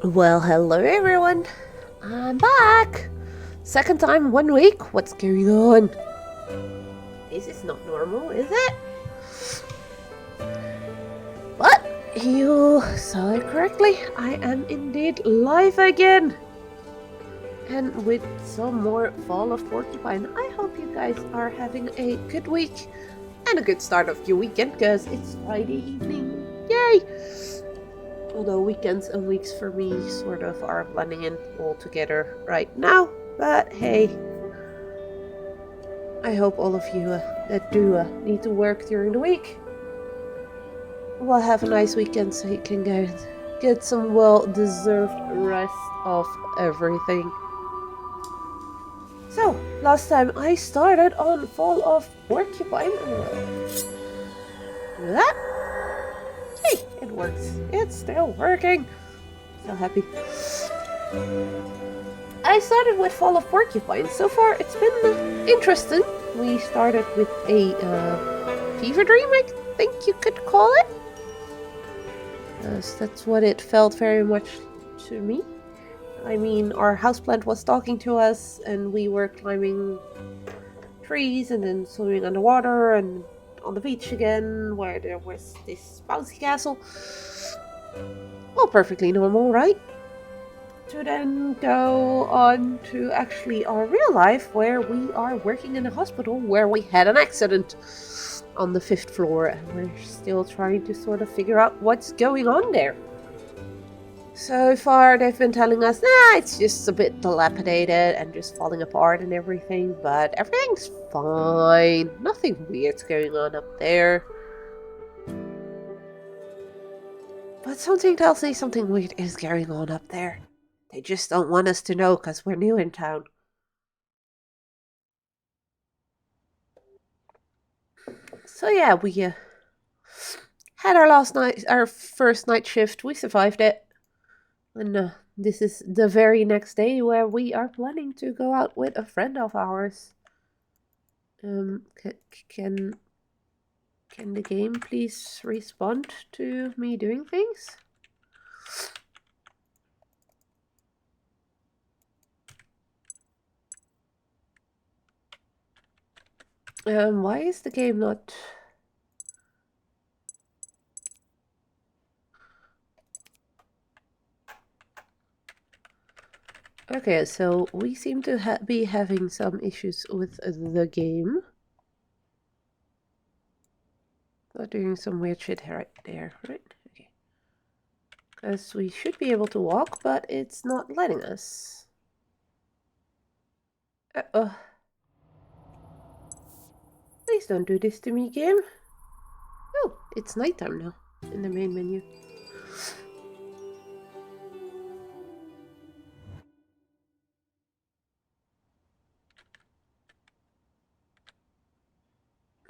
Well, hello everyone. I'm back. Second time in 1 week. What's going on? This is not normal, is it? But you saw it correctly. I am indeed live again. And with some more Fall of Porcupine. I hope you guys are having a good week and a good start of your weekend because it's Friday evening. Yay! Although weekends and weeks for me sort of are blending in all together right now. But hey, I hope all of you that do need to work during the week will have a nice weekend so you can get some well-deserved rest of everything. So, last time I started on Fall of Porcupine. That? Hey, it works. It's still working. So happy. I started with Fall of Porcupine. So far, it's been interesting. We started with a fever dream, I think you could call it. That's what it felt very much to me. I mean, our houseplant was talking to us, and we were climbing trees and then swimming underwater and on the beach again, where there was this bouncy castle. All perfectly normal, right? To then go on to actually our real life, where we are working in a hospital where we had an accident on the 5th floor, and we're still trying to sort of figure out what's going on there. So far, they've been telling us, it's just a bit dilapidated and just falling apart and everything, but everything's fine. Nothing weird's going on up there. But something tells me something weird is going on up there. They just don't want us to know because we're new in town. So yeah, we had our first night shift. We survived it, and this is the very next day where we are planning to go out with a friend of ours. Can can the game please respond to me doing things? Why is the game not? Okay, so we seem to be having some issues with the game. Not doing some weird shit right there, right? Okay. Because we should be able to walk, but it's not letting us. Uh-oh. Please don't do this to me, game. Oh, it's nighttime now in the main menu.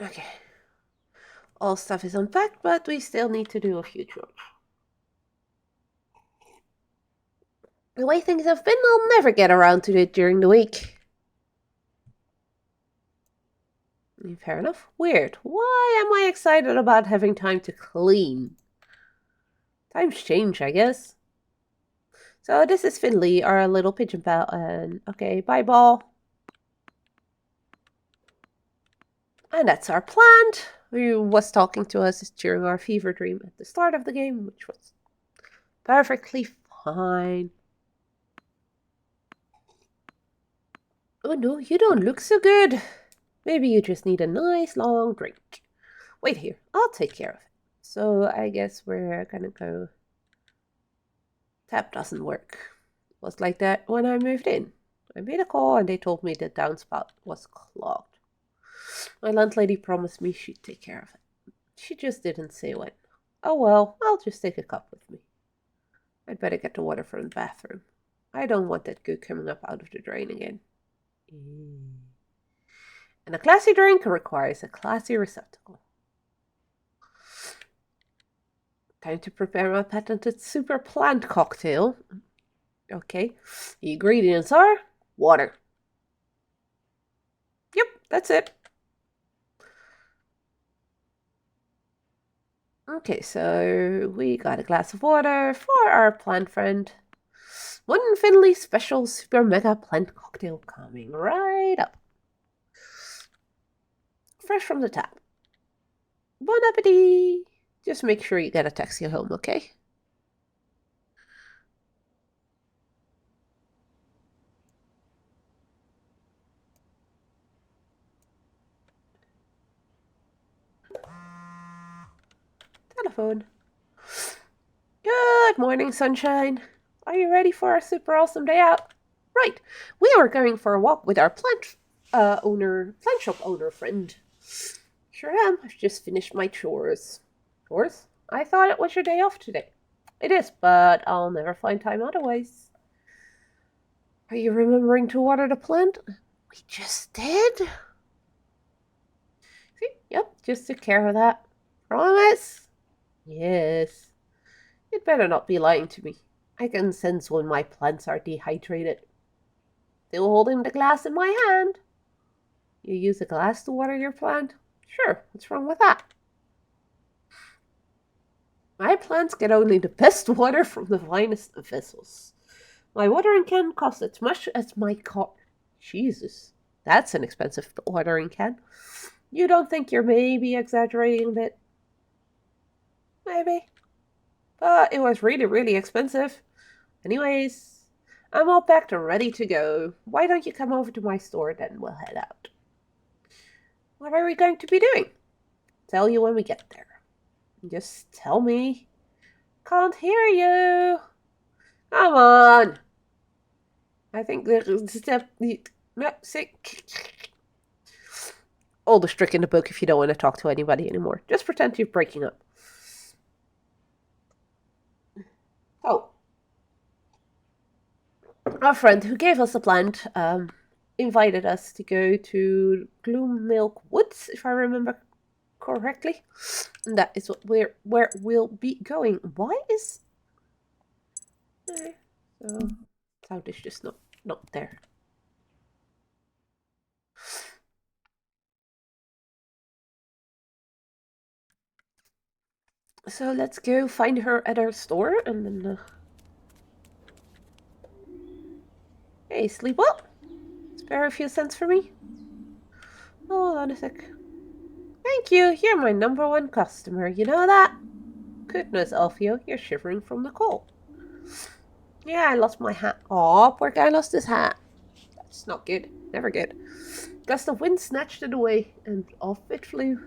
Okay. All stuff is unpacked, but we still need to do a few chores. The way things have been, I'll never get around to it during the week. Fair enough. Weird. Why am I excited about having time to clean? Times change, I guess. So this is Finley, our little pigeon pal, and okay, bye ball. And that's our plant, who was talking to us during our fever dream at the start of the game, which was perfectly fine. Oh no, you don't look so good. Maybe you just need a nice long drink. Wait here, I'll take care of it. So I guess we're gonna go. Tap doesn't work. It was like that when I moved in. I made a call and they told me the downspout was clogged. My landlady promised me she'd take care of it. She just didn't say when. Oh well, I'll just take a cup with me. I'd better get the water from the bathroom. I don't want that goo coming up out of the drain again. And a classy drink requires a classy receptacle. Time to prepare my patented super plant cocktail. Okay, the ingredients are water. Yep, that's it. Okay, so we got a glass of water for our plant friend. One Finley special super mega plant cocktail coming right up. Fresh from the tap. Bon appetit! Just make sure you get a taxi home, okay? Telephone. Good morning, sunshine. Are you ready for a super awesome day out? Right, we are going for a walk with our plant shop owner friend. Sure am. I've just finished my chores. Chores? I thought it was your day off today. It is, but I'll never find time otherwise. Are you remembering to water the plant? We just did. See? Yep, just took care of that. Promise? Yes. You'd better not be lying to me. I can sense when my plants are dehydrated. Still holding the glass in my hand. You use a glass to water your plant? Sure, what's wrong with that? My plants get only the best water from the finest vessels. My watering can costs as much as my car. Jesus, that's an expensive watering can. You don't think you're maybe exaggerating a bit? Maybe. But it was really, really expensive. Anyways, I'm all packed and ready to go. Why don't you come over to my store, then we'll head out. What are we going to be doing? Tell you when we get there. Just tell me. Can't hear you. Come on. I think the step. Oldest trick in the book if you don't want to talk to anybody anymore. Just pretend you're breaking up. Oh, our friend who gave us the plant invited us to go to Gloom Milk Woods, if I remember correctly. And that is what where we'll be going. Why is so sound is just not there. So let's go find her at our store and then. Hey, sleep well. Spare a few cents for me. Hold on a sec. Thank you. You're my #1 customer. You know that? Goodness, Alfio, you're shivering from the cold. Yeah, I lost my hat. Aw, poor guy lost his hat. That's not good. Never good. Gust of wind snatched it away, and off it flew.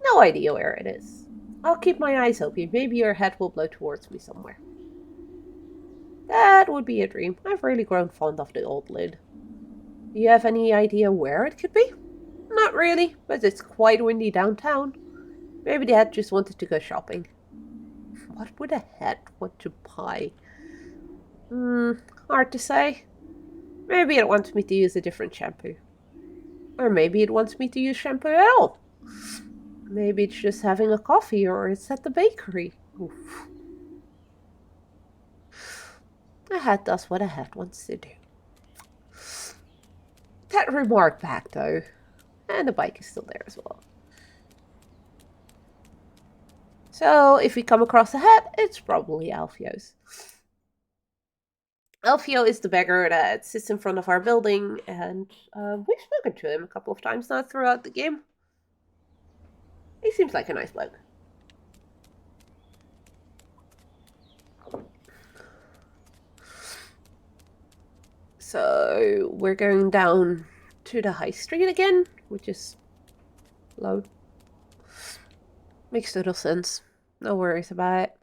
No idea where it is. I'll keep my eyes open. Maybe your head will blow towards me somewhere. That would be a dream. I've really grown fond of the old lid. Do you have any idea where it could be? Not really, but it's quite windy downtown. Maybe Dad just wanted to go shopping. What would a head want to buy? Hard to say. Maybe it wants me to use a different shampoo. Or maybe it wants me to use shampoo at all. Maybe it's just having a coffee or it's at the bakery. Oof. A hat does what a hat wants to do. That remark back though. And the bike is still there as well. So if we come across a hat, it's probably Alfio's. Alfio is the beggar that sits in front of our building, and we've spoken to him a couple of times now throughout the game. He seems like a nice bloke. So we're going down to the high street again, which is low. Makes total sense. No worries about it.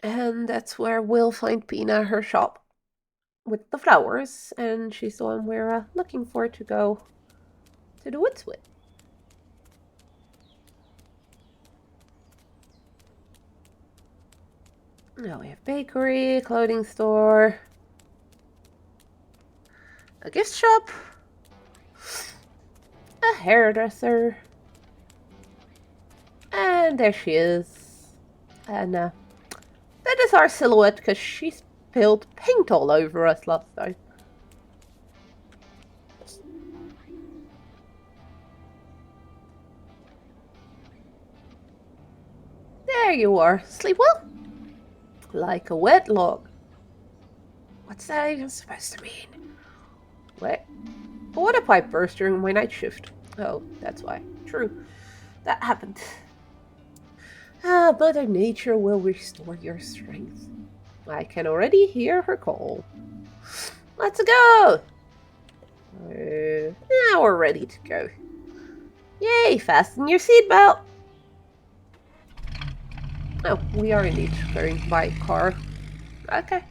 And that's where we'll find Pina, her shop with the flowers, and she's the one we're looking for to go to the woods with. Now we have bakery, clothing store, a gift shop, a hairdresser, and there she is. And that is our silhouette because she spilled paint all over us last time. There you are. Sleep well? Like a wet log. What's that even supposed to mean? What? A water pipe burst during my night shift. Oh, that's why. True. That happened. Mother Nature will restore your strength. I can already hear her call. Let's go! Now we're ready to go. Yay, fasten your seatbelt! Oh, we are indeed going by car. Okay.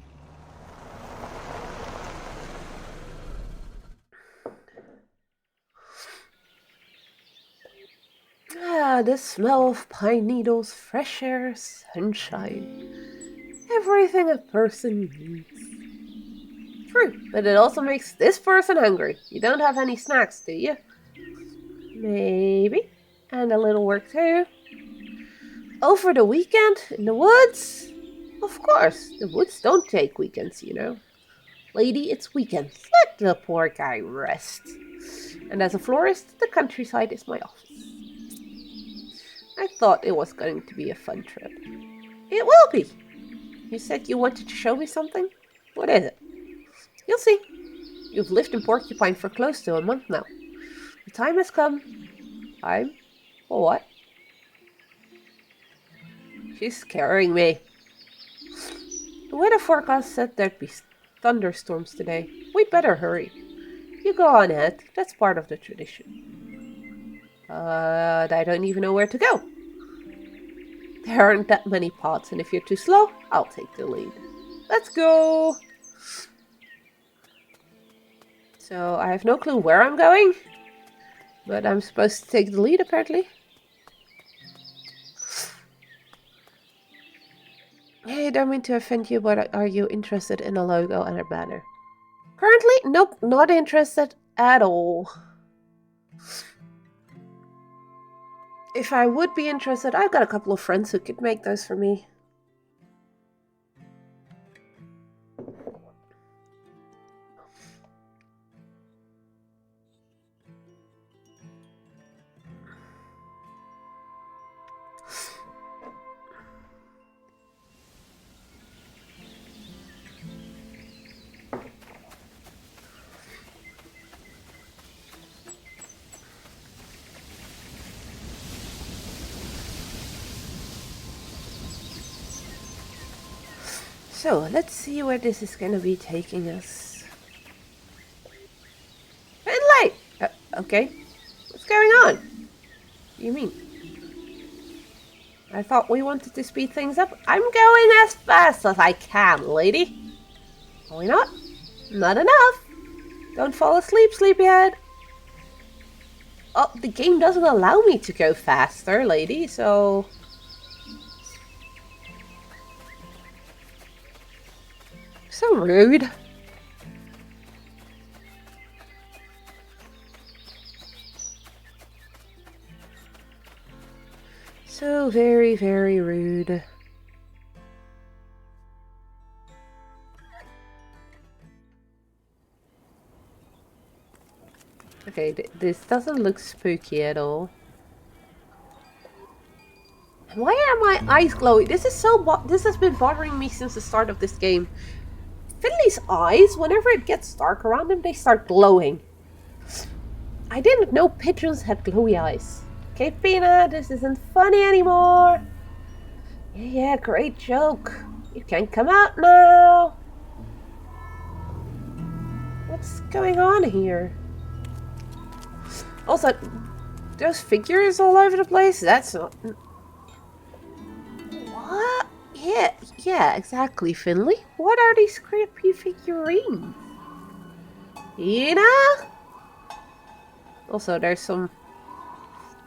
The smell of pine needles, fresh air, sunshine. Everything a person needs. True, but it also makes this person hungry. You don't have any snacks, do you? Maybe. And a little work too. Over the weekend in the woods? Of course, the woods don't take weekends, you know. Lady, it's weekends. Let the poor guy rest. And as a florist, the countryside is my office. I thought it was going to be a fun trip. It will be. You said you wanted to show me something? What is it? You'll see. You've lived in Porcupine for close to a month now. The time has come. Time? For what? She's scaring me. The weather forecast said there'd be thunderstorms today. We'd better hurry. You go on ahead. That's part of the tradition. I don't even know where to go. There aren't that many paths, and if you're too slow, I'll take the lead. Let's go! So, I have no clue where I'm going. But I'm supposed to take the lead, apparently. Hey, don't mean to offend you, but are you interested in a logo and a banner? Currently, nope, not interested at all. If I would be interested, I've got a couple of friends who could make those for me. So, let's see where this is gonna be taking us. Finlay! Okay. What's going on? What do you mean? I thought we wanted to speed things up. I'm going as fast as I can, lady. Why not? Not enough. Don't fall asleep, sleepyhead. Oh, the game doesn't allow me to go faster, lady, so... So rude. So very, very rude. Okay, this doesn't look spooky at all. Why are my eyes glowy? This has been bothering me since the start of this game. Finley's eyes, whenever it gets dark around them, they start glowing. I didn't know pigeons had glowy eyes. Okay, Pina, this isn't funny anymore. Yeah, great joke. You can come out now. What's going on here? Also, those figures all over the place, that's not... What? Yeah, exactly, Finley. What are these creepy figurines? Ina? Also, there's some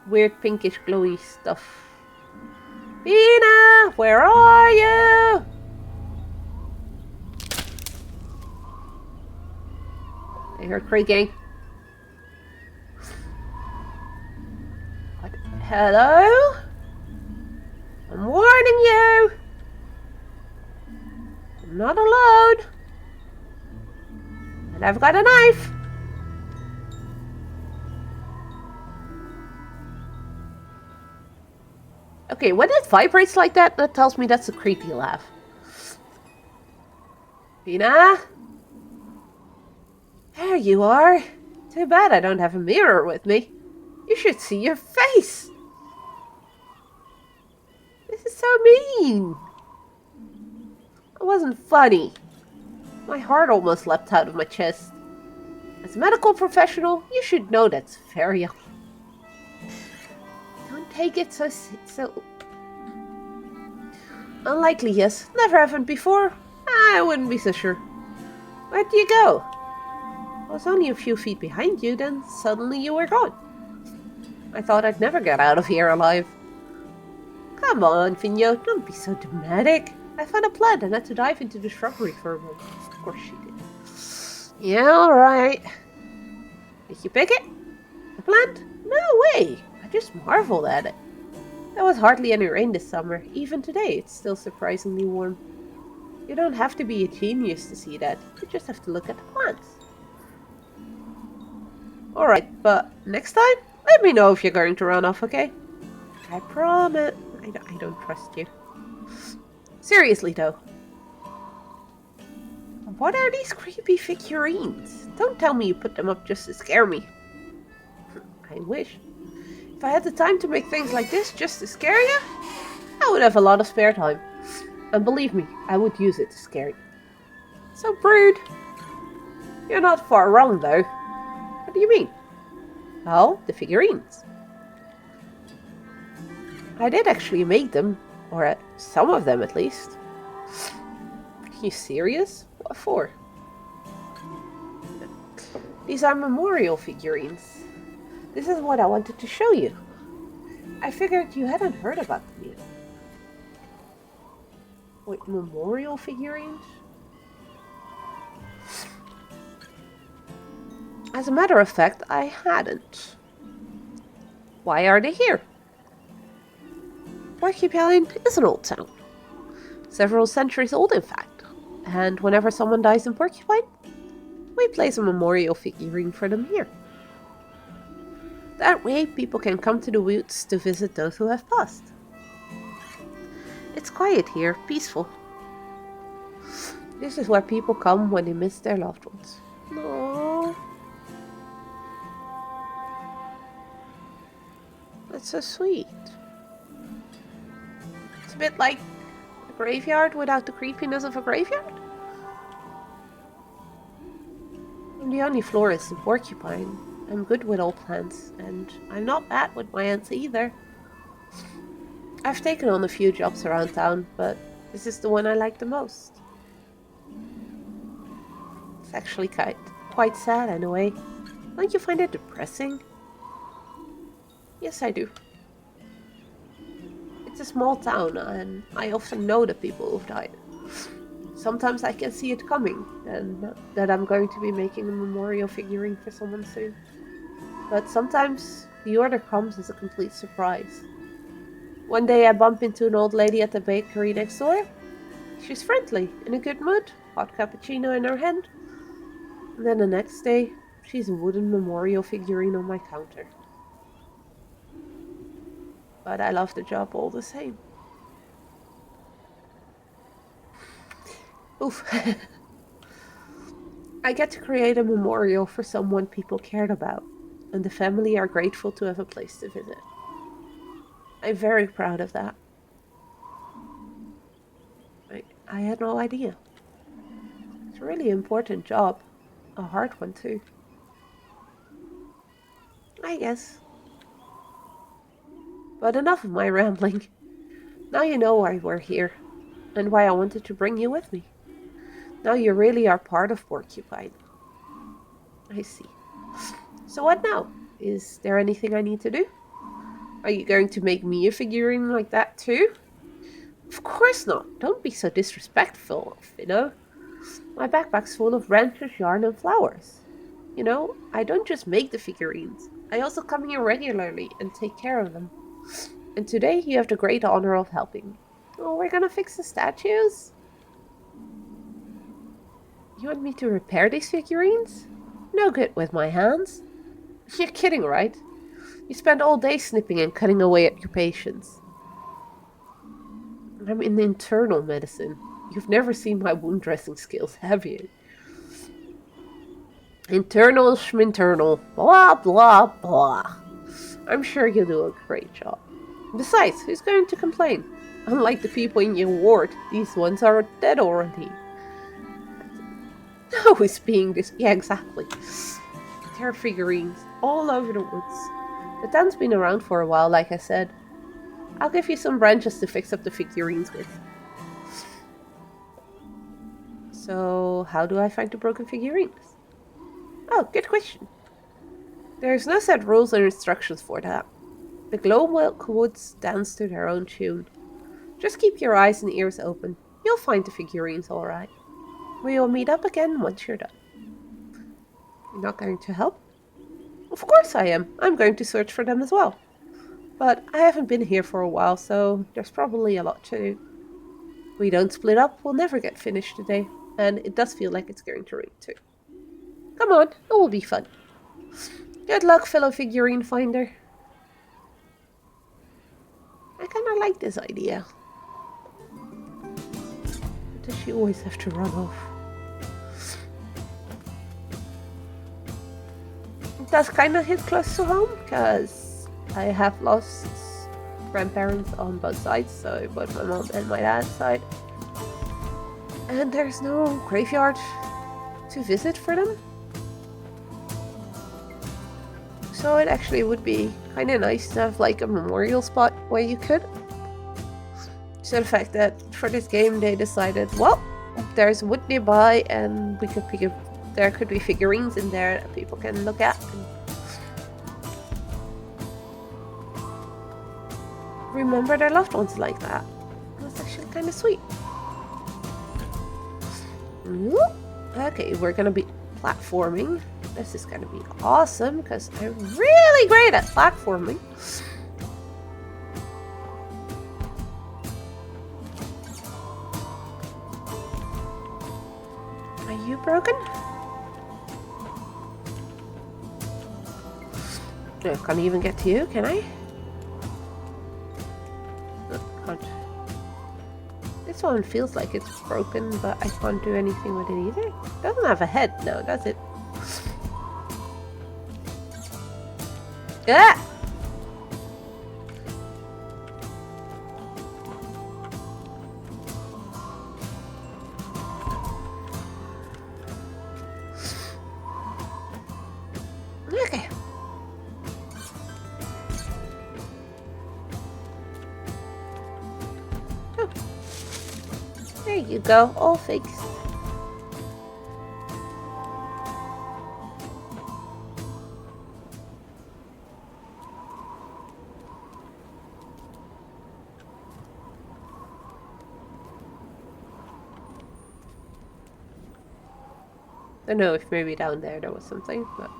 weird pinkish glowy stuff. Ina, where are you? I heard creaking. What? Hello? I'm warning you. I'm not alone. And I've got a knife. Okay, when it vibrates like that, that tells me that's a creepy laugh. Pina? There you are. Too bad I don't have a mirror with me. You should see your face. This is so mean. It wasn't funny. My heart almost leapt out of my chest. As a medical professional, you should know that's very... Don't take it so... Unlikely, yes. Never happened before. I wouldn't be so sure. Where'd you go? I was only a few feet behind you, then suddenly you were gone. I thought I'd never get out of here alive. Come on, Finyo, don't be so dramatic. I found a plant and had to dive into the shrubbery for a moment. Of course she did. Yeah, alright. Did you pick it? The plant? No way! I just marveled at it. There was hardly any rain this summer. Even today, it's still surprisingly warm. You don't have to be a genius to see that. You just have to look at the plants. Alright, but next time, let me know if you're going to run off, okay? I promise. I don't trust you. Seriously, though. What are these creepy figurines? Don't tell me you put them up just to scare me. I wish. If I had the time to make things like this just to scare you, I would have a lot of spare time. And believe me, I would use it to scare you. So rude. You're not far wrong, though. What do you mean? Well, the figurines. I did actually make them, or some of them at least. Are you serious? What for? These are memorial figurines. This is what I wanted to show you. I figured you hadn't heard about them yet. Wait, memorial figurines? As a matter of fact, I hadn't. Why are they here? Porcupine is an old town. Several centuries old, in fact. And whenever someone dies in Porcupine, we place a memorial figurine for them here. That way, people can come to the woods to visit those who have passed. It's quiet here, peaceful. This is where people come when they miss their loved ones. Aww. That's so sweet. It's a bit like a graveyard without the creepiness of a graveyard. I'm the only florist in Porcupine. I'm good with all plants, and I'm not bad with my ants either. I've taken on a few jobs around town, but this is the one I like the most. It's actually quite sad in a way. Don't you find it depressing? Yes, I do. It's a small town, and I often know the people who've died. Sometimes I can see it coming, and that I'm going to be making a memorial figurine for someone soon. But sometimes the order comes as a complete surprise. One day I bump into an old lady at the bakery next door. She's friendly, in a good mood, hot cappuccino in her hand. And then the next day, she's a wooden memorial figurine on my counter. But I love the job all the same. Oof. I get to create a memorial for someone people cared about, and the family are grateful to have a place to visit. I'm very proud of that. I had no idea. It's a really important job. A hard one too. I guess. But enough of my rambling. Now you know why we're here, and why I wanted to bring you with me. Now you really are part of Porcupine. I see. So what now? Is there anything I need to do? Are you going to make me a figurine like that too? Of course not. Don't be so disrespectful, My backpack's full of branches, yarn, and flowers. I don't just make the figurines. I also come here regularly and take care of them. And today you have the great honor of helping me. Oh, we're gonna fix the statues? You want me to repair these figurines? No good with my hands. You're kidding, right? You spend all day snipping and cutting away at your patients. I'm in internal medicine. You've never seen my wound dressing skills, have you? Internal schminternal. Blah, blah, blah. I'm sure you'll do a great job. Besides, who's going to complain? Unlike the people in your ward, these ones are dead already. Who's being this? Yeah, exactly. There are figurines all over the woods. The town's been around for a while, like I said. I'll give you some branches to fix up the figurines with. So, how do I find the broken figurines? Oh, good question. There's no set rules or instructions for that. The Glowmilk Woods dance to their own tune. Just keep your eyes and ears open. You'll find the figurines alright. We will meet up again once you're done. You're not going to help? Of course I am. I'm going to search for them as well. But I haven't been here for a while, so there's probably a lot to do. If we don't split up, we'll never get finished today. And it does feel like it's going to rain too. Come on, it will be fun. Good luck, fellow figurine finder. I kind of like this idea. But does she always have to run off? It does kind of hit close to home, because I have lost grandparents on both sides, so both my mom and my dad's side. And there's no graveyard to visit for them. So it actually would be kind of nice to have like a memorial spot where you could. So the fact that for this game they decided, well, there's wood nearby and there could be figurines in there that people can look at. remember their loved ones like that. That's actually kind of sweet. Okay, we're gonna be platforming. This is gonna be awesome because I'm really great at platforming. Are you broken? I can't even get to you, can I? No, can't. This one feels like it's broken, but I can't do anything with it either. It doesn't have a head, no, does it? Ah! Okay. Oh. There you go, all fixed. I don't know if maybe down there was something, but...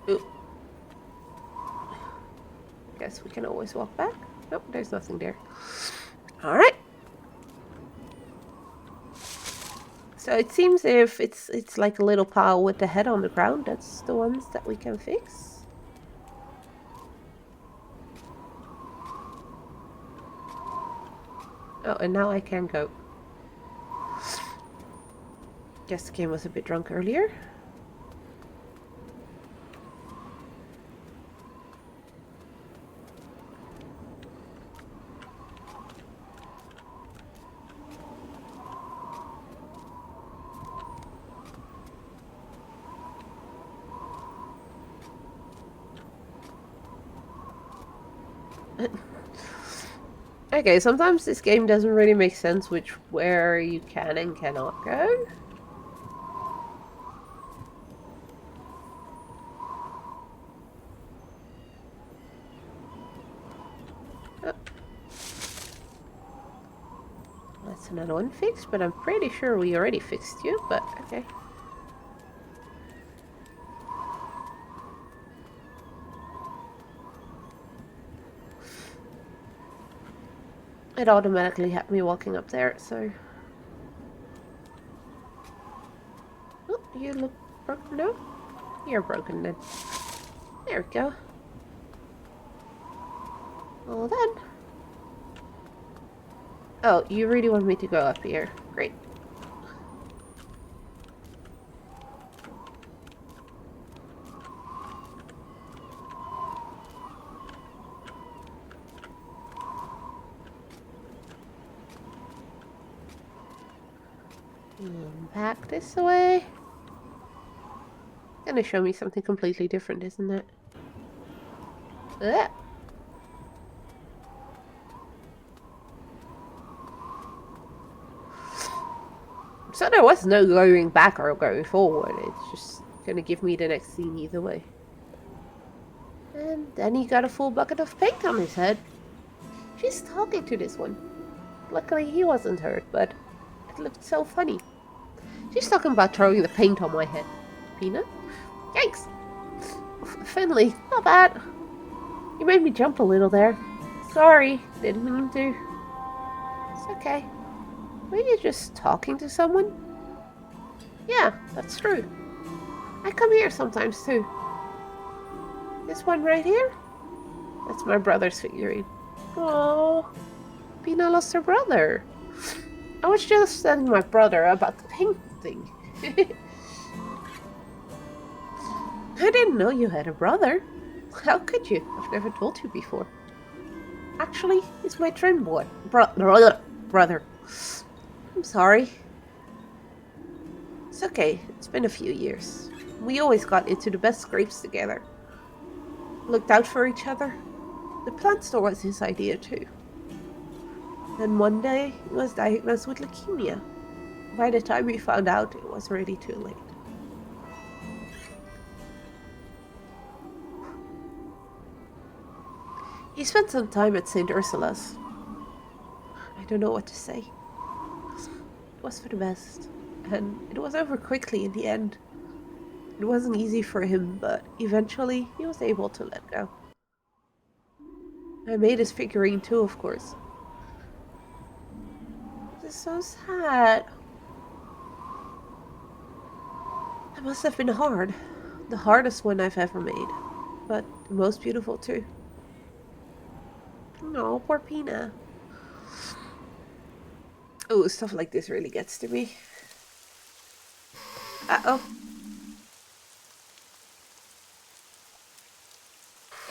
Ooh. Guess we can always walk back. Nope, there's nothing there. Alright. So it seems if it's like a little pile with the head on the ground, that's the ones that we can fix. Oh, and now I can go. Guess the game was a bit drunk earlier. Okay, sometimes this game doesn't really make sense where you can and cannot go. Oh. That's another one fixed, but I'm pretty sure we already fixed you, but okay. It automatically had me walking up there, so... Oh, you look broken? No? You're broken then. There we go. Well then. Oh, you really want me to go up here? Great. Back this way. Gonna show me something completely different, isn't it? Ugh. So there was no going back or going forward. It's just gonna give me the next scene either way. And then he got a full bucket of paint on his head. She's talking to this one. Luckily he wasn't hurt, but it looked so funny. She's talking about throwing the paint on my head. Peanut? Yikes! Finley, not bad. You made me jump a little there. Sorry, didn't mean to. It's okay. Were you just talking to someone? Yeah, that's true. I come here sometimes too. This one right here? That's my brother's figurine. Oh, Pina lost her brother. I was just telling my brother about the paint thing. I didn't know you had a brother. How could you? I've never told you before. Actually, he's my twin boy. Brother. I'm sorry. It's okay. It's been a few years. We always got into the best scrapes together. Looked out for each other. The plant store was his idea too. Then one day, he was diagnosed with leukemia. By the time we found out, it was already too late. He spent some time at St. Ursula's. I don't know what to say. It was for the best, and it was over quickly in the end. It wasn't easy for him, but eventually he was able to let go. I made his figurine too, of course. This is so sad. That must have been hard. The hardest one I've ever made. But the most beautiful too. No, poor Pina. Oh, stuff like this really gets to me. Uh-oh.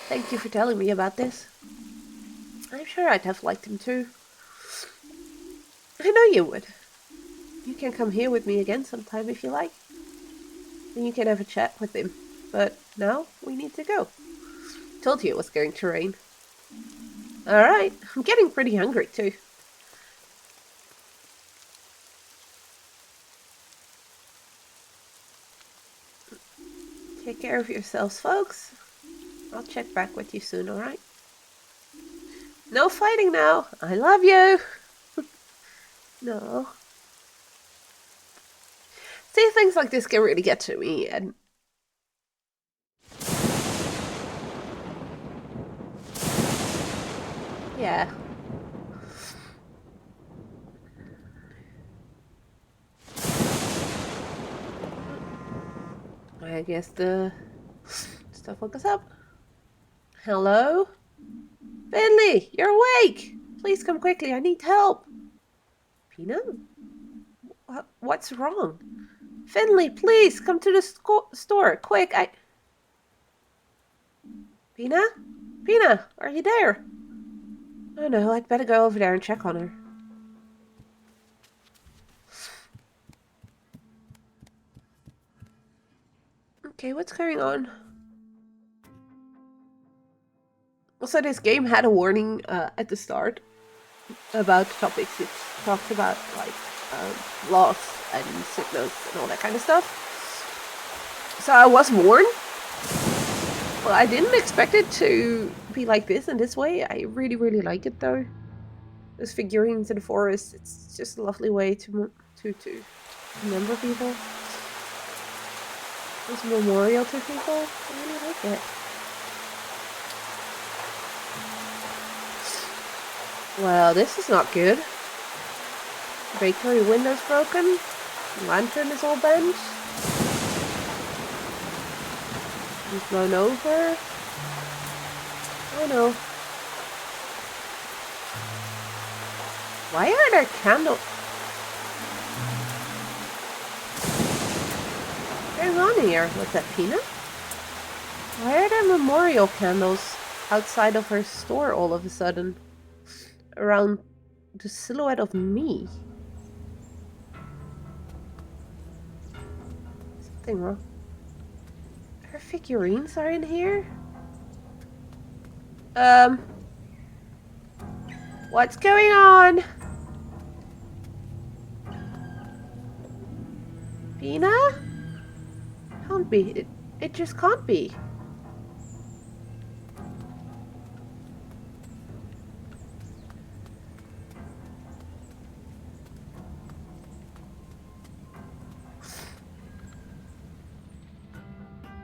Thank you for telling me about this. I'm sure I'd have liked him too. I know you would. You can come here with me again sometime if you like. And you can have a chat with him. But now we need to go. Told you it was going to rain. Alright, I'm getting pretty hungry too. Take care of yourselves, folks. I'll check back with you soon, alright? No fighting now. I love you. No. See, things like this can really get to me, and yeah. I guess the stuff woke us up. Hello? Finley, you're awake! Please come quickly, I need help. Pina? What's wrong? Finley, please come to the store, quick, Pina? Pina, are you there? Oh no, I'd better go over there and check on her. Okay, what's going on? Also, this game had a warning at the start about topics. It talked about, like, loss and sickness and all that kind of stuff. So I was warned. Well, I didn't expect it to be like this in this way. I really, really like it, though. Those figurines in the forest, it's just a lovely way to remember people. It's a memorial to people. I really like it. Well, this is not good. Bakery window's broken. Lantern is all bent. He's blown over. Oh no. Why are there candles? What's going on here? What's that, Pina? Why are there memorial candles outside of her store all of a sudden? Around the silhouette of me. Something wrong. Her figurines are in here? What's going on? Pina? Can't be. It just can't be.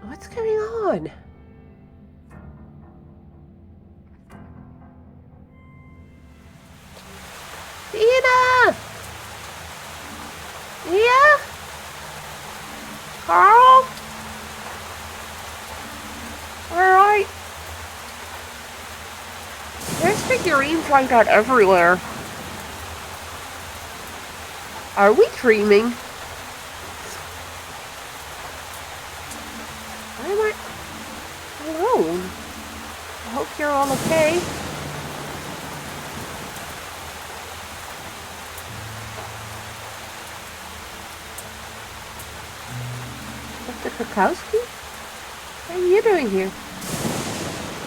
What's going on? Pina! Mia? Carl? Alright. There's figurines like that everywhere. Are we dreaming? Why am I alone? I hope you're all okay. Dr. Krakowski? What are you doing here?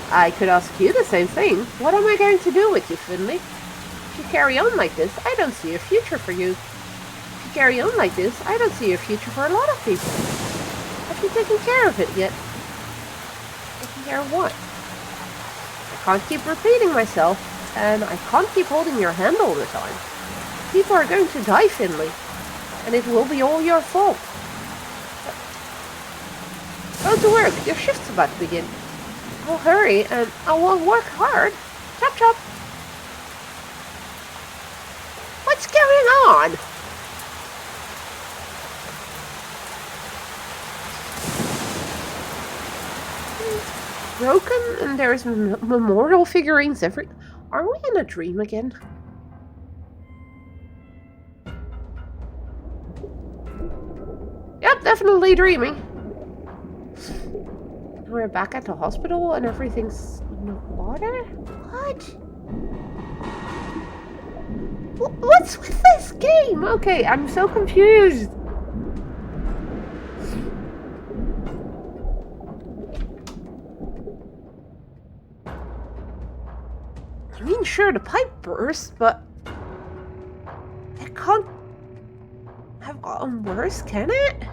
I could ask you the same thing. What am I going to do with you, Finley? If you carry on like this, I don't see a future for you. If you carry on like this, I don't see a future for a lot of people. Have you taken care of it yet? Taken care of what? can't keep repeating myself, and I can't keep holding your hand all the time. People are going to die, Finley, and it will be all your fault. Go to work, your shift's about to begin. I'll hurry, and I will work hard. Chop chop. What's going on? It's broken, and there's memorial figurines every... Are we in a dream again? Yep, definitely dreaming. We're back at the hospital and everything's in water? What? What's with this game? Okay, I'm so confused. I mean, sure, the pipe burst, but it can't have gotten worse, can it?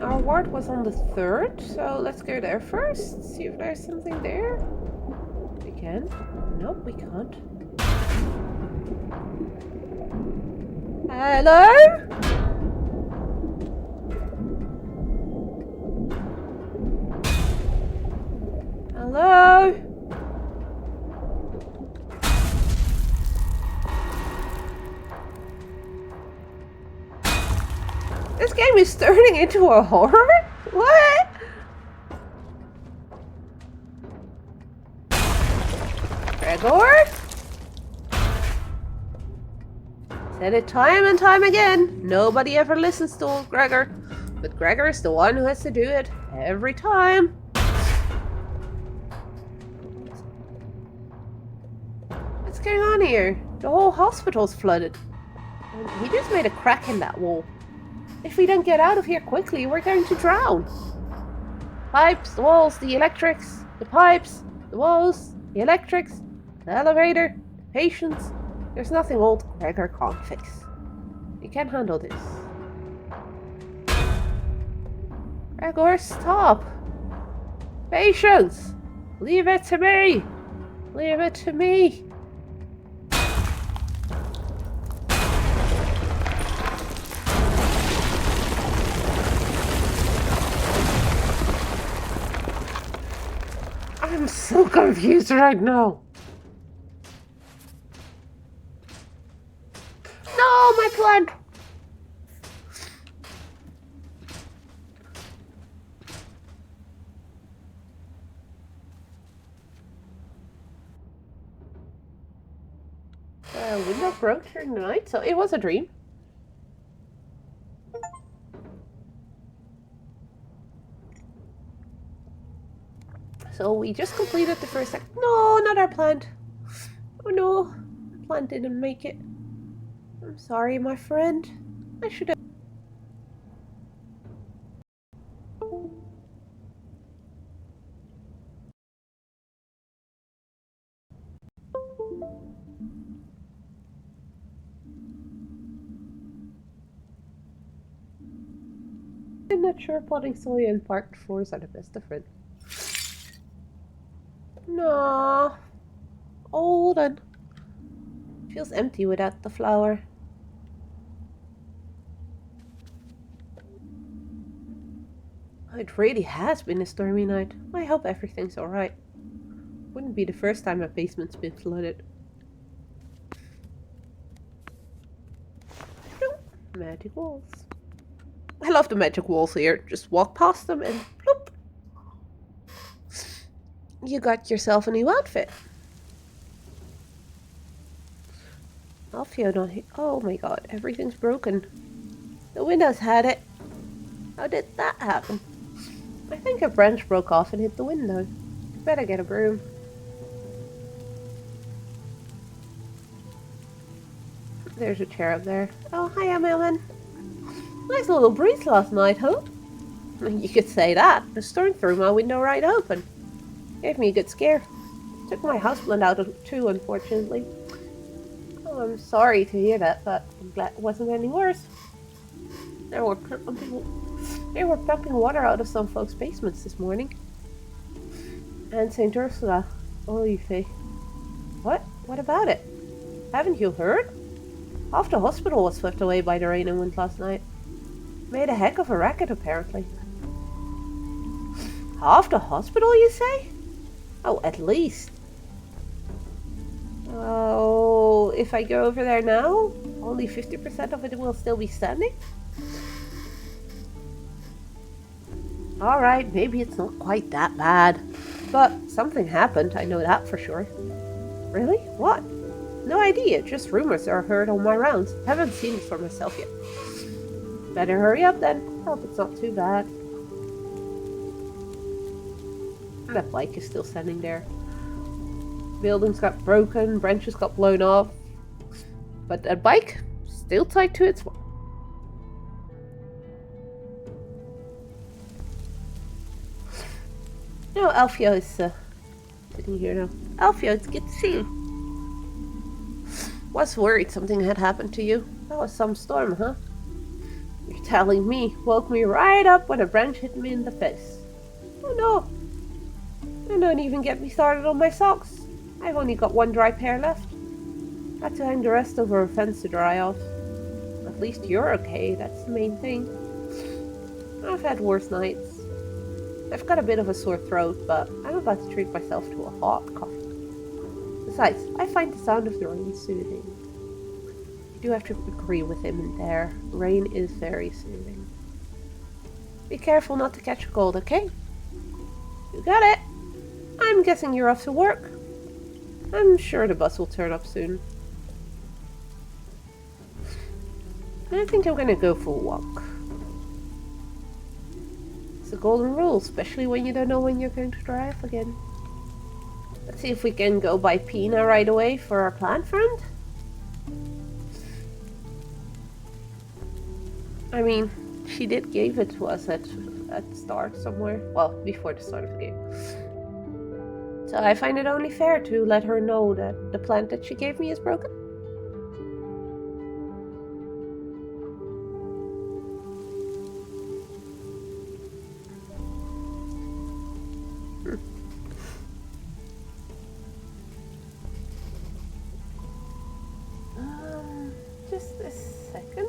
Our ward was on the 3rd, so let's go there first. See if there's something there. We can. Nope, we can't. Hello? Hello? This game is turning into a horror? What? Gregor? Said it time and time again. Nobody ever listens to old Gregor. But Gregor is the one who has to do it every time. What's going on here? The whole hospital's flooded. And he just made a crack in that wall. If we don't get out of here quickly, we're going to drown. Pipes, the walls, the electrics, the pipes, the walls, the electrics, the elevator, the patients. There's nothing old Gregor can't fix. He can handle this. Gregor, stop. Patience. Leave it to me. Leave it to me. I'm so confused right now. No, my plant. Window broke during the night, so it was a dream. So we just completed the first act. No, not our plant. Oh no, the plant didn't make it. I'm sorry, my friend. I should have. I'm not sure potting soil and parked floors are the best of friends. No. Hold on. Feels empty without the flower. It really has been a stormy night. I hope everything's alright. Wouldn't be the first time a basement's been flooded. Magic walls. I love the magic walls here. Just walk past them and bloop. You got yourself a new outfit. Alfio don't. Oh my god, everything's broken. The windows had it. How did that happen? I think a branch broke off and hit the window. Better get a broom. There's a chair up there. Oh, hiya, Mailman. Nice little breeze last night, huh? You could say that. The storm threw my window right open. Gave me a good scare. Took my houseplant out too, unfortunately. Oh, I'm sorry to hear that, but I'm glad it wasn't any worse. They were pumping water out of some folks' basements this morning. And St. Ursula. Oh, you say. What? What about it? Haven't you heard? Half the hospital was swept away by the rain and wind last night. Made a heck of a racket, apparently. Half the hospital, you say? Oh, at least. Oh, if I go over there now, only 50% of it will still be standing? Alright, maybe it's not quite that bad. But something happened, I know that for sure. Really? What? No idea, just rumors are heard on my rounds. Haven't seen it for myself yet. Better hurry up then. Hope it's not too bad. That bike is still standing there. Buildings got broken, branches got blown off. But that bike, still tied to its wall. No, Alfio is sitting here now. Alfio, it's good to see you. Was worried something had happened to you. That was some storm, huh? You're telling me. Woke me right up when a branch hit me in the face. Oh no. And don't even get me started on my socks. I've only got one dry pair left. Had to hang the rest over a fence to dry off. At least you're okay, that's the main thing. I've had worse nights. I've got a bit of a sore throat, but I'm about to treat myself to a hot coffee. Besides, I find the sound of the rain soothing. I do have to agree with him in there. Rain is very soothing. Be careful not to catch a cold, okay? You got it! I'm guessing you're off to work. I'm sure the bus will turn up soon. I think I'm gonna go for a walk. It's a golden rule, especially when you don't know when you're going to drive again. Let's see if we can go by Pina right away for our plant friend. I mean, she did give it to us at the start somewhere. Well, before the start of the game. So I find it only fair to let her know that the plant that she gave me is broken. Just a second.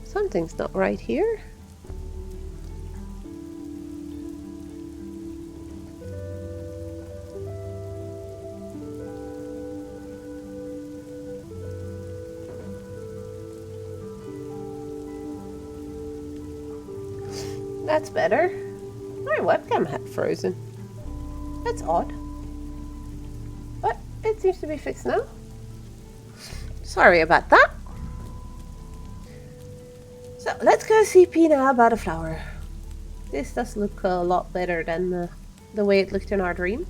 Something's not right here. That's better. My webcam had frozen. That's odd. But it seems to be fixed now. Sorry about that. So let's go see Pina about a flower. This does look a lot better than the way it looked in our dream.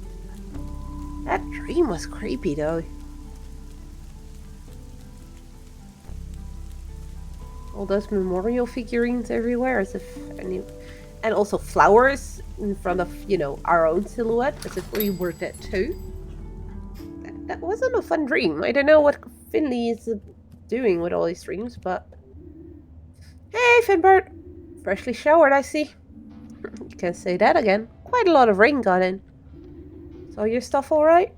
That dream was creepy though. All those memorial figurines everywhere, as if any, and also flowers in front of, you know, our own silhouette, as if we were dead too. That wasn't a fun dream. I don't know what Finley is doing with all these dreams, but... Hey, Finbert! Freshly showered, I see. You can't say that again. Quite a lot of rain got in. Is all your stuff alright?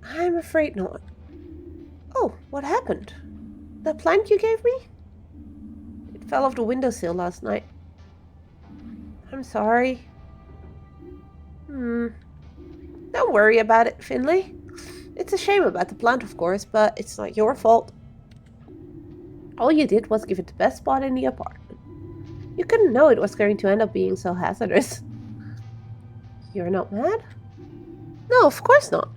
I'm afraid not. Oh, what happened? The plant you gave me? It fell off the windowsill last night. I'm sorry. Don't worry about it, Finley. It's a shame about the plant, of course, but it's not your fault. All you did was give it the best spot in the apartment. You couldn't know it was going to end up being so hazardous. You're not mad? No, of course not.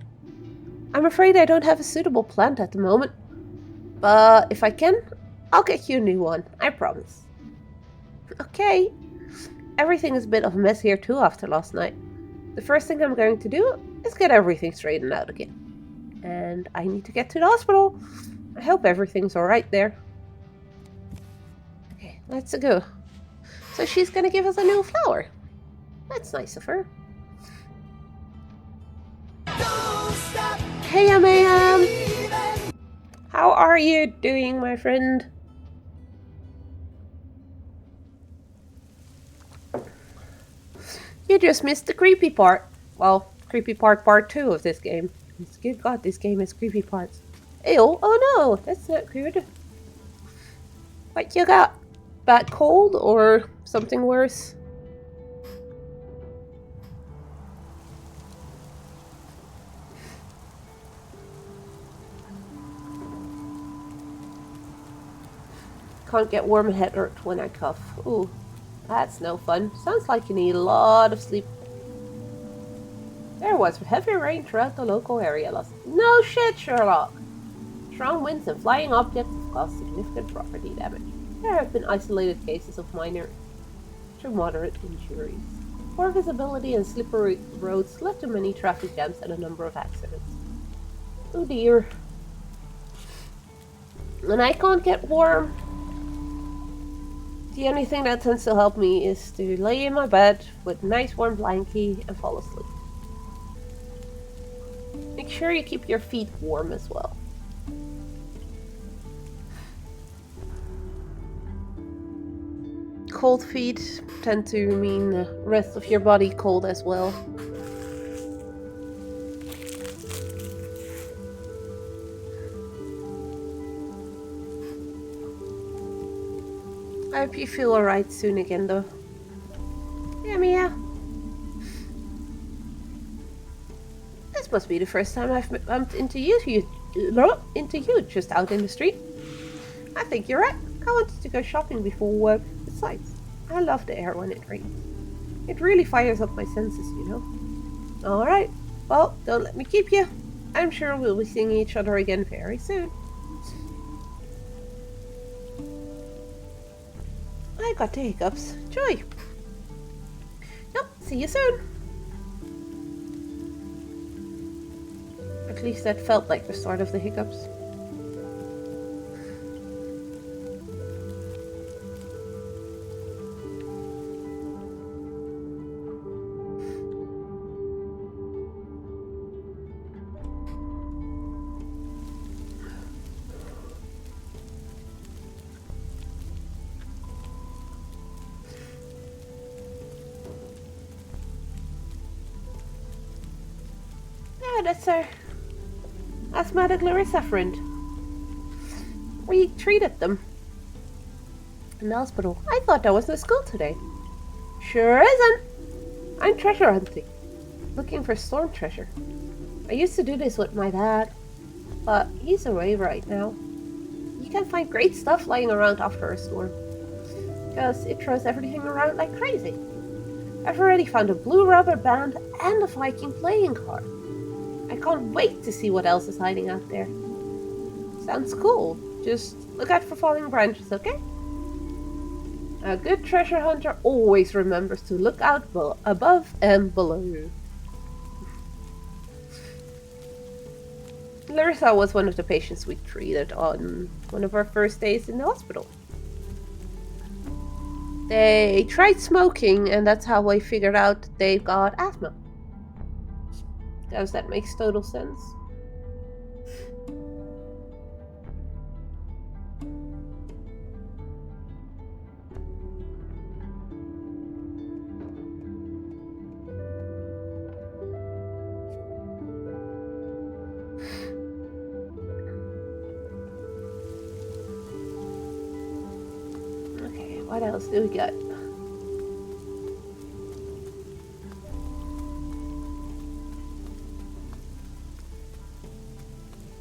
I'm afraid I don't have a suitable plant at the moment. But if I can, I'll get you a new one. I promise. Okay. Everything is a bit of a mess here too after last night. The first thing I'm going to do is get everything straightened out again. And I need to get to the hospital. I hope everything's alright there. Okay, let's go. So she's gonna give us a new flower. That's nice of her. Hey, ma'am. How are you doing, my friend? You just missed the creepy part. Well, creepy part 2 of this game. Good God, this game has creepy parts. Ew, oh no, that's not good. What you got? Bad cold or something worse? Can't get warm head hurt when I cough. Ooh, that's no fun. Sounds like you need a lot of sleep. There was heavy rain throughout the local area last. No shit, Sherlock! Strong winds and flying objects have caused significant property damage. There have been isolated cases of minor to moderate injuries. Poor visibility and slippery roads led to many traffic jams and a number of accidents. Oh dear. And I can't get warm. The only thing that tends to help me is to lay in my bed with a nice warm blankie and fall asleep. Make sure you keep your feet warm as well. Cold feet tend to mean the rest of your body cold as well. I hope you feel alright soon again, though. Yeah, Mia. This must be the first time I've bumped into you just out in the street. I think you're right. I wanted to go shopping before work. Besides, I love the air when it rains. It really fires up my senses, you know. Alright, well, don't let me keep you. I'm sure we'll be seeing each other again very soon. I got the hiccups. Joy. Yep, see you soon. At least that felt like the start of the hiccups. Yeah, that's our asthmatic Larissa friend. We treated them in the hospital. I thought I was in school today. Sure isn't. I'm treasure hunting, looking for storm treasure. I used to do this with my dad, but he's away right now. You can find great stuff lying around after a storm, because it throws everything around like crazy. I've already found a blue rubber band and a Viking playing card. I can't wait to see what else is hiding out there. Sounds cool. Just look out for falling branches, okay? A good treasure hunter always remembers to look out above and below. Larissa was one of the patients we treated on one of our first days in the hospital. They tried smoking, and that's how I figured out they got asthma. Because that makes total sense. Okay, what else do we got?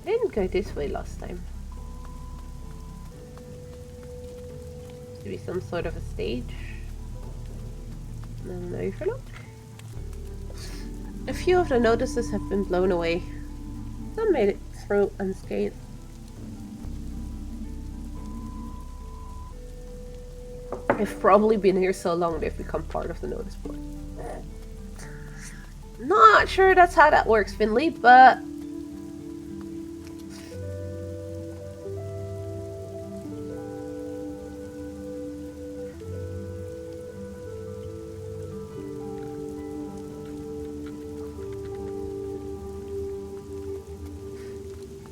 Didn't go this way last time. To be some sort of a stage. An overlook. A few of the notices have been blown away. Some made it through unscathed. They've probably been here so long they've become part of the notice board. Not sure that's how that works, Finley, but...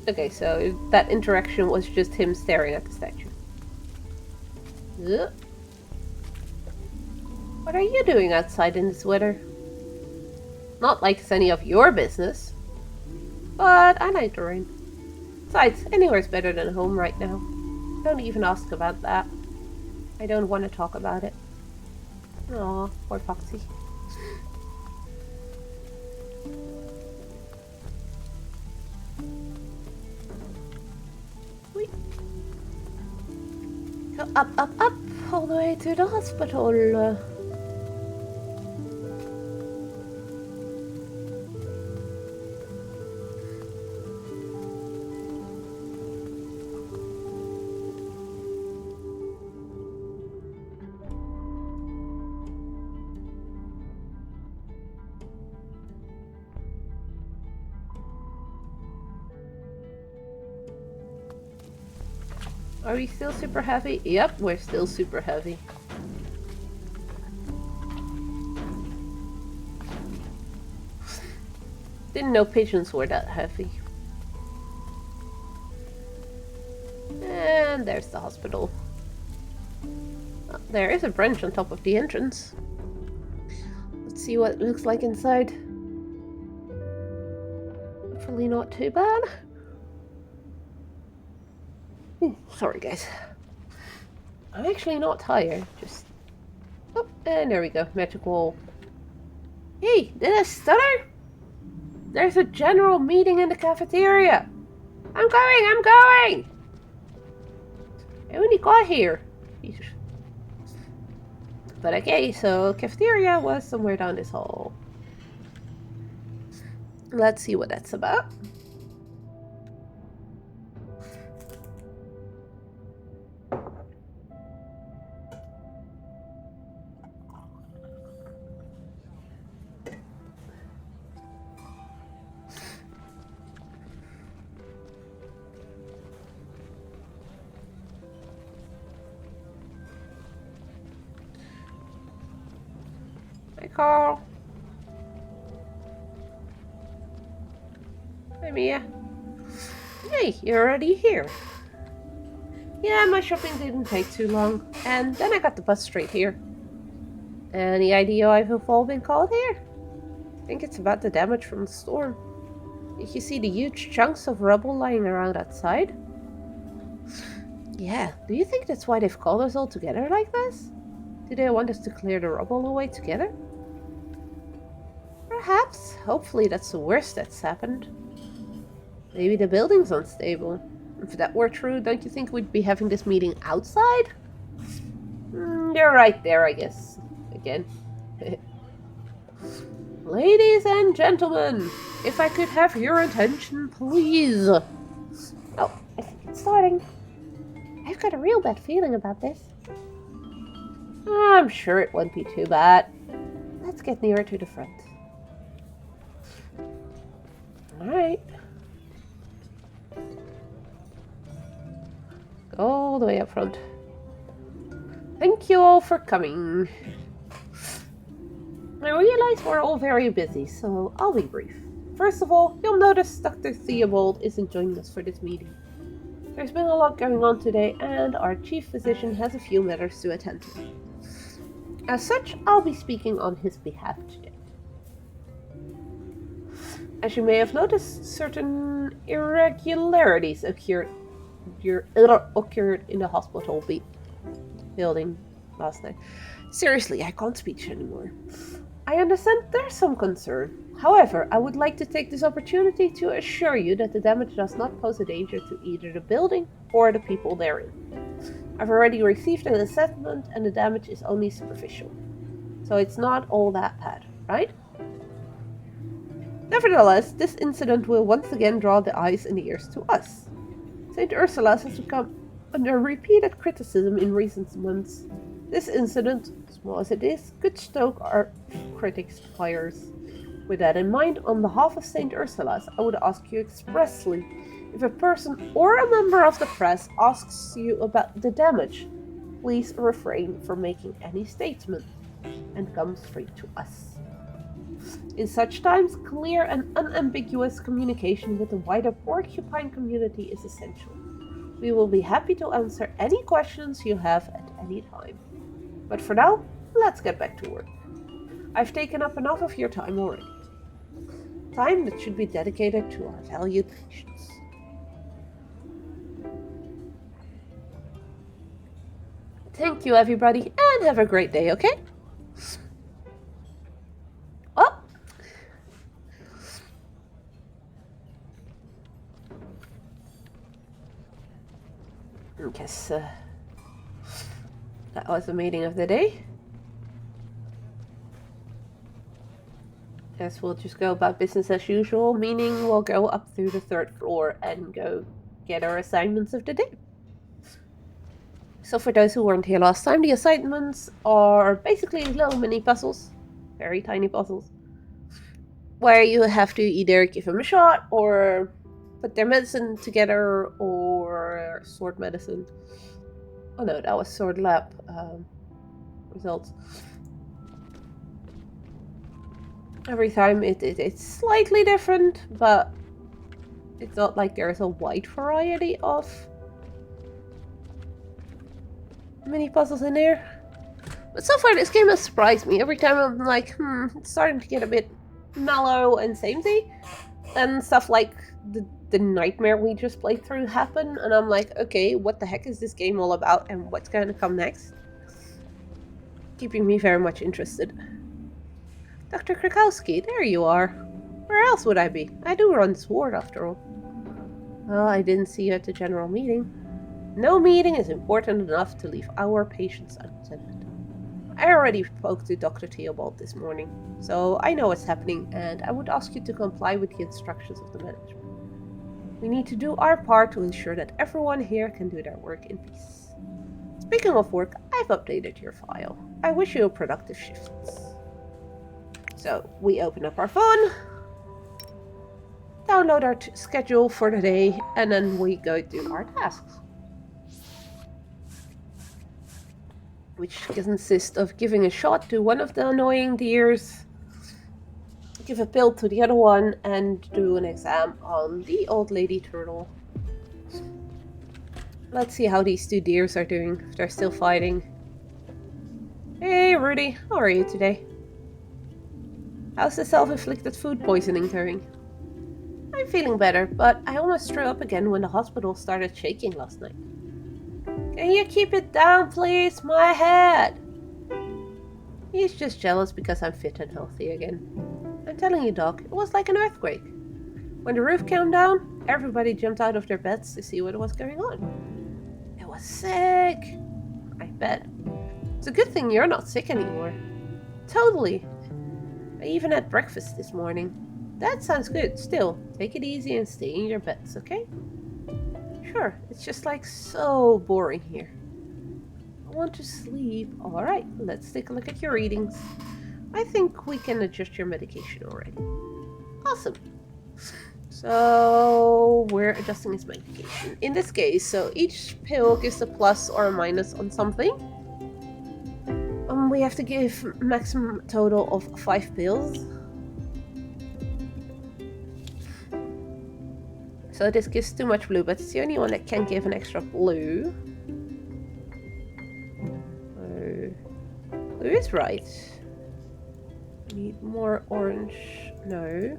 Okay, so that interaction was just him staring at the statue. Ugh. What are you doing outside in this weather? Not like it's any of your business. But I like the rain. Besides, anywhere's better than home right now. Don't even ask about that. I don't want to talk about it. Aw, poor Foxy. Wait. Go up, up, up, all the way to the hospital. Are we still super heavy? Yep, we're still super heavy. Didn't know pigeons were that heavy. And there's the hospital. Oh, there is a branch on top of the entrance. Let's see what it looks like inside. Hopefully not too bad. Sorry guys. I'm actually not tired, just... Oh, and there we go, magic wall. Hey, did I stutter? There's a general meeting in the cafeteria. I'm going! I only got here. Jesus. But okay, so cafeteria was somewhere down this hall. Let's see what that's about. Hi, Carl. Hi, Mia. Hey, you're already here. Yeah, my shopping didn't take too long, and then I got the bus straight here. Any idea why we've all been called here? I think it's about the damage from the storm. Did you see the huge chunks of rubble lying around outside? Yeah, do you think that's why they've called us all together like this? Do they want us to clear the rubble away together? Perhaps. Hopefully that's the worst that's happened. Maybe the building's unstable. If that were true, don't you think we'd be having this meeting outside? You're right there, I guess. Again. Ladies and gentlemen, if I could have your attention, please. Oh, I think it's starting. I've got a real bad feeling about this. I'm sure it won't be too bad. Let's get nearer to the front. Alright. Go all the way up front. Thank you all for coming. I realize we're all very busy, so I'll be brief. First of all, you'll notice Dr. Theobald isn't joining us for this meeting. There's been a lot going on today, and our chief physician has a few matters to attend to. As such, I'll be speaking on his behalf today. As you may have noticed, certain irregularities occurred in the hospital building last night. Seriously, I can't speak anymore. I understand there's some concern. However, I would like to take this opportunity to assure you that the damage does not pose a danger to either the building or the people therein. I've already received an assessment and the damage is only superficial. So it's not all that bad, right? Nevertheless, this incident will once again draw the eyes and ears to us. St. Ursula's has become under repeated criticism in recent months This incident, small as it is, could stoke our critics' fires. With that in mind, on behalf of St. Ursula's, I would ask you expressly if a person or a member of the press asks you about the damage, please refrain from making any statement and come straight to us. In such times, clear and unambiguous communication with the wider Porcupine community is essential. We will be happy to answer any questions you have at any time. But for now, let's get back to work. I've taken up enough of your time already. Time that should be dedicated to our valued patients. Thank you, everybody, and have a great day, okay? Oh! I guess that was the meeting of the day. Guess we'll just go about business as usual, meaning we'll go up through the 3rd floor and go get our assignments of the day. So for those who weren't here last time, the assignments are basically little mini puzzles, very tiny puzzles, where you have to either give them a shot or put their medicine together or sort medicine. Oh no, that was sort lab results. Every time it's slightly different, but it's not like there's a wide variety of mini puzzles in there. But so far this game has surprised me. Every time I'm like, it's starting to get a bit mellow and samey. And stuff like the nightmare we just played through happened, and I'm like, okay, what the heck is this game all about and what's going to come next? Keeping me very much interested. Dr. Krakowski, there you are. Where else would I be? I do run this ward after all. Well, I didn't see you at the general meeting. No meeting is important enough to leave our patients unattended. I already spoke to Dr. Theobald this morning, so I know what's happening, and I would ask you to comply with the instructions of the management. We need to do our part to ensure that everyone here can do their work in peace. Speaking of work, I've updated your file. I wish you a productive shift. So, we open up our phone, download our schedule for the day, and then we go do our tasks. Which consists of giving a shot to one of the annoying deers, give a pill to the other one, and do an exam on the old lady turtle. Let's see how these 2 deers are doing, if they're still fighting. Hey Rudy, how are you today? How's the self-inflicted food poisoning going? I'm feeling better, but I almost threw up again when the hospital started shaking last night. Can you keep it down, please? My head! He's just jealous because I'm fit and healthy again. I'm telling you, Doc, it was like an earthquake. When the roof came down, everybody jumped out of their beds to see what was going on. It was sick! I bet. It's a good thing you're not sick anymore. Totally. I even had breakfast this morning. That sounds good. Still, take it easy and stay in your beds, okay? Sure, it's just like so boring here. I want to sleep. Alright, let's take a look at your readings. I think we can adjust your medication already. Awesome. So, we're adjusting his medication. In this case, so each pill gives a plus or a minus on something. We have to give maximum total of 5 pills. So this gives too much blue, but it's the only one that can give an extra blue. Blue is right. Need more orange. No.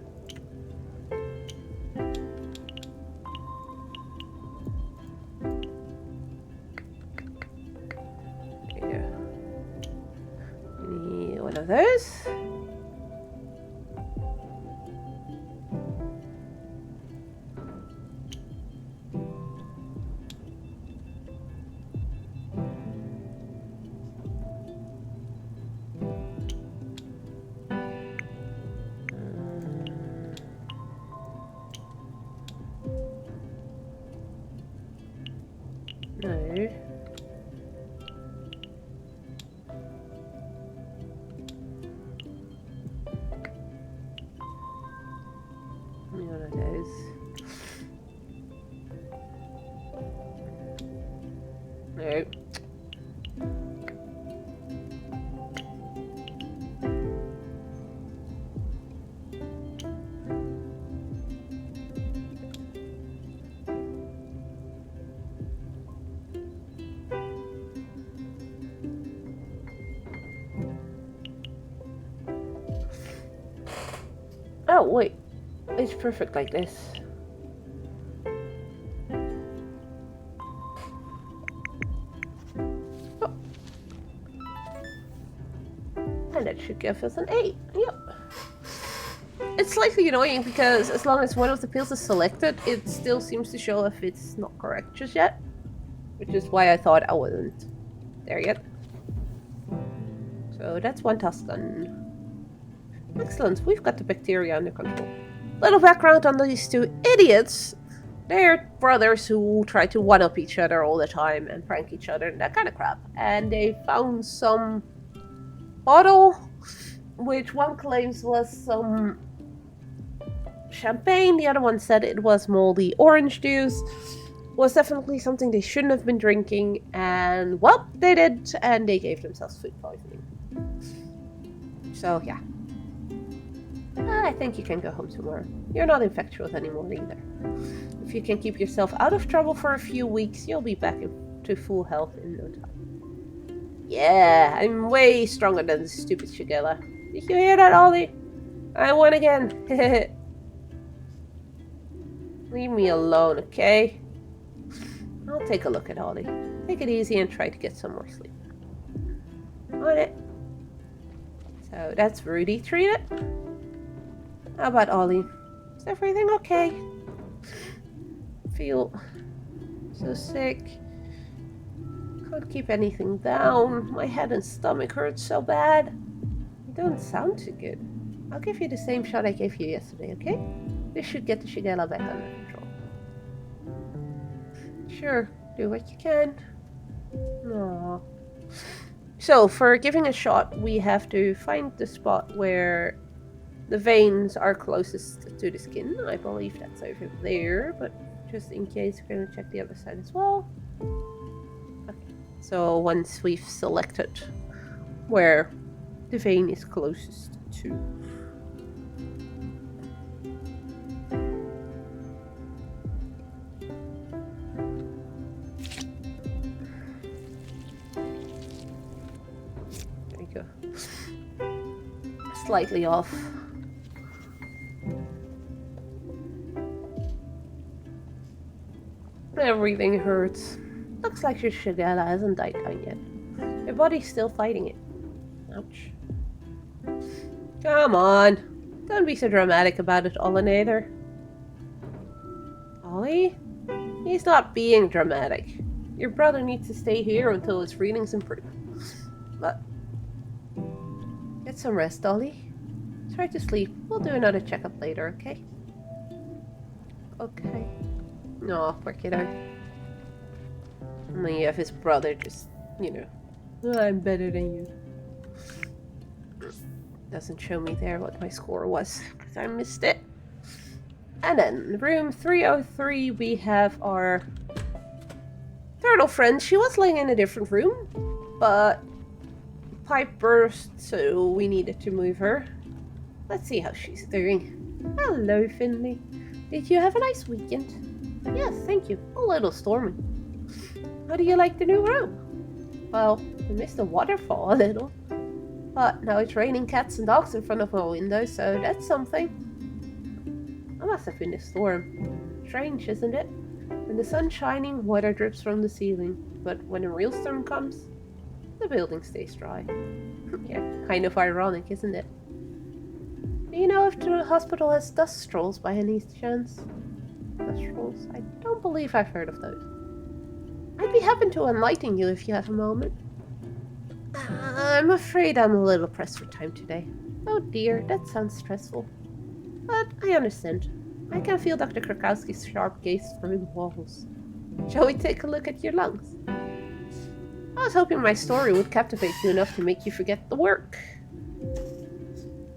Yeah. Need one of those. No. is. No. Oh, wait. It's perfect like this. Oh. And that should give us an 8. Yep. It's slightly annoying because as long as one of the pills is selected, it still seems to show if it's not correct just yet. Which is why I thought I wasn't there yet. So that's one task done. Excellent, we've got the bacteria under control. Little background on these two idiots. They're brothers who try to one-up each other all the time and prank each other and that kind of crap. And they found some bottle, which one claims was some champagne, the other one said it was moldy orange juice. Was definitely something they shouldn't have been drinking, and well, they did, and they gave themselves food poisoning. So yeah. I think you can go home tomorrow. You're not infectious anymore either. If you can keep yourself out of trouble for a few weeks, you'll be back to full health in no time. Yeah, I'm way stronger than the stupid Shigella. Did you hear that, Ollie? I won again. Leave me alone, okay? I'll take a look at Ollie. Take it easy and try to get some more sleep. On it. So that's Rudy treated. How about Ollie? Is everything okay? Feel so sick. Can't keep anything down. My head and stomach hurt so bad. You don't sound too good. I'll give you the same shot I gave you yesterday, okay? This should get the Shigella back under control. Sure, do what you can. Aww. So, for giving a shot, we have to find the spot where the veins are closest to the skin. I believe that's over there, but just in case, we're going to check the other side as well. Okay. So, once we've selected where the vein is closest to. There you go. Slightly off. Everything hurts. Looks like your Shigella hasn't died down yet. Your body's still fighting it. Ouch. Come on. Don't be so dramatic about it, Olinator. Ollie? He's not being dramatic. Your brother needs to stay here until his readings improve. But get some rest, Ollie. Try to sleep. We'll do another checkup later, okay? Okay. No, poor kiddo. And then you have his brother just, you know, "Oh, I'm better than you." Doesn't show me there what my score was, because I missed it. And then, room 303, we have our turtle friend. She was laying in a different room, but pipe burst, so we needed to move her. Let's see how she's doing. Hello, Finley. Did you have a nice weekend? Yes, thank you. A little stormy. How do you like the new room? Well, I missed the waterfall a little. But now it's raining cats and dogs in front of my window, so that's something. I must have been the storm. Strange, isn't it? When the sun's shining, water drips from the ceiling. But when a real storm comes, the building stays dry. Yeah, kind of ironic, isn't it? Do you know if the hospital has dust strolls by any chance? Dust strolls? I don't believe I've heard of those. I'd be happy to enlighten you if you have a moment. I'm afraid I'm a little pressed for time today. Oh dear, that sounds stressful. But I understand. I can feel Dr. Krakowski's sharp gaze through the walls. Shall we take a look at your lungs? I was hoping my story would captivate you enough to make you forget the work.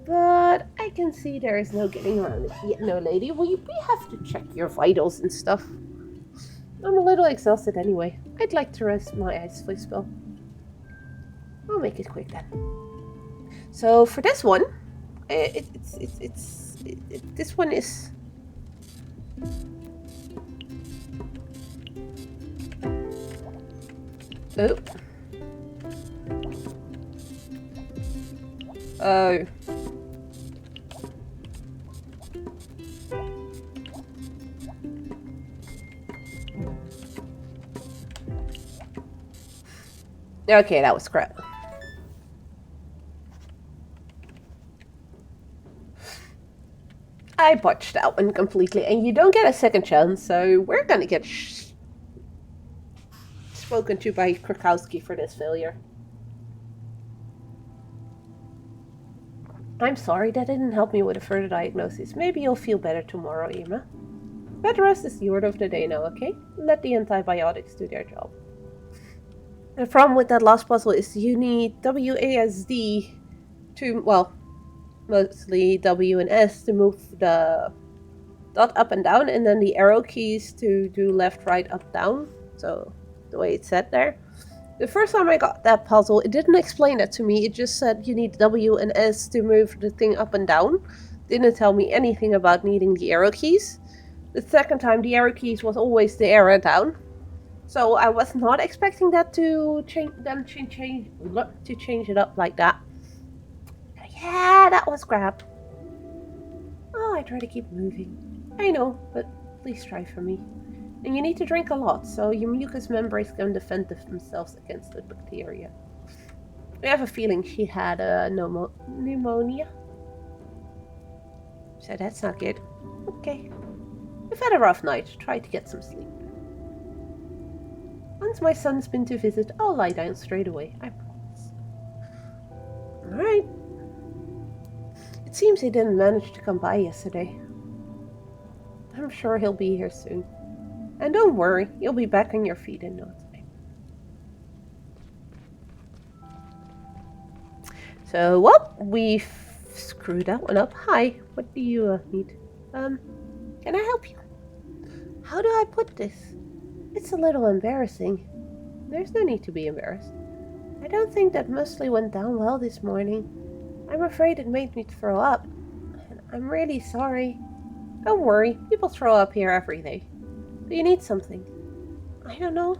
But I can see there is no getting around it yet, no lady. We have to check your vitals and stuff. I'm a little exhausted anyway. I'd like to rest my eyes for a spell. I'll make it quick then. So for this one, this one is. Oh. Oh. Okay, that was crap. I botched that one completely, and you don't get a second chance, so we're gonna get spoken to by Krakowski for this failure. I'm sorry, that didn't help me with a further diagnosis. Maybe you'll feel better tomorrow, Irma. Bed rest is the order of the day now, okay? Let the antibiotics do their job. The problem with that last puzzle is you need WASD to, well, mostly W and S to move the dot up and down, and then the arrow keys to do left, right, up, down. So, the way it's set there. The first time I got that puzzle, it didn't explain that to me. It just said you need W and S to move the thing up and down. Didn't tell me anything about needing the arrow keys. The second time, the arrow keys was always the arrow down. So I was not expecting that to change it up like that. Yeah, that was crap. Oh, I try to keep moving. I know, but please try for me. And you need to drink a lot, so your mucous membranes can defend themselves against the bacteria. I have a feeling she had pneumonia. So that's not good. Okay. We've had a rough night. Try to get some sleep. Once my son's been to visit, I'll lie down straight away. I promise. Alright. It seems he didn't manage to come by yesterday. I'm sure he'll be here soon. And don't worry, you'll be back on your feet in no time. So, well, we've screwed that one up. Hi, what do you need? Can I help you? How do I put this? It's a little embarrassing. There's no need to be embarrassed. I don't think that muesli went down well this morning. I'm afraid it made me throw up. And I'm really sorry. Don't worry, people throw up here every day. Do you need something? I don't know.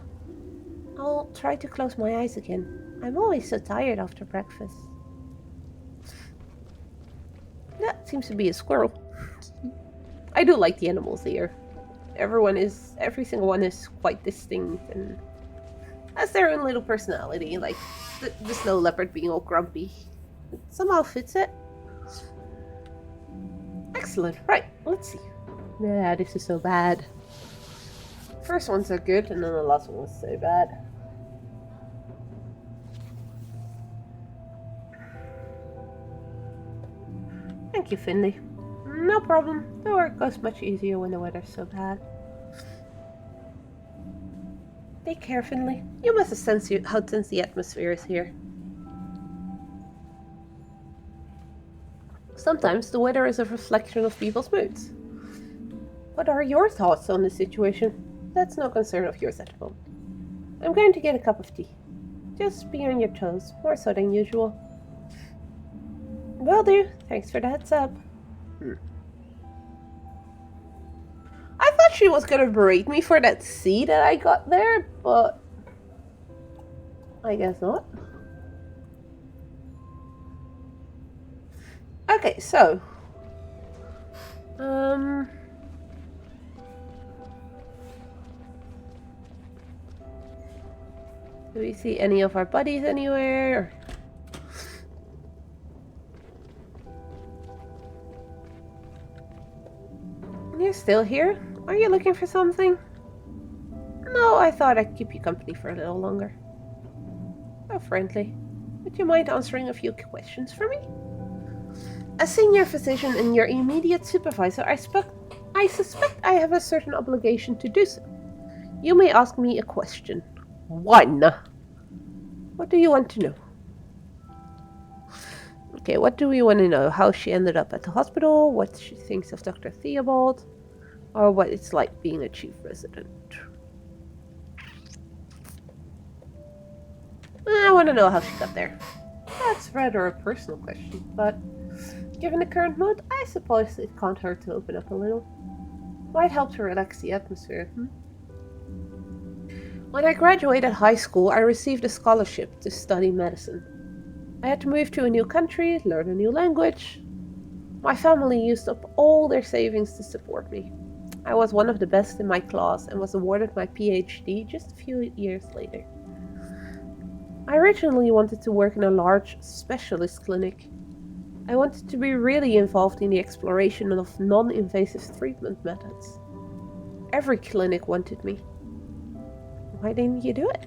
I'll try to close my eyes again. I'm always so tired after breakfast. That seems to be a squirrel. I do like the animals here. Every single one is quite distinct and has their own little personality, like the snow leopard being all grumpy. It somehow fits it. Excellent. Right, let's see. Yeah, this is so bad. First one's so good, and then the last one was so bad. Thank you, Finley. No problem. The work goes much easier when the weather's so bad. Take care, Finley. You must have sensed how tense the atmosphere is here. Sometimes the weather is a reflection of people's moods. What are your thoughts on the situation? That's no concern of yours at the moment. I'm going to get a cup of tea. Just be on your toes, more so than usual. Will do. Thanks for the heads up. I thought she was gonna berate me for that C that I got there, but I guess not. Okay, so do we see any of our buddies anywhere? You're still here? Are you looking for something? No, I thought I'd keep you company for a little longer. Oh, friendly. Would you mind answering a few questions for me? As senior physician and your immediate supervisor, I suspect I have a certain obligation to do so. You may ask me a question. 1. What do you want to know? Okay, what do we want to know? How she ended up at the hospital, what she thinks of Dr. Theobald, or what it's like being a chief resident. I want to know how she got there. That's rather a personal question, but given the current mood, I suppose it can't hurt to open up a little. Might help to relax the atmosphere. When I graduated high school, I received a scholarship to study medicine. I had to move to a new country, learn a new language. My family used up all their savings to support me. I was one of the best in my class and was awarded my PhD just a few years later. I originally wanted to work in a large specialist clinic. I wanted to be really involved in the exploration of non-invasive treatment methods. Every clinic wanted me. Why didn't you do it?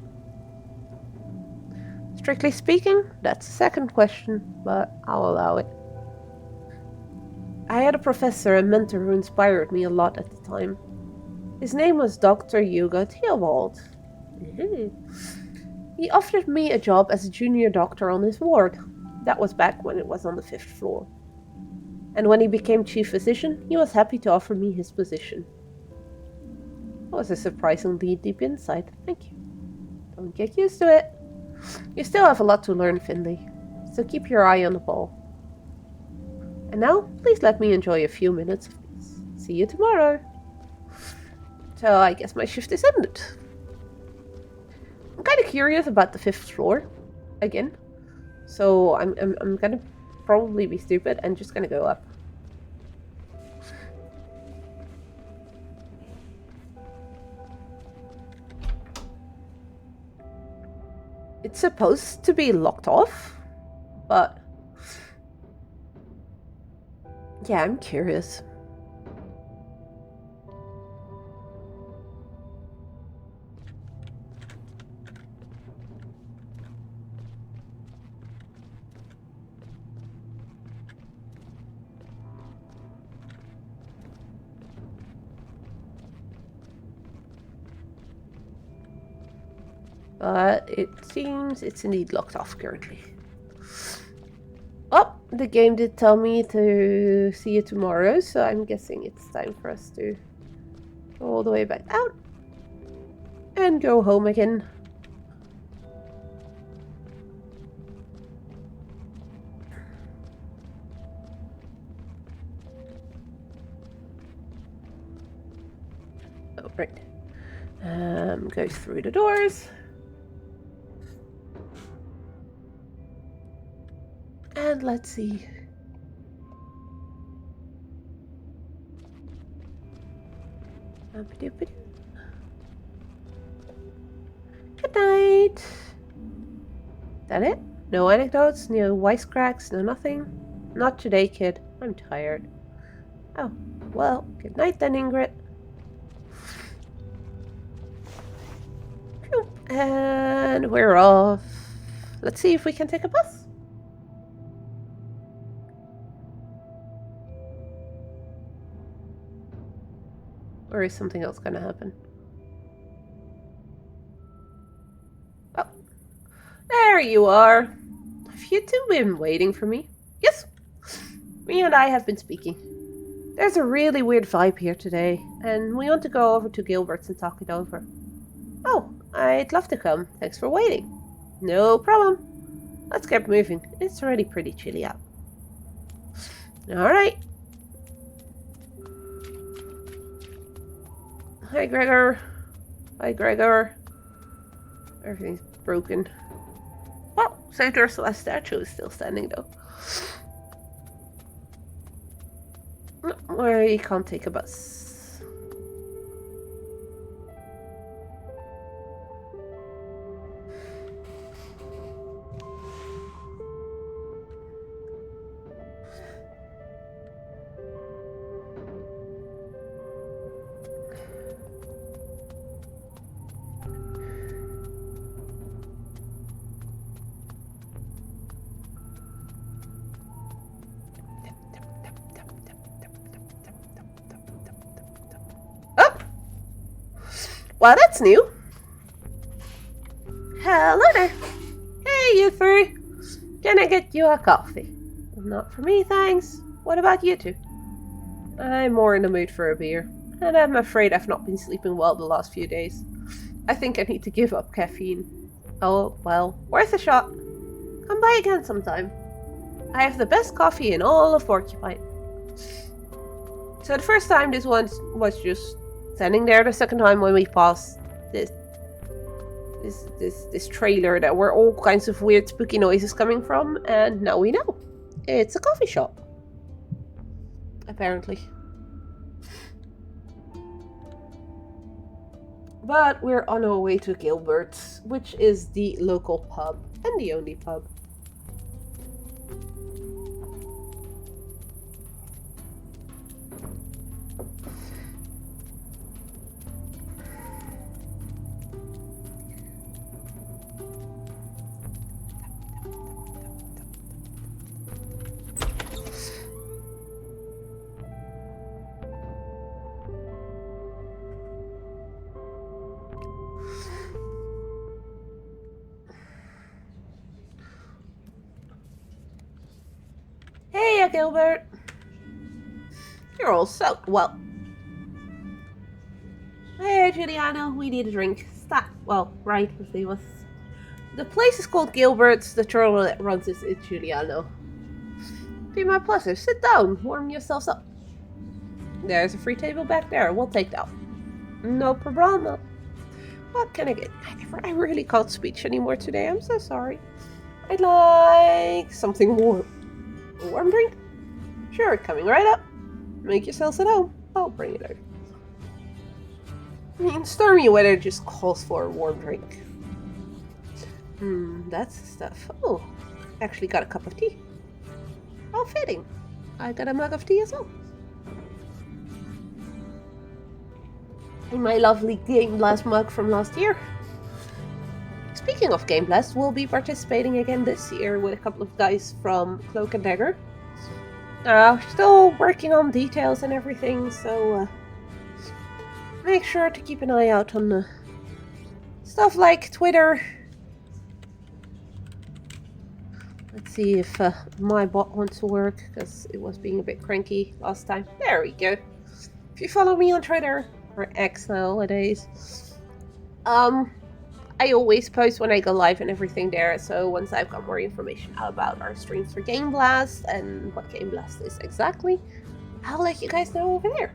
Strictly speaking, that's the second question, but I'll allow it. I had a professor and mentor who inspired me a lot at the time. His name was Dr. Hugo Theobald. He offered me a job as a junior doctor on his ward. That was back when it was on the 5th floor. And when he became chief physician, he was happy to offer me his position. That was a surprisingly deep insight. Thank you. Don't get used to it. You still have a lot to learn, Finley, so keep your eye on the ball. And now, please let me enjoy a few minutes of peace. See you tomorrow. So I guess my shift is ended. I'm kind of curious about the 5th floor, again. So I'm gonna probably be stupid and just gonna go up. It's supposed to be locked off, but yeah, I'm curious. But it seems it's indeed locked off currently. Oh, the game did tell me to see you tomorrow, so I'm guessing it's time for us to go all the way back out and go home again. Oh, right. Go through the doors. And let's see. Good night. Is that it? No anecdotes, no wisecracks, no nothing? Not today, kid. I'm tired. Oh, well, good night then, Ingrid. Phew. And we're off. Let's see if we can take a bus. Or is something else gonna happen? Oh, there you are. Have you two been waiting for me? Yes. Me and I have been speaking. There's a really weird vibe here today, and we want to go over to Gilbert's and talk it over. Oh, I'd love to come. Thanks for waiting. No problem. Let's get moving. It's already pretty chilly out. Alright. Hi, Gregor. Hi, Gregor. Everything's broken. Well, St. Ursula's statue is still standing, though. We can't take a bus. Well, that's new. Hello there. Hey, you three. Can I get you a coffee? Not for me, thanks. What about you two? I'm more in the mood for a beer, and I'm afraid I've not been sleeping well the last few days. I think I need to give up caffeine. Oh, well, worth a shot. Come by again sometime. I have the best coffee in all of Porcupine. So the first time this one was just standing there. The second time when we passed this trailer that were all kinds of weird spooky noises coming from, and now we know. It's a coffee shop. Apparently. But we're on our way to Gilbert's, which is the local pub and the only pub. Hey, Gilbert. You're all soaked. Well. Hey, Giuliano, we need a drink. Stop. Well, right, because they was. The place is called Gilbert's. The turtle that runs is Giuliano. Be my pleasure. Sit down. Warm yourselves up. There's a free table back there. We'll take that. No problem. What can I get? I really can't speak anymore today. I'm so sorry. I'd like something warm. A warm drink? Sure, coming right up. Make yourselves at home. I'll bring it over. I mean, stormy weather just calls for a warm drink. That's the stuff. Oh, actually got a cup of tea. How fitting. I got a mug of tea as well. And my lovely Game Blast mug from last year. Speaking of Game Blast, we'll be participating again this year with a couple of guys from Cloak and Dagger. Still working on details and everything, so make sure to keep an eye out on stuff like Twitter. Let's see if my bot wants to work, because it was being a bit cranky last time. There we go. If you follow me on Twitter, or X nowadays, I always post when I go live and everything there, so once I've got more information about our streams for Game Blast and what Game Blast is exactly, I'll let you guys know over there.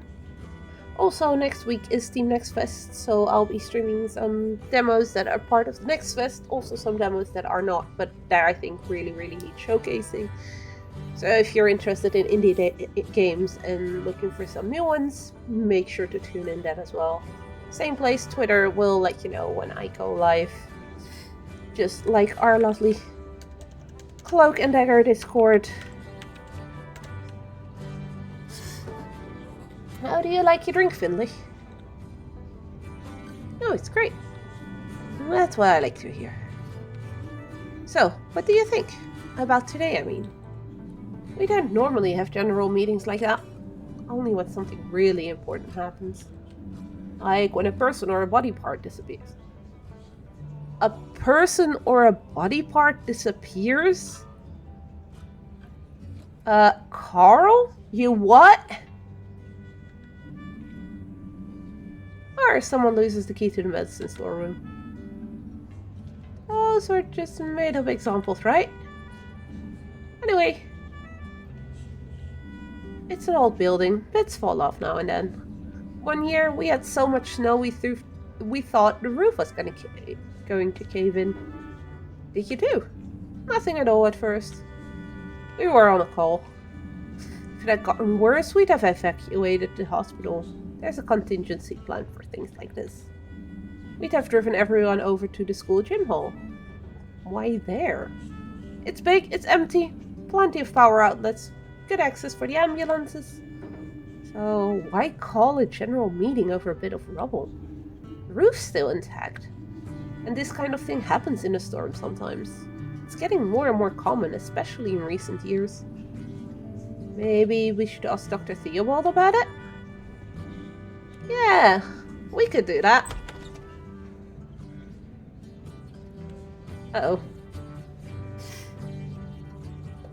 Also, next week is Team Next Fest, so I'll be streaming some demos that are part of the Next Fest, also some demos that are not, but that I think really need showcasing. So if you're interested in indie games and looking for some new ones, make sure to tune in that as well. Same place, Twitter will let you know when I go live. Just like our lovely Cloak and Dagger Discord. How do you like your drink, Finley? Oh, it's great. That's what I like to hear. So, what do you think? About today, I mean. We don't normally have general meetings like that. Only when something really important happens. Like when a person or a body part disappears. A person or a body part disappears? Carl? You what? Or someone loses the key to the medicine storeroom. Those were just made up examples, right? Anyway. It's an old building. Bits fall off now and then. One year we had so much snow we thought the roof was going to cave in. Did you do? Nothing at all at first. We were on a call. If it had gotten worse, we'd have evacuated the hospital. There's a contingency plan for things like this. We'd have driven everyone over to the school gym hall. Why there? It's big, it's empty, plenty of power outlets, good access for the ambulances. So why call a general meeting over a bit of rubble? The roof's still intact. And this kind of thing happens in a storm sometimes. It's getting more and more common, especially in recent years. Maybe we should ask Dr. Theobald about it? Yeah, we could do that. Uh-oh.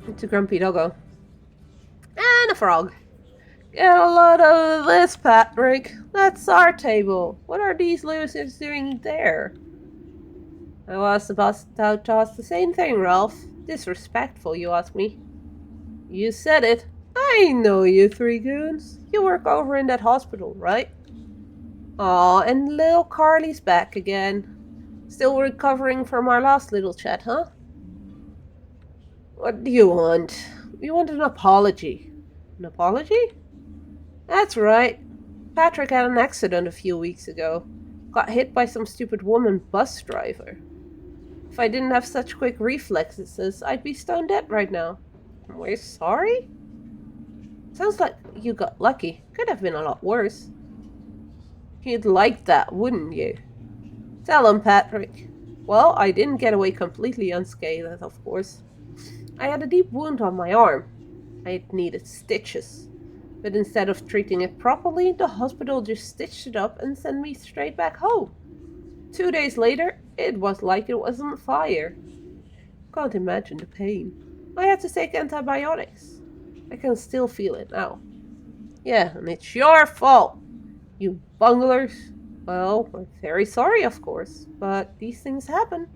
It's a grumpy doggo. And a frog. Get a load of this, Patrick. That's our table. What are these losers doing there? I was about to ask the same thing, Ralph. Disrespectful, you ask me. You said it. I know you three goons. You work over in that hospital, right? Aw, and little Carly's back again. Still recovering from our last little chat, huh? What do you want? We want an apology. An apology? That's right. Patrick had an accident a few weeks ago. Got hit by some stupid woman bus driver. If I didn't have such quick reflexes, I'd be stone dead right now. We're sorry? Sounds like you got lucky. Could have been a lot worse. You'd like that, wouldn't you? Tell him, Patrick. Well, I didn't get away completely unscathed, of course. I had a deep wound on my arm. I needed stitches. But instead of treating it properly, the hospital just stitched it up and sent me straight back home. 2 days later, it was like it was on fire. Can't imagine the pain. I had to take antibiotics. I can still feel it now. Yeah, and it's your fault, you bunglers. Well, we're very sorry, of course, but these things happen.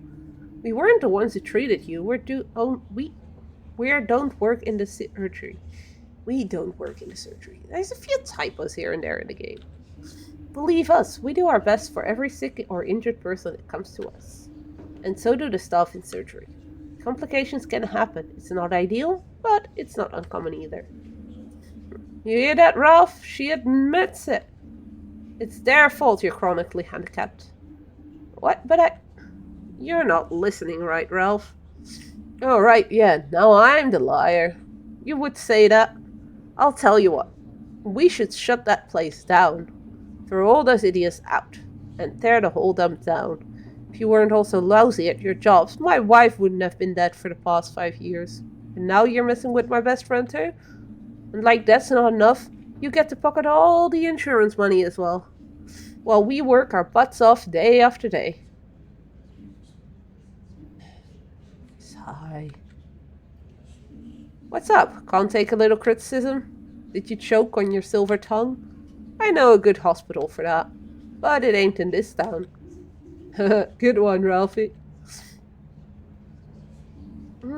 We weren't the ones who treated you. We don't work in the surgery. We don't work in the surgery. There's a few typos here and there in the game. Believe us, we do our best for every sick or injured person that comes to us. And so do the staff in surgery. Complications can happen. It's not ideal, but it's not uncommon either. You hear that, Ralph? She admits it. It's their fault you're chronically handicapped. What? You're not listening right, Ralph. Oh, right, yeah, now I'm the liar. You would say that. I'll tell you what. We should shut that place down. Throw all those idiots out. And tear the whole dump down. If you weren't also lousy at your jobs, my wife wouldn't have been dead for the past 5 years. And now you're messing with my best friend too? And like that's not enough, you get to pocket all the insurance money as well. While we work our butts off day after day. Sigh. What's up? Can't take a little criticism? Did you choke on your silver tongue? I know a good hospital for that. But it ain't in this town. Good one, Ralphie.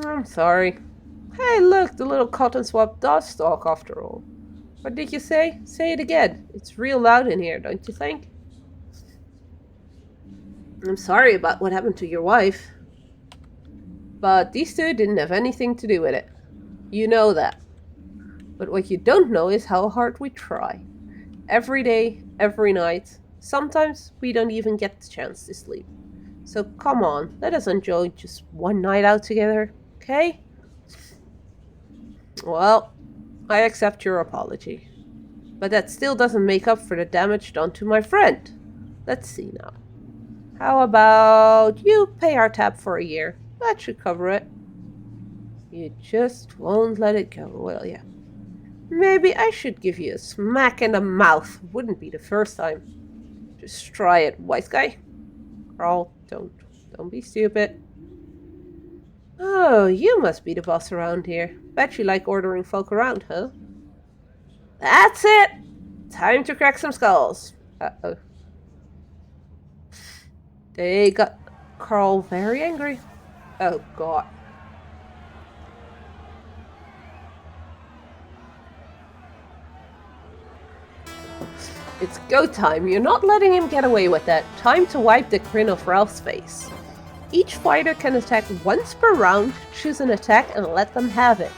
I'm sorry. Hey, look, the little cotton swab does talk after all. What did you say? Say it again. It's real loud in here, don't you think? I'm sorry about what happened to your wife. But these two didn't have anything to do with it. You know that. But what you don't know is how hard we try. Every day, every night. Sometimes we don't even get the chance to sleep. So come on, let us enjoy just one night out together, okay? Well, I accept your apology. But that still doesn't make up for the damage done to my friend. Let's see now. How about you pay our tab for a year? That should cover it. You just won't let it go, will ya? Maybe I should give you a smack in the mouth. Wouldn't be the first time. Just try it, wise guy. Carl, don't be stupid. Oh, you must be the boss around here. Bet you like ordering folk around, huh? That's it! Time to crack some skulls. Uh-oh. They got Carl very angry. Oh, God. It's go time. You're not letting him get away with that. Time to wipe the grin off Ralph's face. Each fighter can attack once per round. Choose an attack and let them have it.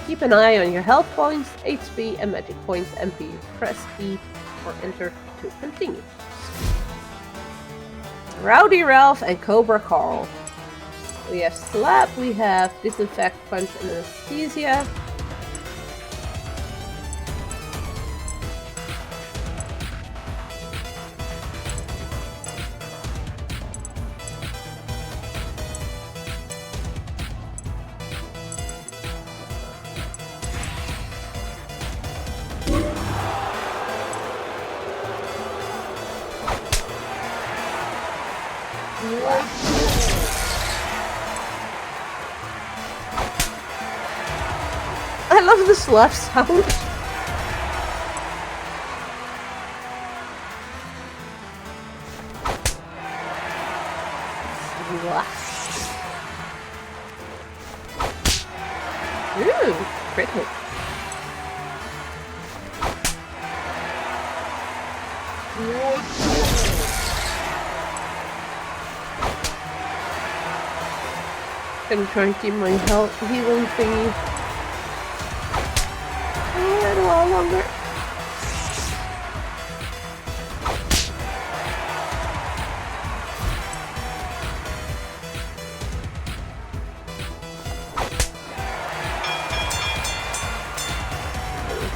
Keep an eye on your health points, HP, and magic points, MP. Press E or enter to continue. Rowdy Ralph and Cobra Carl. We have Slap, we have Disinfect, Punch, and Anesthesia. love the slap sound. Ooh, crit hit. Gonna try and keep my health healing thingy a little while longer.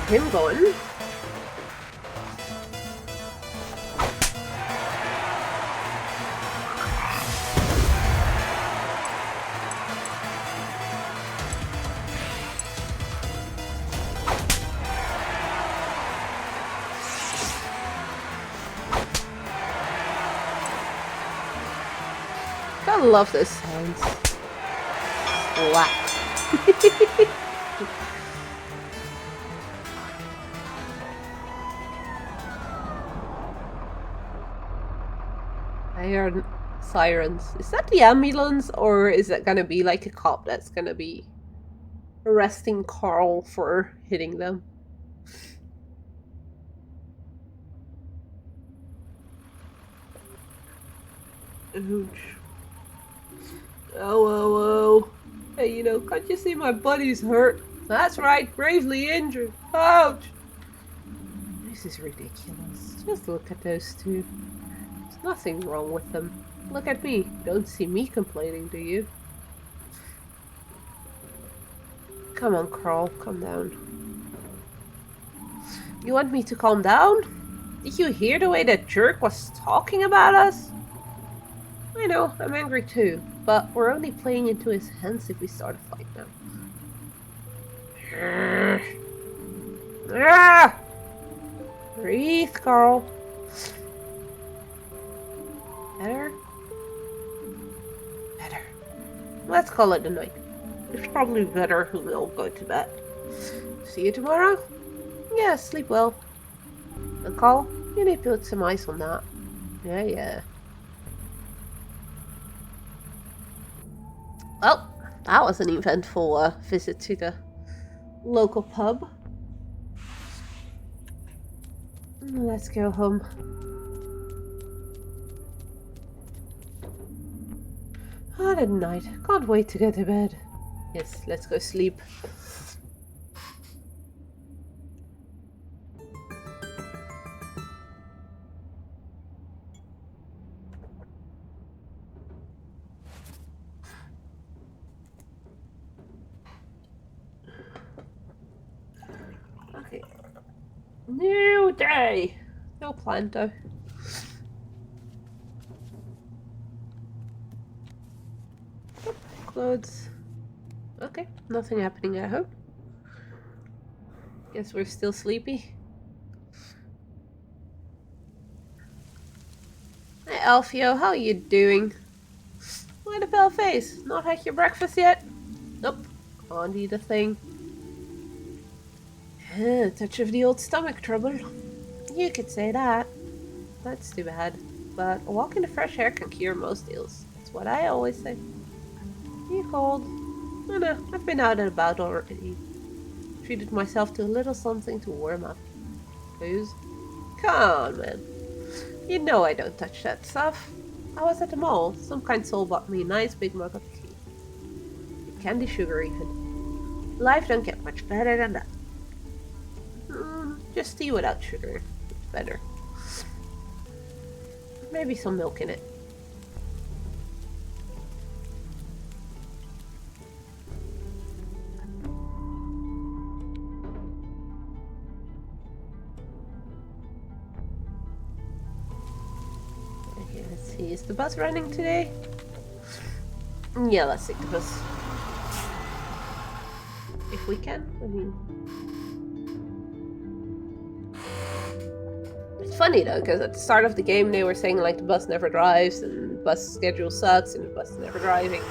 Him going. I love those sounds. Slap. I heard sirens. Is that the ambulance, or is it gonna be like a cop that's gonna be arresting Carl for hitting them? Ouch. Oh. Hey, you know, can't you see my buddy's hurt? That's right, gravely injured. Ouch. This is ridiculous. Just look at those two. There's nothing wrong with them. Look at me. You don't see me complaining, do you? Come on, Carl. Calm down. You want me to calm down? Did you hear the way that jerk was talking about us? I know, I'm angry too, but we're only playing into his hands if we start a fight now. Breathe, Carl. Better? Better. Let's call it a night. It's probably better we'll go to bed. See you tomorrow? Yeah, sleep well. And Carl, you need to put some ice on that. Yeah. Well, that was an eventful visit to the local pub. Let's go home. What a night. Can't wait to go to bed. Yes, let's go sleep. Okay. New day! No plan though. Clothes. Okay, nothing happening at home. Guess we're still sleepy. Hey Alfio, how are you doing? Why the pale face? Not had your breakfast yet? Nope, can't eat a thing. Touch of the old stomach trouble. You could say that. That's too bad. But a walk in the fresh air can cure most ills. That's what I always say. You cold? Oh no, I've been out and about already. Treated myself to a little something to warm up. Booze? Come on, man. You know I don't touch that stuff. I was at the mall. Some kind soul bought me a nice big mug of tea. With candy sugar even. Life don't get much better than that. Just tea without sugar. It's better. Maybe some milk in it. Okay, let's see. Is the bus running today? Yeah, let's take the bus. If we can, I mean... It's funny though, because at the start of the game they were saying like the bus never drives and the bus schedule sucks and the bus is never driving.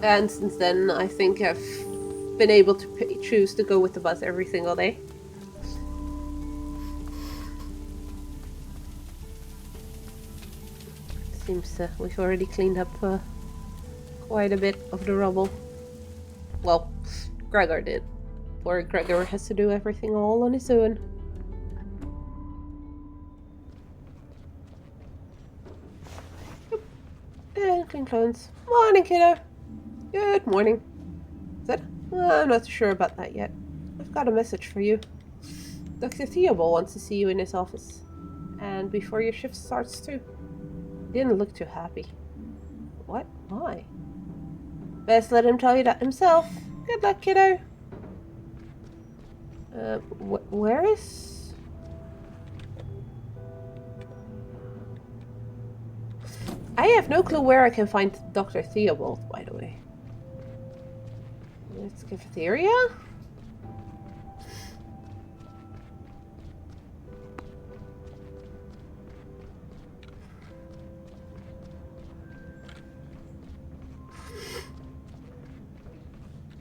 And since then I think I've been able to choose to go with the bus every single day. Seems we've already cleaned up quite a bit of the rubble. Well, Gregor did. Poor Gregor has to do everything all on his own. And clean clothes. Morning, kiddo. Good morning. Is it? I'm not sure about that yet. I've got a message for you. Dr. Theobald wants to see you in his office. And before your shift starts too. He didn't look too happy. What? Why? Best let him tell you that himself. Good luck, kiddo. Where is... I have no clue where I can find Dr. Theobald, by the way. It's cafeteria?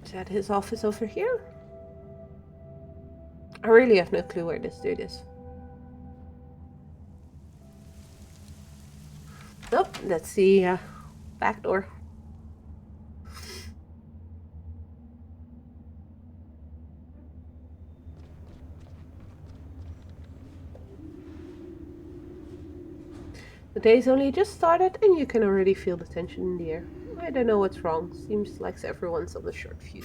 Is that his office over here? I really have no clue where this dude is. Nope, that's the back door. The day's only just started and you can already feel the tension in the air. I don't know what's wrong. Seems like everyone's on the short fuse.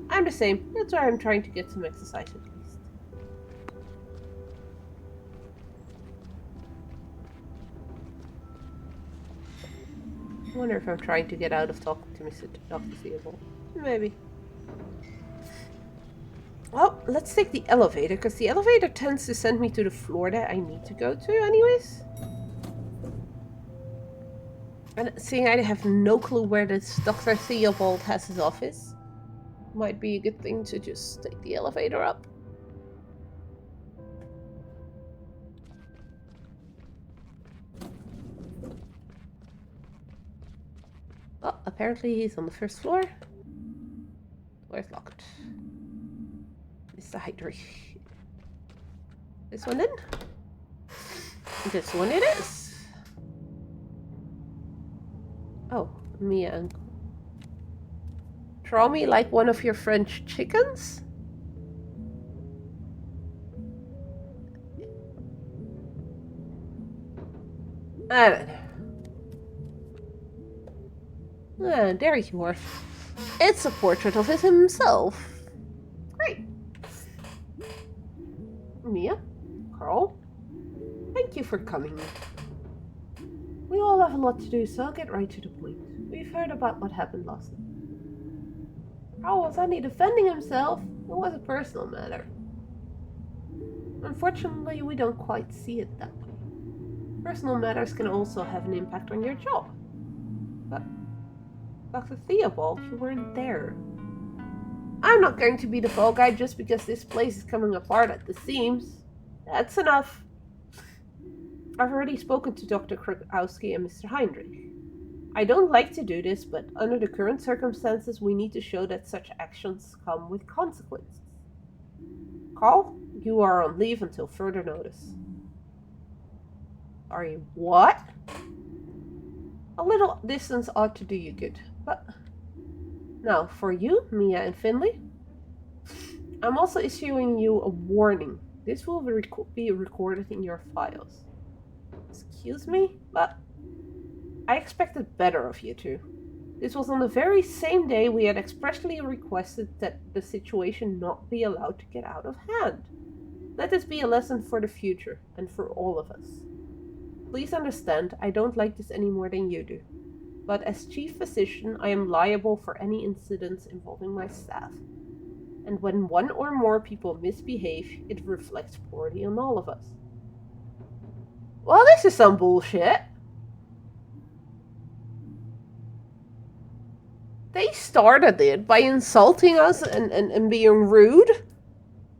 I'm the same. That's why I'm trying to get some exercise at least. I wonder if I'm trying to get out of talking to Mr. Dr. Theobald. Maybe. Well, let's take the elevator, because the elevator tends to send me to the floor that I need to go to anyways. And seeing I have no clue where this Dr. Theobald has his office, might be a good thing to just take the elevator up. Well, apparently he's on the first floor. Door's locked. Mr. Hydrich. This one in? This one it is. Oh, Mia and draw me like one of your French chickens? I don't know. Ah, there you are. It's a portrait of himself. Great. Mia, Carl, thank you for coming. We all have a lot to do, so I'll get right to the point. We've heard about what happened last night. Carl was only defending himself. It was a personal matter. Unfortunately, we don't quite see it that way. Personal matters can also have an impact on your job. But, Dr. Theobald, you weren't there. I'm not going to be the fall guy just because this place is coming apart at the seams. That's enough. I've already spoken to Dr. Krukowski and Mr. Heinrich. I don't like to do this, but under the current circumstances, we need to show that such actions come with consequences. Carl, you are on leave until further notice. Sorry, what? A little distance ought to do you good, but... Now, for you, Mia and Finley, I'm also issuing you a warning. This will be recorded in your files. Excuse me, but I expected better of you two. This was on the very same day we had expressly requested that the situation not be allowed to get out of hand. Let this be a lesson for the future, and for all of us. Please understand, I don't like this any more than you do. But as chief physician, I am liable for any incidents involving my staff. And when one or more people misbehave, it reflects poorly on all of us. Well, this is some bullshit. They started it by insulting us and being rude.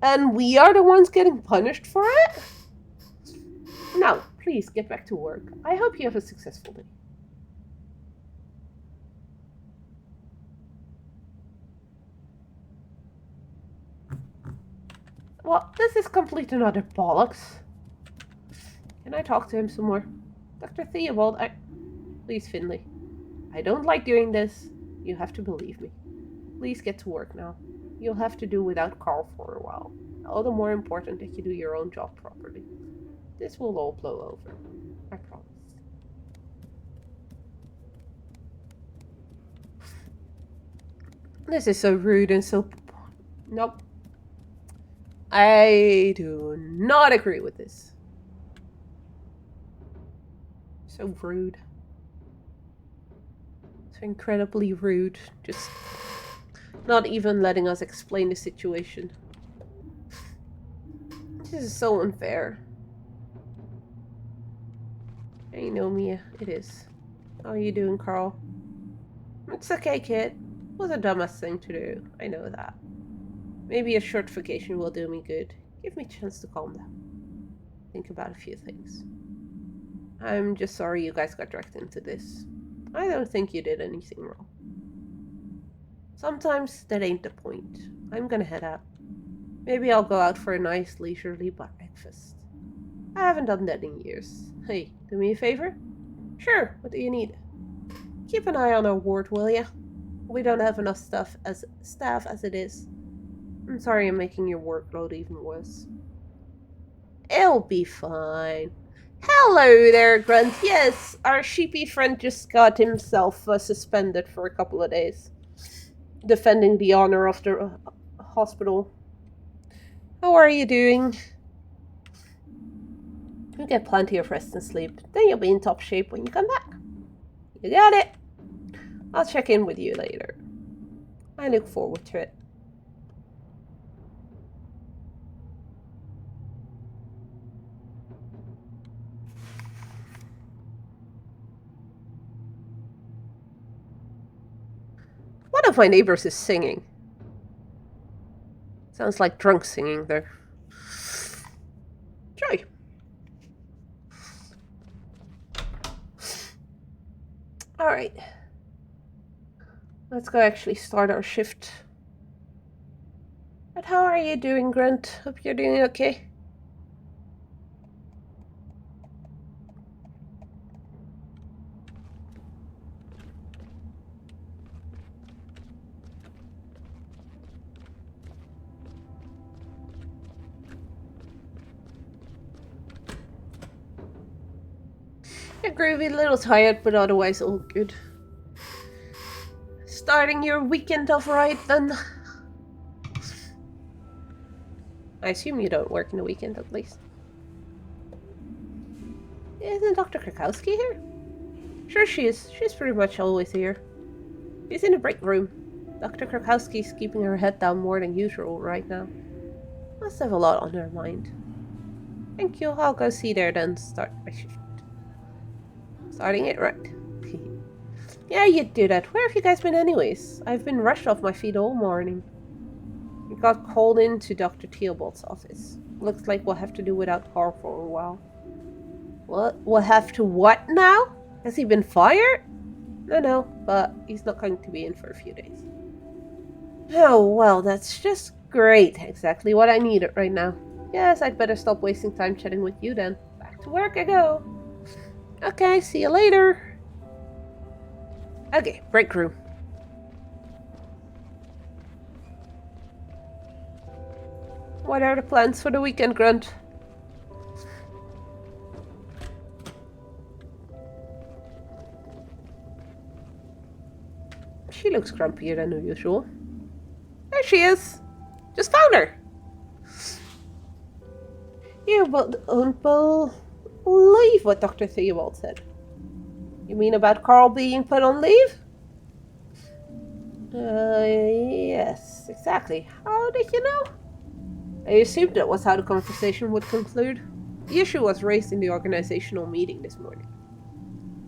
And we are the ones getting punished for it? Now, please get back to work. I hope you have a successful day. Well, this is complete and utter bollocks. Can I talk to him some more? Dr. Theobald, Please, Finley. I don't like doing this. You have to believe me. Please get to work now. You'll have to do without Carl for a while. All the more important that you do your own job properly. This will all blow over. I promise. This is so rude and so... Nope. I do not agree with this. So rude. So incredibly rude. Just not even letting us explain the situation. This is so unfair. I know, Mia. It is. How are you doing, Carl? It's okay, kid. It was a dumbass thing to do. I know that. Maybe a short vacation will do me good. Give me a chance to calm down. Think about a few things. I'm just sorry you guys got dragged into this. I don't think you did anything wrong. Sometimes that ain't the point. I'm gonna head out. Maybe I'll go out for a nice leisurely breakfast. I haven't done that in years. Hey, do me a favor? Sure, what do you need? Keep an eye on our ward, will ya? We don't have enough staff as it is. I'm sorry I'm making your workload even worse. It'll be fine. Hello there, Grunt. Yes, our sheepy friend just got himself suspended for a couple of days. Defending the honor of the hospital. How are you doing? You get plenty of rest and sleep. Then you'll be in top shape when you come back. You got it. I'll check in with you later. I look forward to it. One of my neighbors is singing. Sounds like drunk singing there. Joy. Alright. Let's go actually start our shift. But how are you doing, Grunt? Hope you're doing okay. A groovy, little tired, but otherwise all good. Starting your weekend off right then. I assume you don't work in the weekend at least. Isn't Dr. Krakowski here? Sure she is. She's pretty much always here. She's in the break room. Dr. Krakowski's keeping her head down more than usual right now. Must have a lot on her mind. Thank you. I'll go see there then. Start my shift. Starting it right. Yeah, you do that. Where have you guys been anyways? I've been rushed off my feet all morning. We got called into Dr. Theobald's office. Looks like we'll have to do without Carl for a while. What? We'll have to what now? Has he been fired? No, but he's not going to be in for a few days. Oh, well, that's just great. Exactly what I needed right now. Yes, I'd better stop wasting time chatting with you then. Back to work I go. Okay, see you later. Okay, break room. What are the plans for the weekend, Grunt? She looks grumpier than usual. There she is. Just found her. You won't believe what Dr. Theobald said. You mean about Carl being put on leave? Yes, exactly. How did you know? I assumed that was how the conversation would conclude. The issue was raised in the organizational meeting this morning.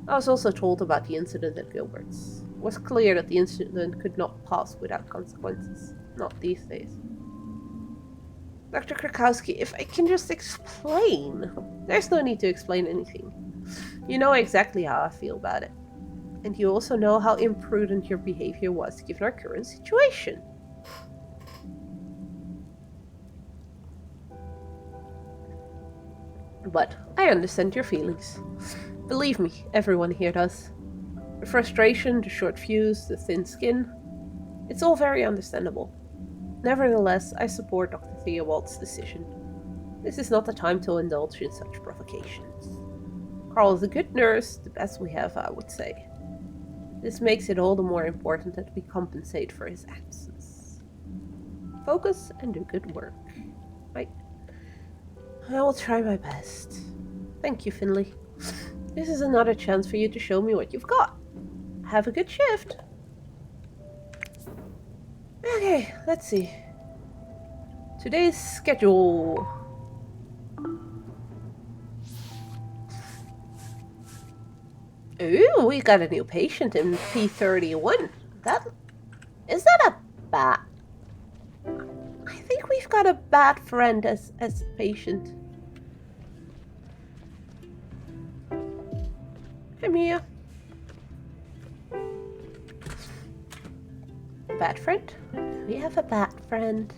I was also told about the incident at Gilbert's. It was clear that the incident could not pass without consequences. Not these days. Dr. Krakowski, if I can just explain. There's no need to explain anything. You know exactly how I feel about it. And you also know how imprudent your behavior was given our current situation. But I understand your feelings. Believe me, everyone here does. The frustration, the short fuse, the thin skin, it's all very understandable. Nevertheless, I support Dr. Theobald's decision. This is not the time to indulge in such provocations. Carl is a good nurse, the best we have, I would say. This makes it all the more important that we compensate for his absence. Focus and do good work. I will try my best. Thank you, Finley. This is another chance for you to show me what you've got. Have a good shift. Okay, let's see. Today's schedule. Ooh, we got a new patient in P31. Is that a bat? I think we've got a bat friend as patient. Hi, Mia. Bat friend? We have a bat friend.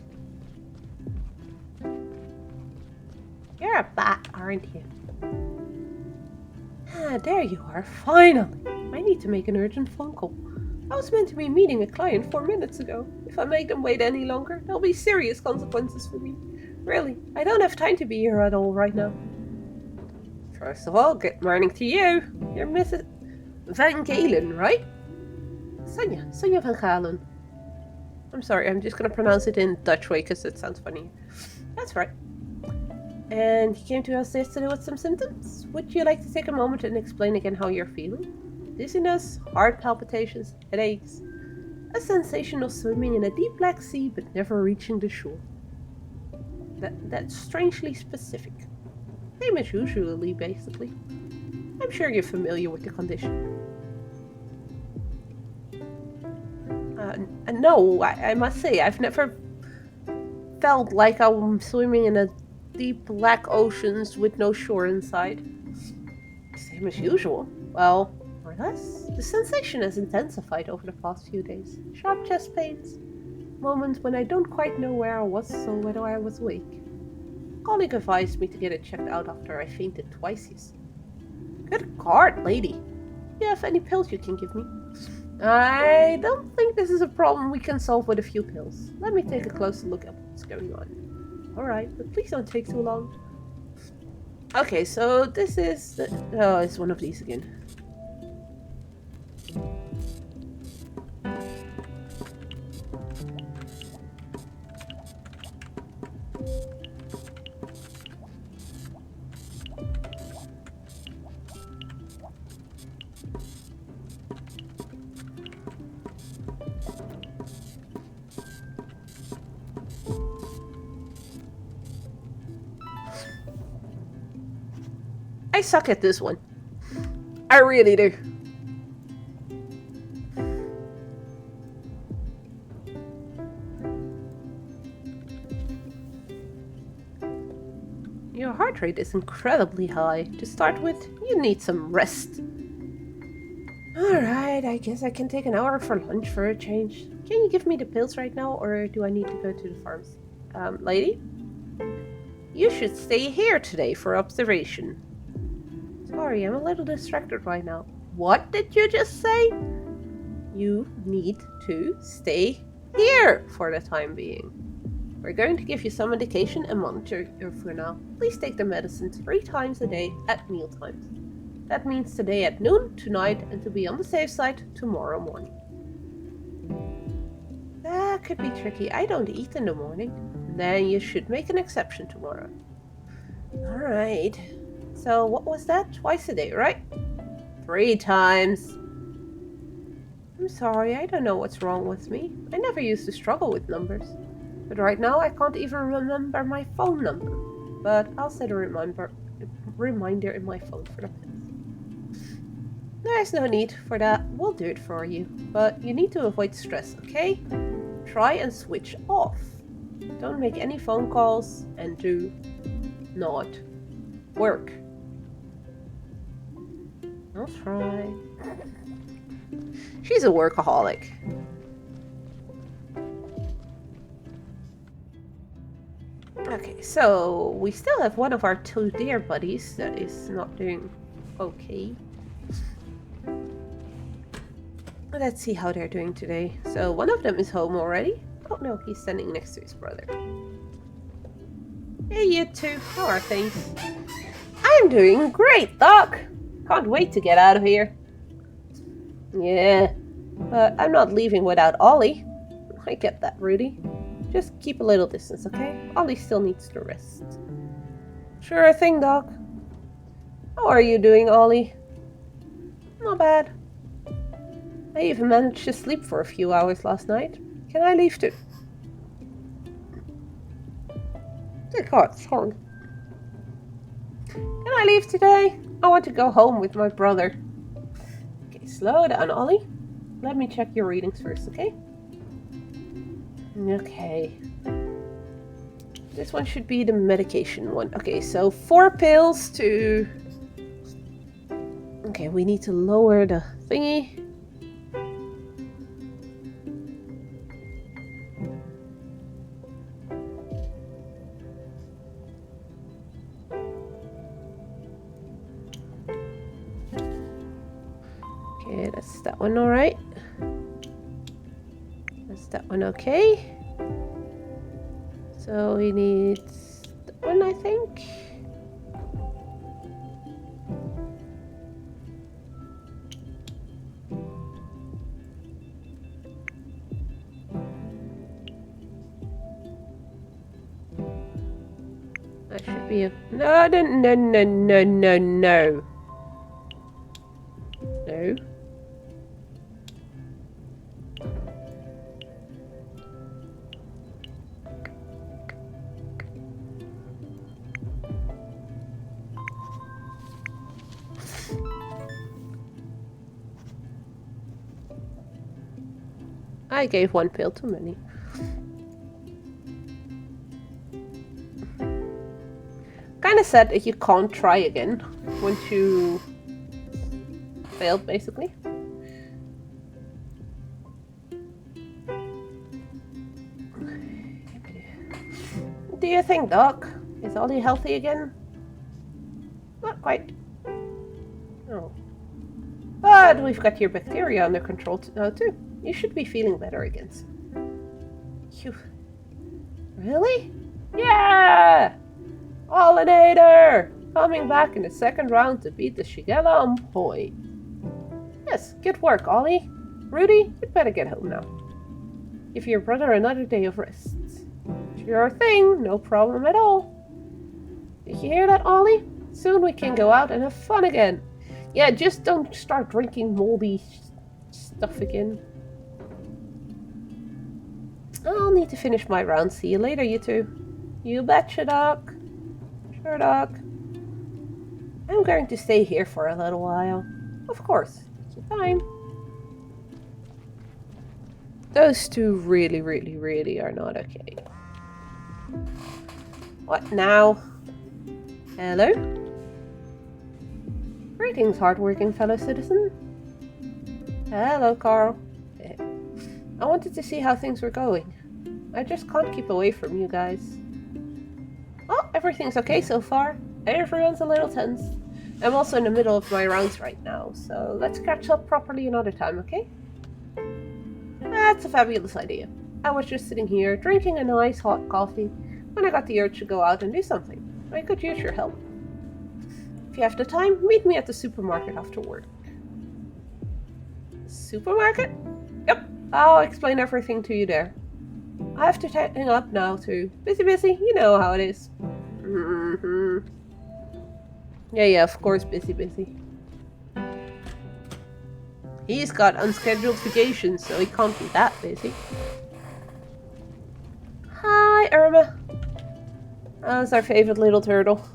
You're a bat, aren't you? Ah, there you are, finally. I need to make an urgent phone call. I was meant to be meeting a client 4 minutes ago. If I make them wait any longer, there'll be serious consequences for me. Really, I don't have time to be here at all right now. First of all, good morning to you. You're Mrs. Van Galen, right? Sonja Van Galen. I'm sorry, I'm just gonna pronounce it in Dutch way because it sounds funny. That's right. And you came to us yesterday with some symptoms? Would you like to take a moment and explain again how you're feeling? Dizziness, heart palpitations, headaches, a sensation of swimming in a deep black sea but never reaching the shore. That's strangely specific. Same as usually, basically. I'm sure you're familiar with the condition. No, I must say, I've never felt like I'm swimming in a deep black oceans with no shore inside. Same as usual. Well, or less. The sensation has intensified over the past few days. Sharp chest pains. Moments when I don't quite know where I was or whether I was awake. Colleague advised me to get it checked out after I fainted twice yesterday. Good God, lady. Do you have any pills you can give me? I don't think this is a problem we can solve with a few pills. Let me take a closer look at what's going on. Alright, but please don't take too long. Okay, so this is oh, it's one of these again. I suck at this one. I really do. Your heart rate is incredibly high. To start with, you need some rest. Alright, I guess I can take an hour for lunch for a change. Can you give me the pills right now, or do I need to go to the pharmacy? Lady? You should stay here today for observation. Sorry, I'm a little distracted right now. What did you just say? You need to stay here for the time being. We're going to give you some medication and monitor you for now. Please take the medicine 3 times a day at meal times. That means today at noon, tonight, and to be on the safe side, tomorrow morning. That could be tricky. I don't eat in the morning. Then you should make an exception tomorrow. Alright. So what was that? Twice a day, right? 3 times. I'm sorry, I don't know what's wrong with me. I never used to struggle with numbers. But right now I can't even remember my phone number. But I'll set a reminder in my phone for the pills. There's no need for that. We'll do it for you. But you need to avoid stress, okay? Try and switch off. Don't make any phone calls and do not work. I'll try. She's a workaholic. Okay, so we still have one of our two deer buddies that is not doing okay. Let's see how they're doing today. So one of them is home already. Oh no, he's standing next to his brother. Hey, you two, how are things? I'm doing great, Doc. Can't wait to get out of here. Yeah, but I'm not leaving without Ollie. I get that, Rudy. Just keep a little distance, okay? Ollie still needs to rest. Sure thing, Doc. How are you doing, Ollie? Not bad. I even managed to sleep for a few hours last night. Can I leave too? Good God, sorry. Can I leave today? I want to go home with my brother. Okay, slow down, Ollie. Let me check your readings first, okay? Okay. This one should be the medication one. Okay, so 4 pills to... Okay, we need to lower the thingy. Okay, that's that one alright. That's that one okay. So he needs that one, I think. That should be a... No, no, no, no, no, no, no. No. I gave 1 pill too many. Kinda sad that you can't try again once you failed, basically. Do you think, Doc? Is Ollie healthy again? Not quite. No. But we've got your bacteria under control now too. You should be feeling better again soon. Phew. Really? Yeah! Pollinator! Coming back in the second round to beat the Shigella on point. Yes, good work, Ollie. Rudy, you'd better get home now. Give your brother another day of rest. Sure thing, no problem at all. Did you hear that, Ollie? Soon we can go out and have fun again. Yeah, just don't start drinking moldy stuff again. I'll need to finish my round. See you later, you two. You betcha, Doc. Sure, Doc. I'm going to stay here for a little while. Of course. Take your time. Those two really, really, really are not okay. What now? Hello? Greetings, hardworking fellow citizen. Hello, Carl. I wanted to see how things were going. I just can't keep away from you guys. Well, everything's okay so far. Everyone's a little tense. I'm also in the middle of my rounds right now, so let's catch up properly another time, okay? That's a fabulous idea. I was just sitting here, drinking a nice hot coffee, when I got the urge to go out and do something. I could use your help. If you have the time, meet me at the supermarket after work. Supermarket? Yep, I'll explain everything to you there. I have to hang up now too. Busy, you know how it is. Yeah, of course, busy. He's got unscheduled vacations, so he can't be that busy. Hi, Irma. How's our favorite little turtle?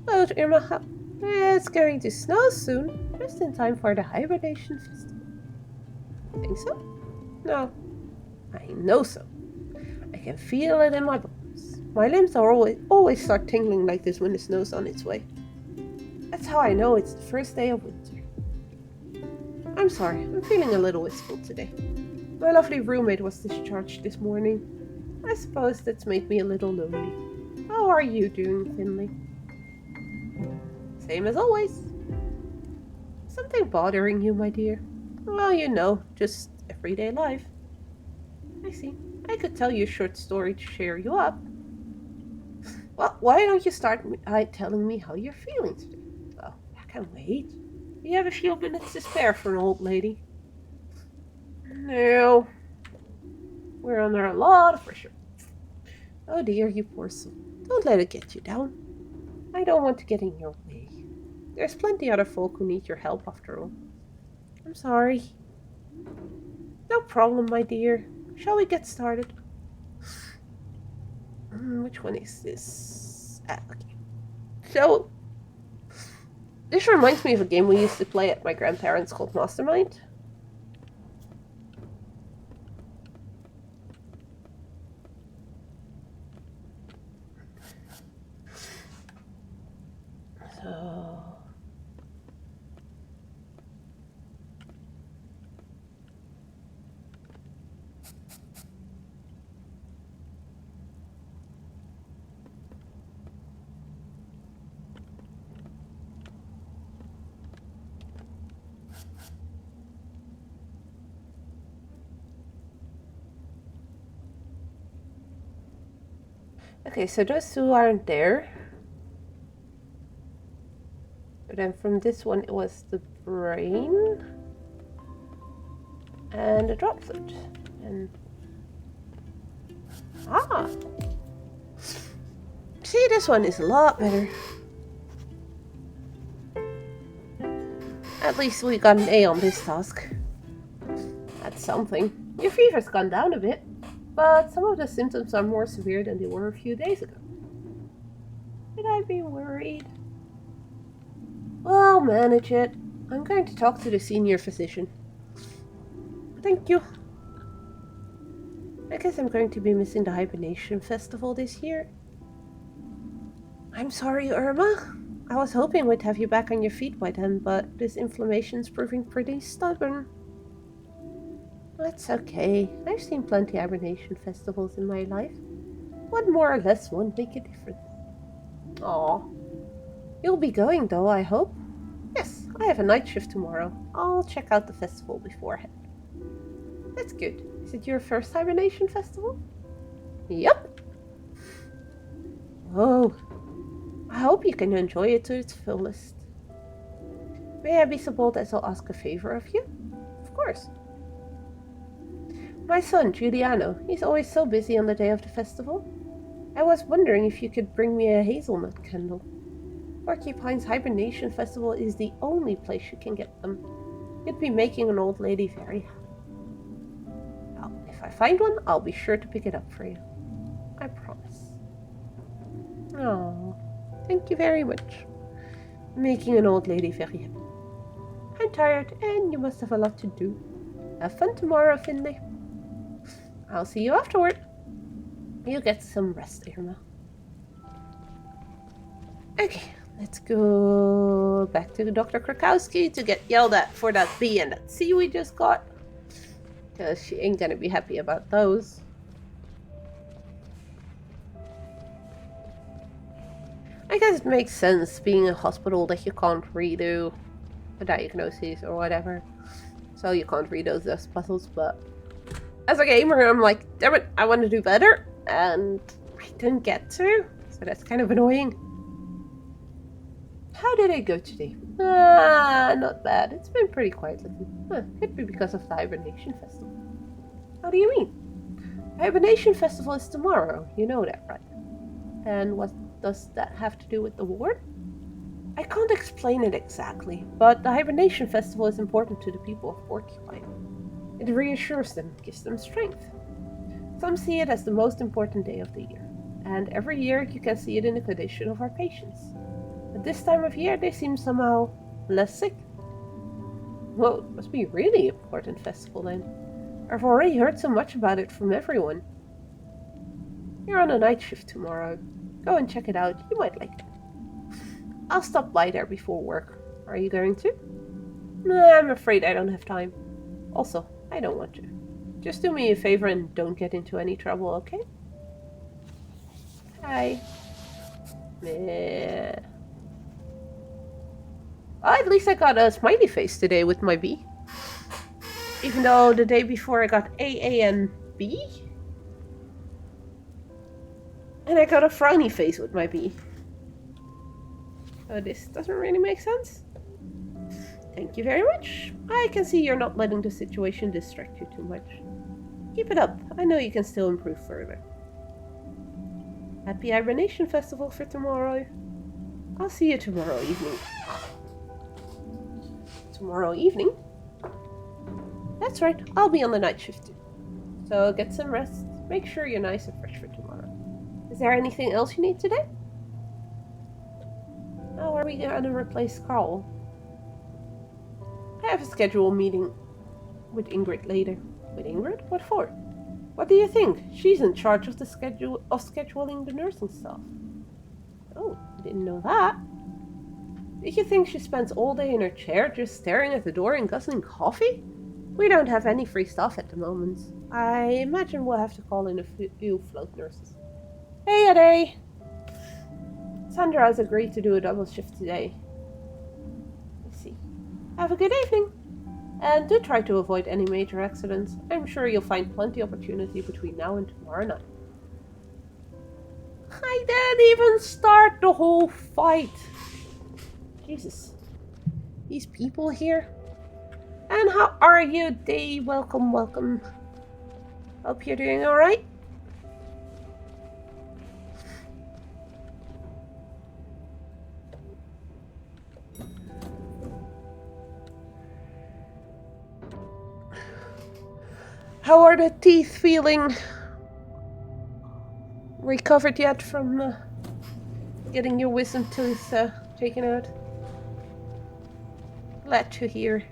Oh, Irma, it's going to snow soon, just in time for the hibernation festival. Think so? No. I know so. I can feel it in my bones. My limbs are always start tingling like this when the snow's on its way. That's how I know it's the first day of winter. I'm sorry, I'm feeling a little wistful today. My lovely roommate was discharged this morning. I suppose that's made me a little lonely. How are you doing, Finley? Same as always. Something bothering you, my dear? Well, just everyday life. I see. I could tell you a short story to cheer you up. Well, why don't you start telling me how you're feeling today? Oh, I can wait. You have a few minutes to spare for an old lady. No, we're under a lot of pressure. Oh dear, you poor soul. Don't let it get you down. I don't want to get in your way. There's plenty other folk who need your help after all. I'm sorry. No problem, my dear. Shall we get started? Which one is this? Okay. So, this reminds me of a game we used to play at my grandparents' called Mastermind. So... Okay, so those two aren't there. But then from this one, it was the brain and the droplet. And see, this one is a lot better. At least we got an A on this task. That's something. Your fever's gone down a bit, but some of the symptoms are more severe than they were a few days ago. Should I be worried? Well, manage it. I'm going to talk to the senior physician. Thank you. I guess I'm going to be missing the hibernation festival this year. I'm sorry, Irma. I was hoping we'd have you back on your feet by then, but this inflammation's proving pretty stubborn. That's okay. I've seen plenty of hibernation festivals in my life. One more or less won't make a difference. Aw. You'll be going, though, I hope? Yes, I have a night shift tomorrow. I'll check out the festival beforehand. That's good. Is it your first hibernation festival? Yep. Oh, I hope you can enjoy it to its fullest. May I be so bold as I'll ask a favor of you? Of course. My son, Giuliano, he's always so busy on the day of the festival. I was wondering if you could bring me a hazelnut candle. Porcupine's hibernation festival is the only place you can get them. You'd be making an old lady very happy. Well, if I find one, I'll be sure to pick it up for you. I promise. Oh, thank you very much. Making an old lady very happy. I'm tired, and you must have a lot to do. Have fun tomorrow, Finley. I'll see you afterward. You get some rest, Irma. Okay, let's go back to Dr. Krakowski to get yelled at for that B and that C we just got. Because she ain't gonna be happy about those. I guess it makes sense, being a hospital, that you can't redo a diagnosis or whatever. So you can't redo those puzzles, but as a gamer, I'm like, damn it, I want to do better, and I didn't get to, so that's kind of annoying. How did it go today? Not bad. It's been pretty quiet lately. Could be because of the Hibernation Festival. How do you mean? The Hibernation Festival is tomorrow, you know that, right? And what does that have to do with the ward? I can't explain it exactly, but the Hibernation Festival is important to the people of Porcupine. It reassures them, gives them strength. Some see it as the most important day of the year, and every year you can see it in the condition of our patients. At this time of year, they seem somehow less sick. Well, it must be a really important festival then. I've already heard so much about it from everyone. You're on a night shift tomorrow. Go and check it out, you might like it. I'll stop by there before work. Are you going to? Nah, I'm afraid I don't have time. Also, I don't want to. Just do me a favor and don't get into any trouble, okay? Hi. Meh. Well, at least I got a smiley face today with my B. Even though the day before I got A, and B. And I got a frowny face with my B. So this doesn't really make sense. Thank you very much. I can see you're not letting the situation distract you too much. Keep it up. I know you can still improve further. Happy Hibernation Festival for tomorrow. I'll see you tomorrow evening. Tomorrow evening? That's right, I'll be on the night shift too. So get some rest. Make sure you're nice and fresh for tomorrow. Is there anything else you need today? How are we going to replace Carl? I have a scheduled meeting with Ingrid later. With Ingrid? What for? What do you think? She's in charge of the scheduling the nursing staff. Oh, I didn't know that. Did you think she spends all day in her chair just staring at the door and guzzling coffee? We don't have any free staff at the moment. I imagine we'll have to call in a few float nurses. Hey, Ade! Sandra has agreed to do a double shift today. Let's see. Have a good evening! And do try to avoid any major accidents. I'm sure you'll find plenty of opportunity between now and tomorrow night. I didn't even start the whole fight. Jesus. These people here. And how are you, Day? Welcome, welcome. Hope you're doing alright. How are the teeth feeling? Recovered yet from getting your wisdom tooth taken out? Glad to hear.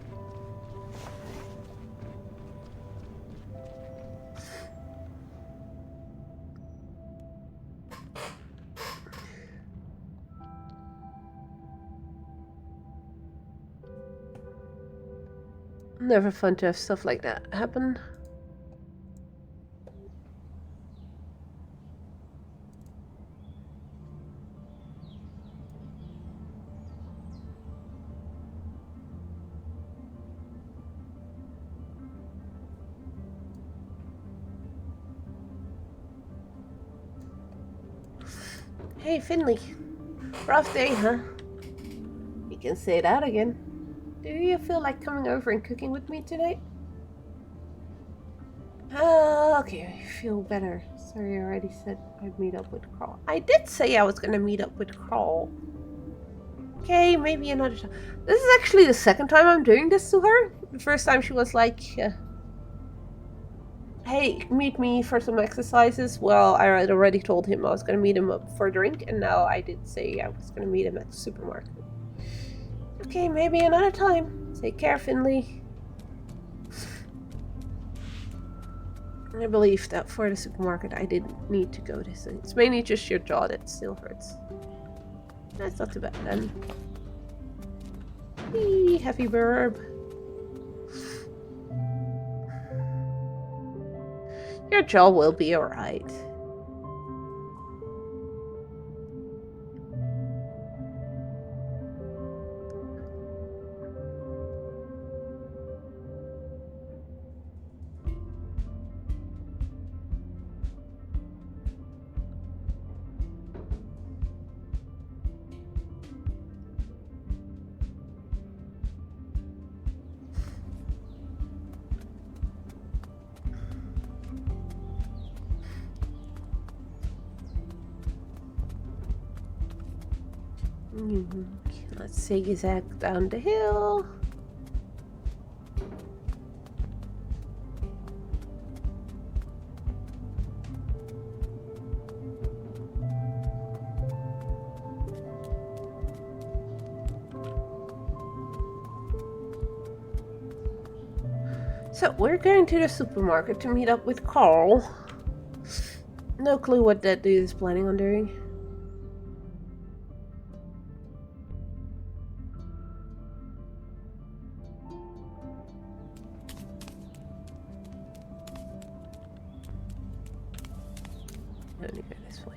Never fun to have stuff like that happen. Hey, Finley. Rough day, huh? You can say that again. Do you feel like coming over and cooking with me tonight? Okay, I feel better. Sorry, I already said I'd meet up with Carl. I did say I was gonna meet up with Carl. Okay, maybe another time. This is actually the second time I'm doing this to her. The first time she was like, hey, meet me for some exercises. Well, I had already told him I was gonna meet him up for a drink, and now I did say I was gonna meet him at the supermarket. Okay, maybe another time. Take care, Finley. I believe that for the supermarket I didn't need to go this. It's mainly just your jaw that still hurts. That's not too bad then. Eee, heavy burp. Your jaw will be alright. Let's zigzag down the hill. So we're going to the supermarket to meet up with Carl. No clue what that dude is planning on doing. Anyway, this way.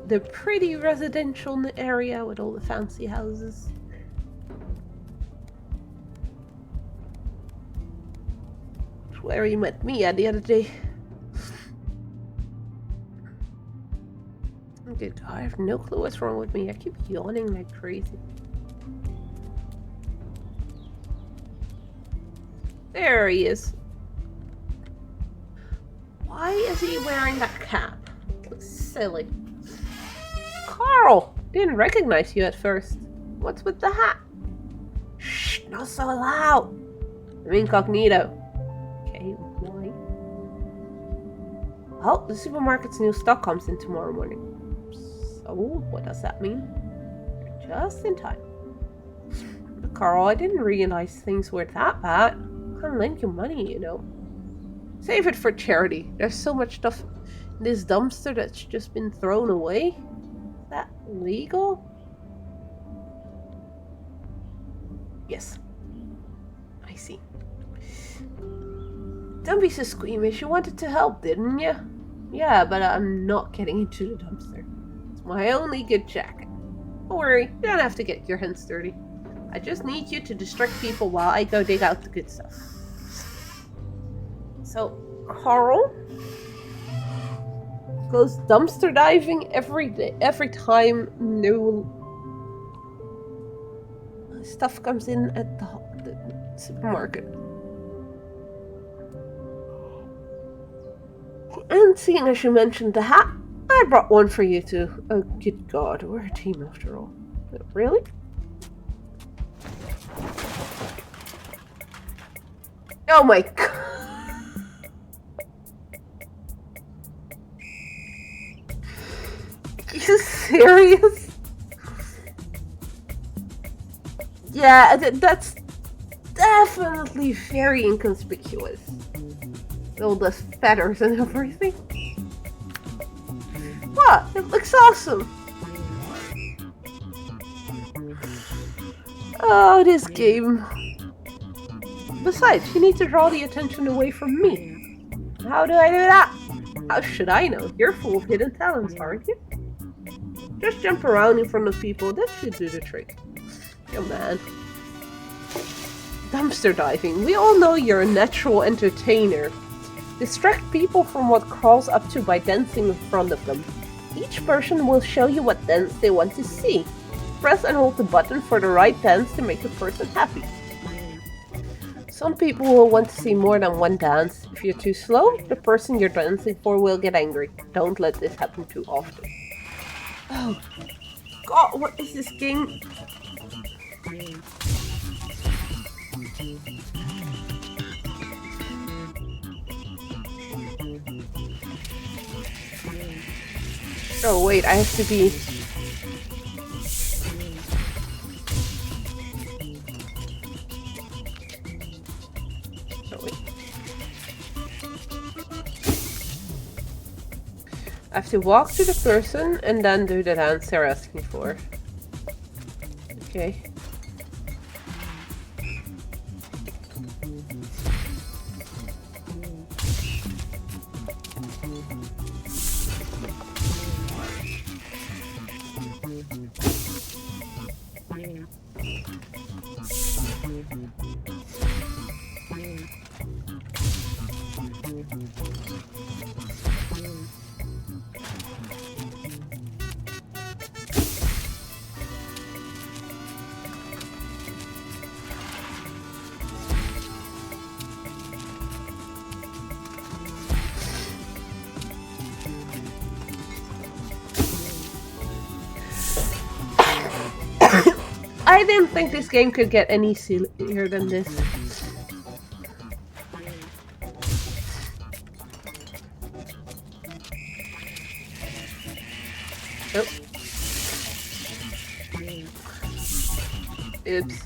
The pretty residential area with all the fancy houses. It's where you met me at the other day. Good God, I have no clue what's wrong with me. I keep yawning like crazy. There he is. Why is he wearing that cap? It looks silly. Carl! Didn't recognize you at first. What's with the hat? Shh, not so loud. I'm incognito. Okay, why? Well, the supermarket's new stock comes in tomorrow morning. So, what does that mean? You're just in time. But Carl, I didn't realize things were that bad. I can't lend you money, you know. Save it for charity. There's so much stuff in this dumpster that's just been thrown away. Is that legal? Yes. I see. Don't be so squeamish. You wanted to help, didn't you? Yeah, but I'm not getting into the dumpster. It's my only good jacket. Don't worry, you don't have to get your hands dirty. I just need you to distract people while I go dig out the good stuff. So, Carl goes dumpster diving every day, every time new stuff comes in at the supermarket. And seeing as you mentioned the hat, I brought one for you too. Oh, good God, we're a team after all. Really? Oh my God. Are you serious? Yeah, that's definitely very inconspicuous. All the feathers and everything. What? It looks awesome. Oh, this game. Besides, you need to draw the attention away from me. How do I do that? How should I know? You're full of hidden talents, aren't you? Just jump around in front of people. That should do the trick. Oh man. Dumpster diving. We all know you're a natural entertainer. Distract people from what crawls up to by dancing in front of them. Each person will show you what dance they want to see. Press and hold the button for the right dance to make the person happy. Some people will want to see more than one dance. If you're too slow, the person you're dancing for will get angry. Don't let this happen too often. Oh God, what is this game? Oh wait, I have to be... Oh wait. I have to walk to the person and then do the dance they're asking for. Okay. I didn't think this game could get any sillier than this. Oh. Oops.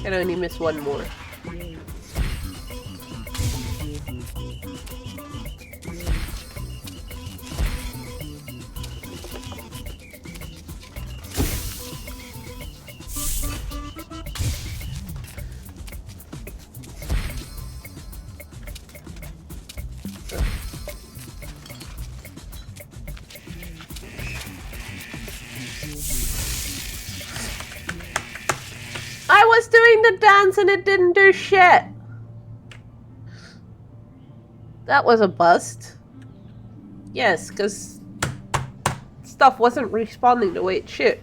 Can only miss one more. I was doing the dance and it didn't do shit. That was a bust. Yes, because stuff wasn't responding the way it should.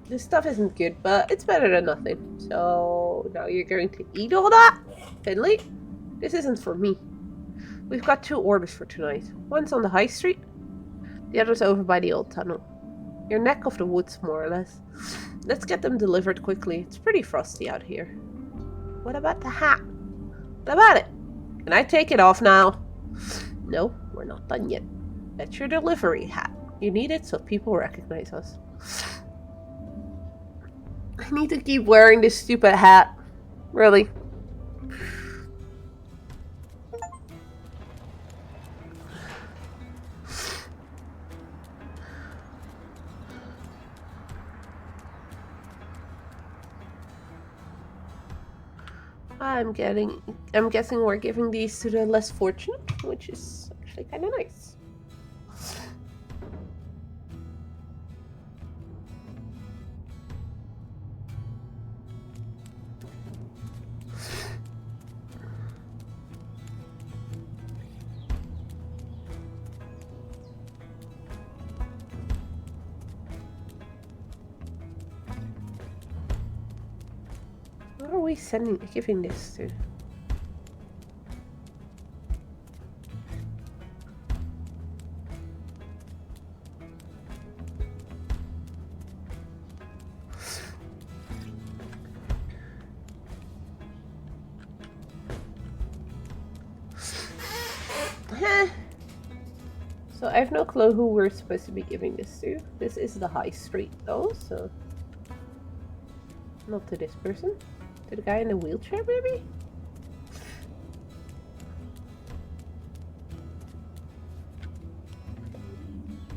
This stuff isn't good, but it's better than nothing. So now you're going to eat all that? Finley? This isn't for me. We've got 2 orders for tonight. One's on the high street, the other's over by the old tunnel. Your neck of the woods, more or less. Let's get them delivered quickly. It's pretty frosty out here. What about the hat? What about it? Can I take it off now? No, we're not done yet. That's your delivery hat. You need it so people recognize us. I need to keep wearing this stupid hat. Really. I'm guessing we're giving these to the less fortunate, which is actually kind of nice. What are we giving this to? So I have no clue who we're supposed to be giving this to. This is the high street though, so not to this person. To the guy in the wheelchair, maybe?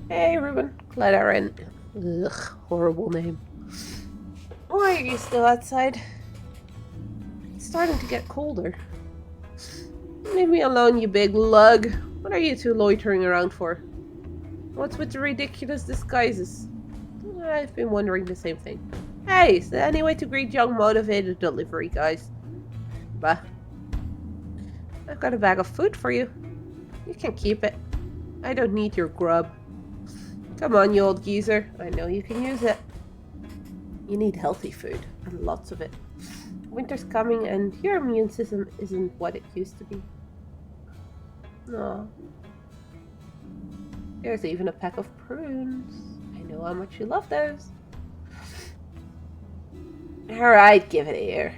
Hey, Ruben. Glad I ran. Ugh, horrible name. Why are you still outside? It's starting to get colder. Leave me alone, you big lug. What are you two loitering around for? What's with the ridiculous disguises? I've been wondering the same thing. Hey, is there any way to greet young, motivated delivery guys? Bah. I've got a bag of food for you. You can keep it. I don't need your grub. Come on, you old geezer. I know you can use it. You need healthy food, and lots of it. Winter's coming, and your immune system isn't what it used to be. Aw. There's even a pack of prunes. I know how much you love those. Alright, give it here.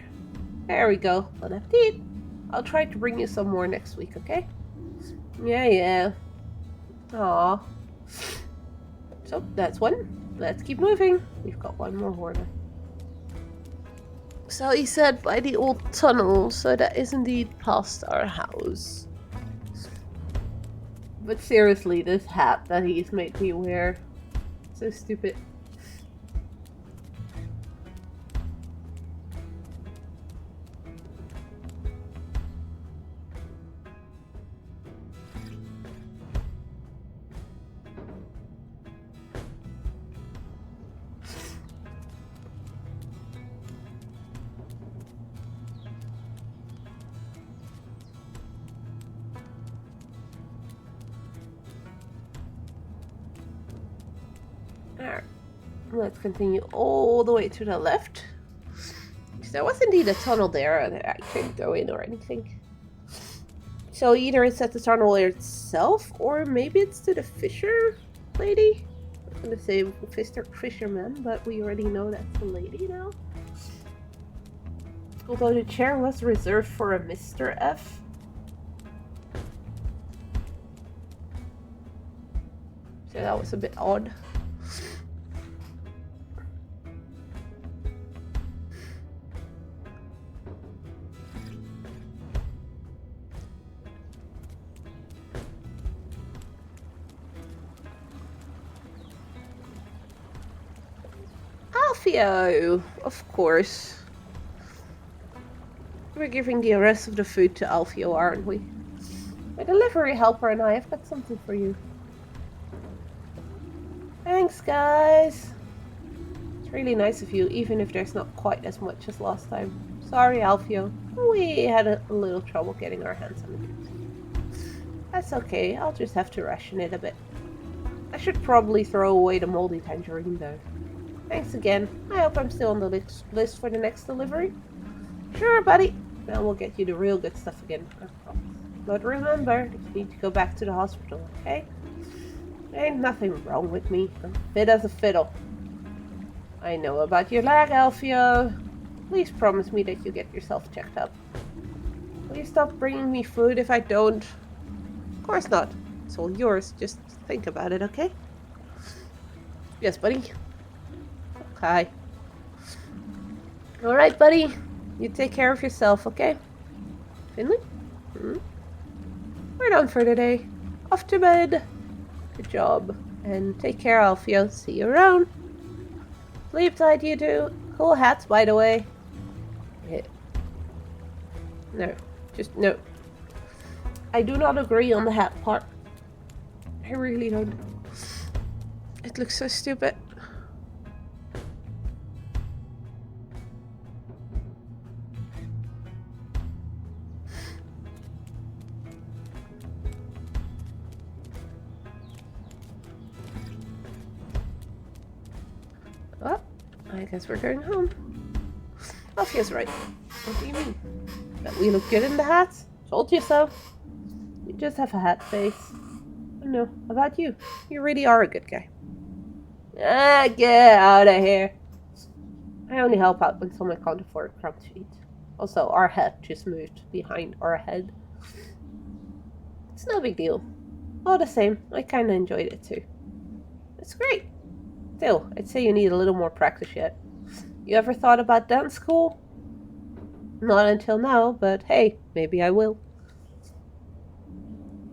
There we go. Bon appetit. I'll try to bring you some more next week, okay? Yeah. Aw. So, that's one. Let's keep moving. We've got one more order. So he said by the old tunnel, so that is indeed past our house. But seriously, this hat that he's made me wear, so stupid. Alright, let's continue all the way to the left. There was indeed a tunnel there and I couldn't go in or anything. So either it's at the tunnel itself or maybe it's to the fisher lady. I was gonna say fisherman, but we already know that's a lady now. Although the chair was reserved for a Mr. F. So that was a bit odd. Alfio, of course. We're giving the rest of the food to Alfio, aren't we? My delivery helper and I have got something for you. Thanks, guys. It's really nice of you, even if there's not quite as much as last time. Sorry, Alfio. We had a little trouble getting our hands on it. That's okay, I'll just have to ration it a bit. I should probably throw away the moldy tangerine, though. Thanks again. I hope I'm still on the list for the next delivery. Sure, buddy. Now we'll get you the real good stuff again, I promise. But remember, you need to go back to the hospital, okay? There ain't nothing wrong with me. I'm fit as a fiddle. I know about your leg, Alfio. Please promise me that you get yourself checked up. Will you stop bringing me food if I don't? Of course not. It's all yours. Just think about it, okay? Yes, buddy. Okay. Alright, buddy. You take care of yourself, okay? Finley? We're done for today. Off to bed. Good job. And take care, Alfio. See you around. Sleep tight, you two. Cool hats, by the way. Yeah. No. Just no. I do not agree on the hat part. I really don't. It looks so stupid. Well, I guess we're going home. Alfio's right. What do you mean? That we look good in the hats? Told you so. You just have a hat face. No, about you. You really are a good guy. Ah, get out of here. I only help out when someone can't afford a crumb to eat. Also, our hat just moved behind our head. It's no big deal. All the same, I kinda enjoyed it too. It's great. Still, I'd say you need a little more practice yet. You ever thought about dance school? Not until now, but hey, maybe I will.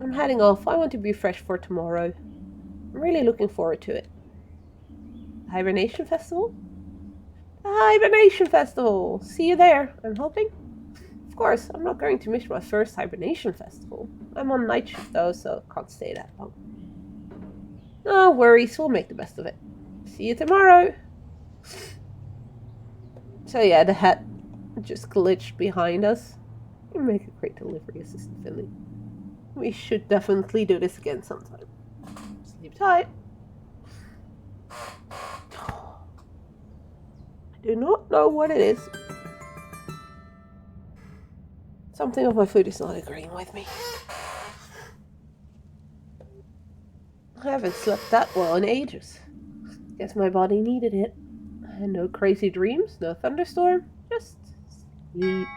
I'm heading off. I want to be fresh for tomorrow. I'm really looking forward to it. The Hibernation Festival? The Hibernation Festival! See you there, I'm hoping. Of course, I'm not going to miss my first Hibernation Festival. I'm on night shift though, so can't stay that long. No worries, we'll make the best of it. See you tomorrow! So yeah, the hat just glitched behind us. You make a great delivery assistant, Finley. We should definitely do this again sometime. Sleep tight. I do not know what it is. Something of my food is not agreeing with me. I haven't slept that well in ages. Guess my body needed it. And no crazy dreams, no thunderstorm, just sleep.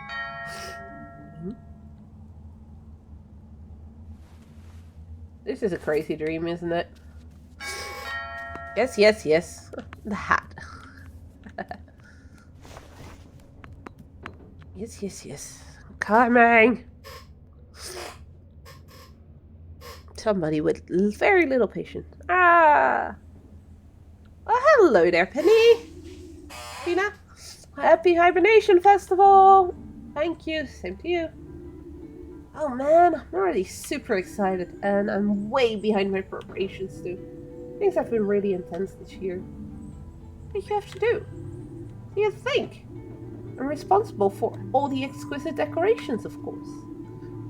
This is a crazy dream, isn't it? Yes, yes, yes. The hat. Yes, yes, yes. Coming! Somebody with very little patience. Ah! Oh, hello there, Penny. Tina. Happy Hibernation Festival! Thank you. Same to you. Oh man, I'm already super excited, and I'm way behind my preparations too. Things have been really intense this year. What do you have to do? Do you think? I'm responsible for all the exquisite decorations, of course.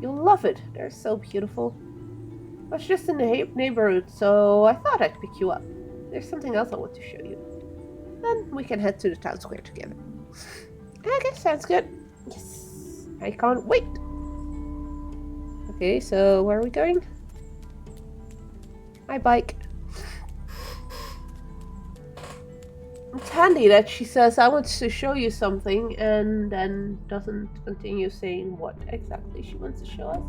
You'll love it. They're so beautiful. I was just in the neighborhood, so I thought I'd pick you up. There's something else I want to show you. Then we can head to the town square together. Okay, sounds good. Yes, I can't wait. Okay, so where are we going? My bike. It's handy that she says, I want to show you something, and then doesn't continue saying what exactly she wants to show us.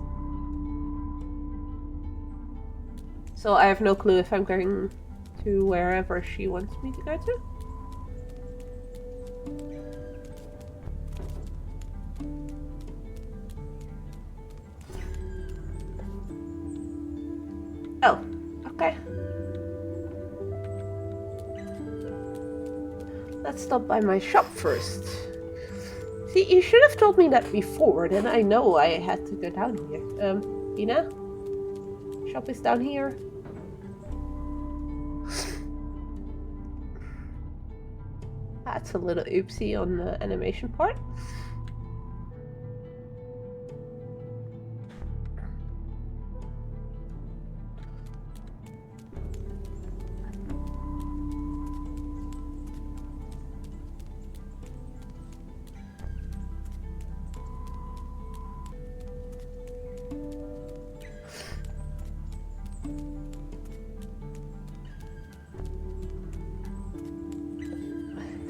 So I have no clue if I'm going to wherever she wants me to go to. Oh, okay. Let's stop by my shop first. See, you should have told me that before, then I know I had to go down here. Ina? Shop is down here. That's a little oopsie on the animation part.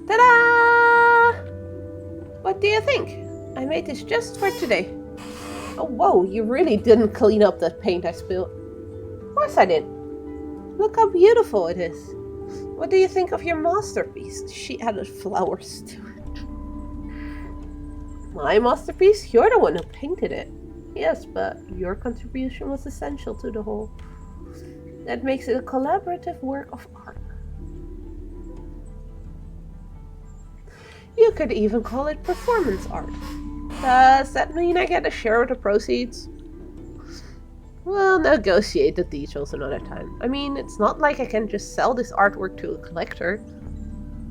Ta-da! What do you think? I made this just for today. Oh, whoa, you really didn't clean up that paint I spilled. Of course I did. Look how beautiful it is. What do you think of your masterpiece? She added flowers to it. My masterpiece? You're the one who painted it. Yes, but your contribution was essential to the whole. That makes it a collaborative work of art. You could even call it performance art. Does that mean I get a share of the proceeds? We'll negotiate the details another time. I mean, it's not like I can just sell this artwork to a collector.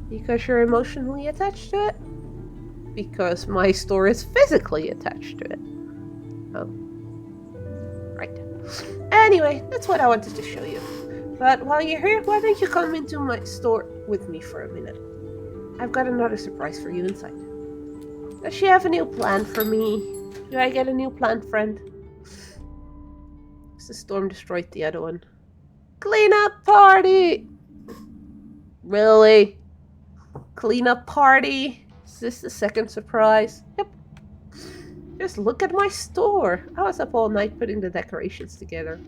Because you're emotionally attached to it? Because my store is physically attached to it. Oh. Right. Anyway, that's what I wanted to show you. But while you're here, why don't you come into my store with me for a minute? I've got another surprise for you inside. Does she have a new plant for me? Do I get a new plant friend? The storm destroyed the other one. Cleanup party! Really? Cleanup party? Is this the second surprise? Yep. Just look at my store. I was up all night putting the decorations together.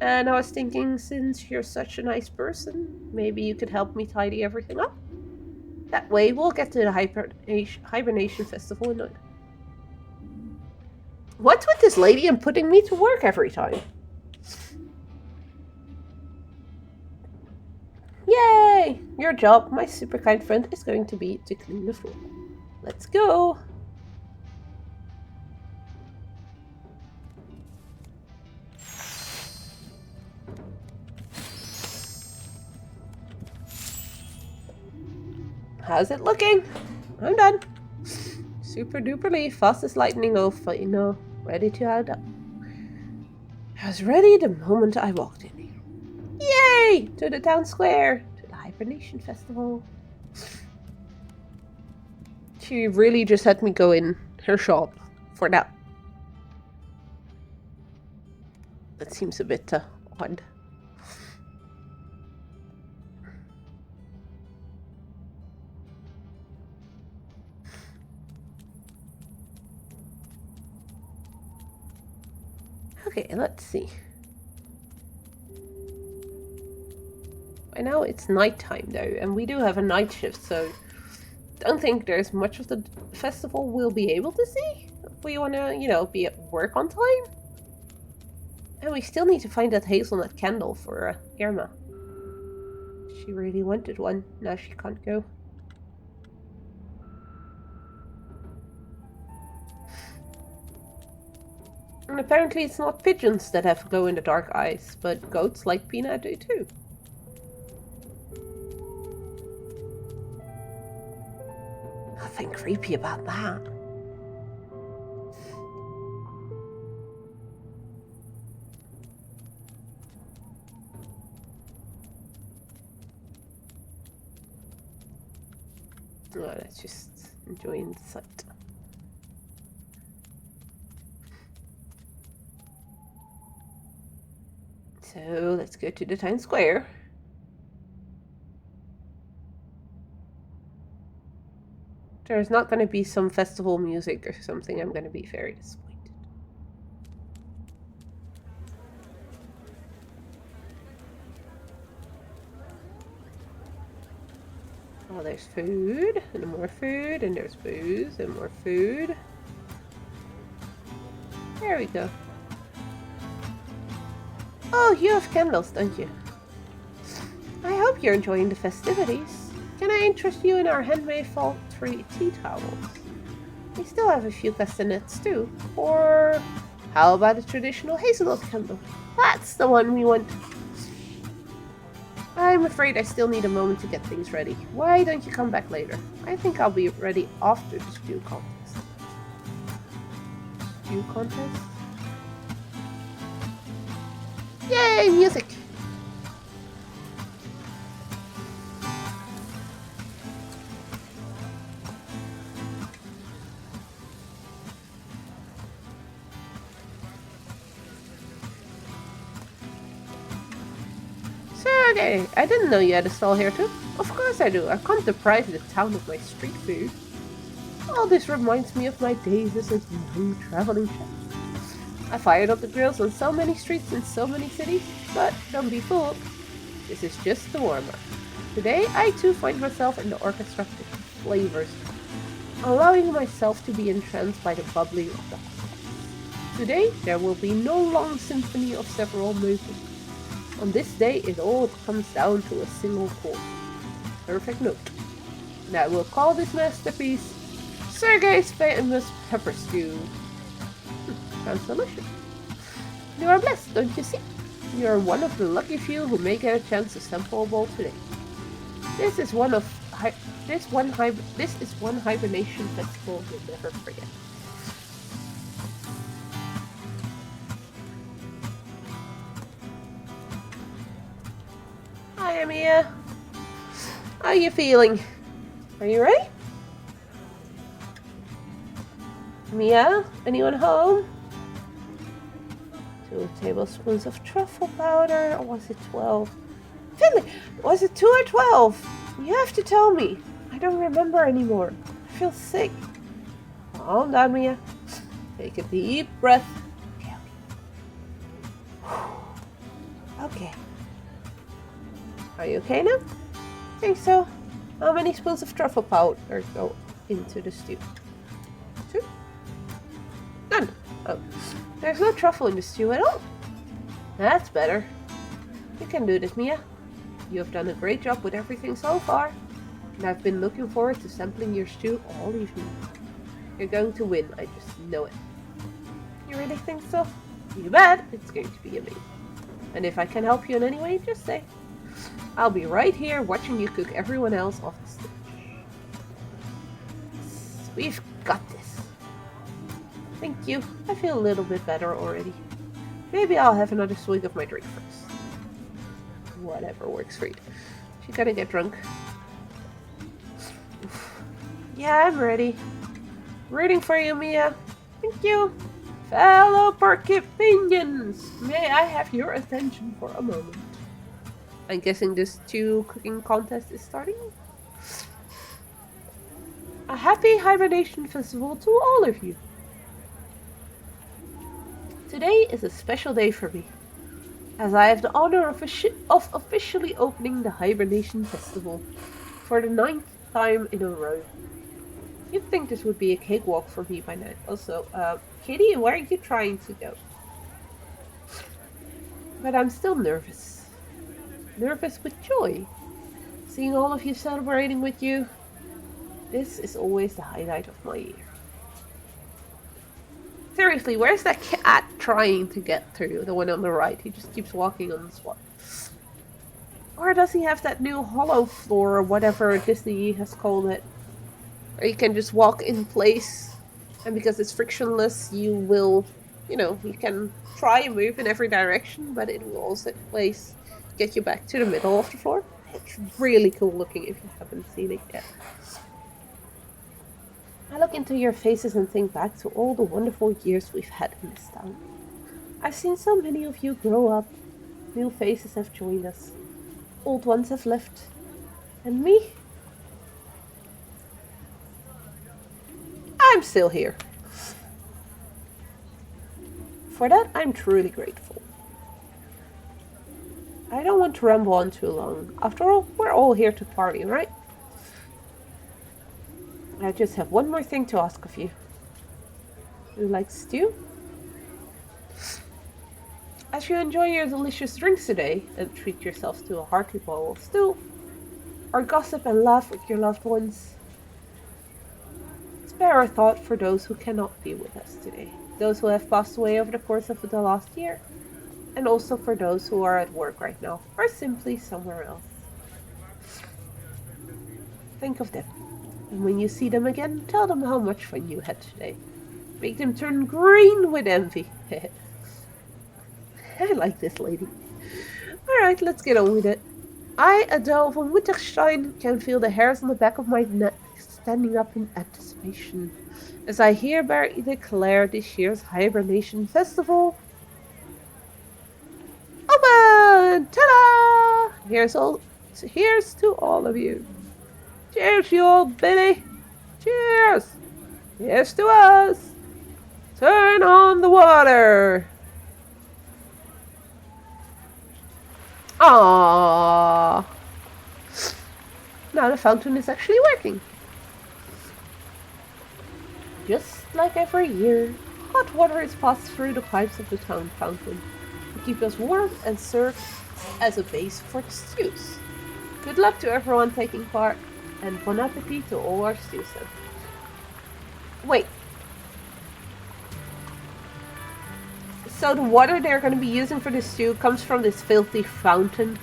And I was thinking, since you're such a nice person, maybe you could help me tidy everything up? That way we'll get to the hibernation festival in no time. What's with this lady and putting me to work every time? Yay! Your job, my super kind friend, is going to be to clean the floor. Let's go! How's it looking? I'm done. Super duperly fast as lightning, oh, you know, ready to add up. I was ready the moment I walked in here. Yay! To the town square, to the hibernation festival. She really just had me go in her shop for that. That seems a bit odd. Okay, let's see. By now it's nighttime though, and we do have a night shift, so don't think there's much of the festival we'll be able to see if we want to, you know, be at work on time. And we still need to find that hazelnut candle for Irma. She really wanted one. Now she can't go. And apparently it's not pigeons that have glow-in-the-dark eyes, but goats like Peanut do too. Nothing creepy about that. Oh, let's just enjoy the sight. So let's go to the town square. There's not going to be some festival music or something. I'm going to be very disappointed. Oh, there's food, and more food, and there's booze, and more food. There we go. Oh, you have candles, don't you? I hope you're enjoying the festivities. Can I interest you in our handmade fall tree tea towels? We still have a few castanets too. Or how about a traditional hazelnut candle? That's the one we want. I'm afraid I still need a moment to get things ready. Why don't you come back later? I think I'll be ready after the stew contest. Stew contest? Yay, music! Sergey, I didn't know you had a stall here too. Of course I do. I've come to pride the town of my street food. All this reminds me of my days as a young traveling chef. I fired up the grills on so many streets in so many cities, but don't be fooled. This is just the warm-up. Today, I too find myself in the orchestra of flavors, allowing myself to be entranced by the bubbling of the hot. Today, there will be no long symphony of several movements. On this day, it all comes down to a single chord. Perfect note. And I will call this masterpiece Sergey's famous pepper stew. Sounds delicious. You are blessed, don't you see? You are one of the lucky few who may get a chance to sample a bowl today. This is one hibernation festival you'll never forget. Hi, Mia. How are you feeling? Are you ready? Mia, anyone home? 2 tablespoons of truffle powder, or was it 12? Finley, was it 2 or 12? You have to tell me. I don't remember anymore. I feel sick. Calm down, Mia. Take a deep breath. Okay. Are you okay now? I think so. How many spoons of truffle powder go into the stew? 2? None. Oh, there's no truffle in the stew at all. That's better. You can do this, Mia. You have done a great job with everything so far, and I've been looking forward to sampling your stew all evening. You're going to win, I just know it. You really think so? You bet. It's going to be amazing. And if I can help you in any way, just say. I'll be right here watching you cook everyone else off the stage. Yes, we've got this. Thank you. I feel a little bit better already. Maybe I'll have another swig of my drink first. Whatever works for you. She's gonna get drunk. Yeah, I'm ready. Rooting for you, Mia. Thank you. Fellow Porcupines, may I have your attention for a moment? I'm guessing this stew cooking contest is starting. A happy hibernation festival to all of you. Today is a special day for me, as I have the honor of officially opening the hibernation festival for the 9th time in a row. You'd think this would be a cakewalk for me by now. Also, Kitty, where are you trying to go? But I'm still nervous. Nervous with joy. Seeing all of you celebrating with you. This is always the highlight of my year. Seriously, where's that cat trying to get through? The one on the right. He just keeps walking on the spot. Or does he have that new hollow floor or whatever Disney has called it? Or you can just walk in place, and because it's frictionless, you will, you can try and move in every direction, but it will also get you back to the middle of the floor. It's really cool looking if you haven't seen it yet. I look into your faces and think back to all the wonderful years we've had in this town. I've seen so many of you grow up. New faces have joined us. Old ones have left. And me? I'm still here. For that, I'm truly grateful. I don't want to ramble on too long. After all, we're all here to party, right? I just have one more thing to ask of you. Do you like stew? As you enjoy your delicious drinks today and treat yourselves to a hearty bowl of stew, or gossip and laugh with your loved ones, spare a thought for those who cannot be with us today, those who have passed away over the course of the last year, and also for those who are at work right now, or simply somewhere else. Think of them, and when you see them again, tell them how much fun you had today. Make them turn green with envy. I like this lady. Alright, let's get on with it. I, Adele von Witterstein, can feel the hairs on the back of my neck standing up in anticipation as I hereby declare this year's Hibernation Festival open! Ta-da! Here's to all of you. Cheers, you old Billy. Cheers! Here's to us. Turn on the water. Aww. Now the fountain is actually working. Just like every year, hot water is passed through the pipes of the town fountain to keep us warm and serve as a base for the stews. Good luck to everyone taking part, and bon appetit to all our stews. Wait. So the water they're going to be using for the stew comes from this filthy fountain?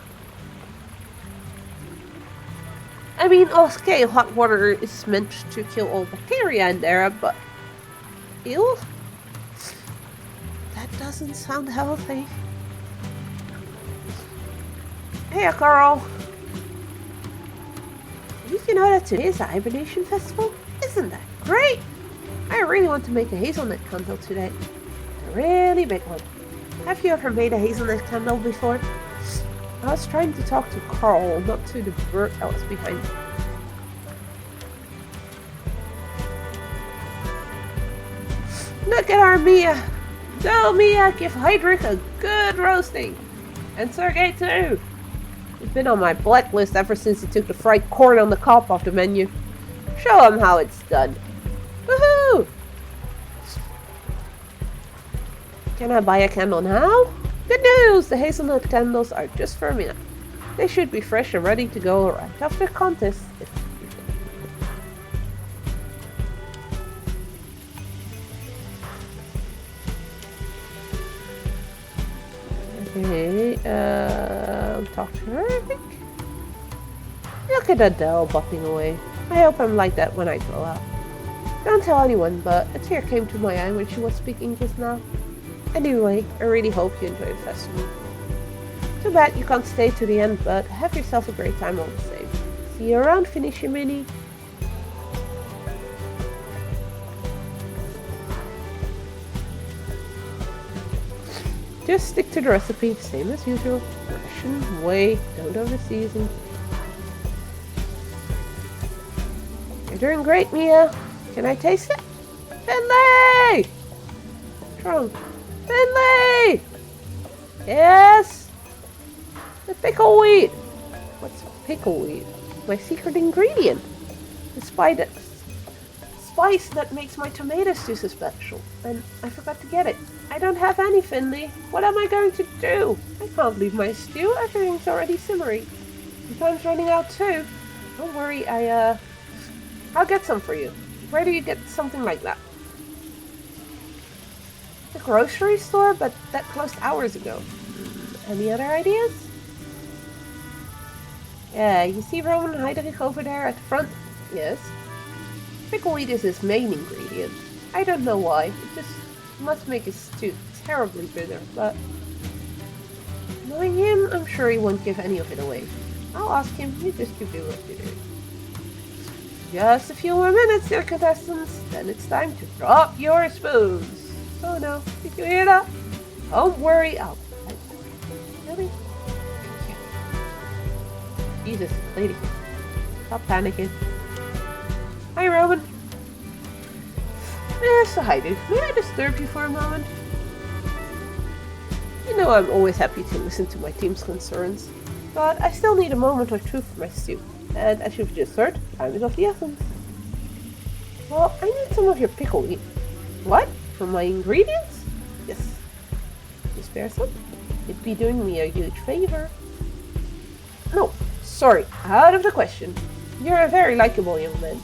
I mean, okay, hot water is meant to kill all bacteria in there, but... Ew? That doesn't sound healthy. Hey, Carl. Did you know that today is a hibernation festival? Isn't that great? I really want to make a hazelnut candle today. A really big one. Have you ever made a hazelnut candle before? I was trying to talk to Carl, not to the bird that was behind me. Look at our Mia! Tell Mia, give Heinrich a good roasting! And Sergey too! He's been on my blacklist ever since he took the fried corn on the cob off the menu. Show him how it's done. Woohoo! Can I buy a candle now? Good news! The hazelnut candles are just for a minute. They should be fresh and ready to go right after the contest. Okay, talk to her, I think. Look at Adele bopping away. I hope I'm like that when I grow up. Don't tell anyone, but a tear came to my eye when she was speaking just now. Anyway, I really hope you enjoy the festival. Too bad you can't stay to the end, but have yourself a great time all the same. See you around, Finish your Mini. Just stick to the recipe, same as usual. Ration, whey, don't overseason. You're doing great, Mia. Can I taste it? Finley! Trunk. Finley! Yes? The pickleweed. What's pickleweed? My secret ingredient. The spice that makes my tomato stew so special. And I forgot to get it. I don't have any, Finley. What am I going to do? I can't leave my stew. Everything's already simmering. And time's running out too. Don't worry, I'll get some for you. Where do you get something like that? The grocery store, but that closed hours ago. Any other ideas? Yeah, you see Roman and Heinrich over there at the front? Yes. Pickleweed is his main ingredient. I don't know why. It just must make his stew terribly bitter, but knowing him, I'm sure he won't give any of it away. I'll ask him. You just keep doing what you do. Just a few more minutes, dear contestants. Then it's time to drop your spoons. Oh no, did you hear that? Don't worry, I'll... Really? Yeah. Jesus, lady. Stop panicking. Hi, Roman. So hi, dude. May I disturb you for a moment? You know I'm always happy to listen to my team's concerns, but I still need a moment or two for my stew. And as you've just heard, time is of the essence. Well, I need some of your pickle leaf. What? For my ingredients? Yes. You spare some? It'd be doing me a huge favor. No, sorry, out of the question. You're a very likable young man,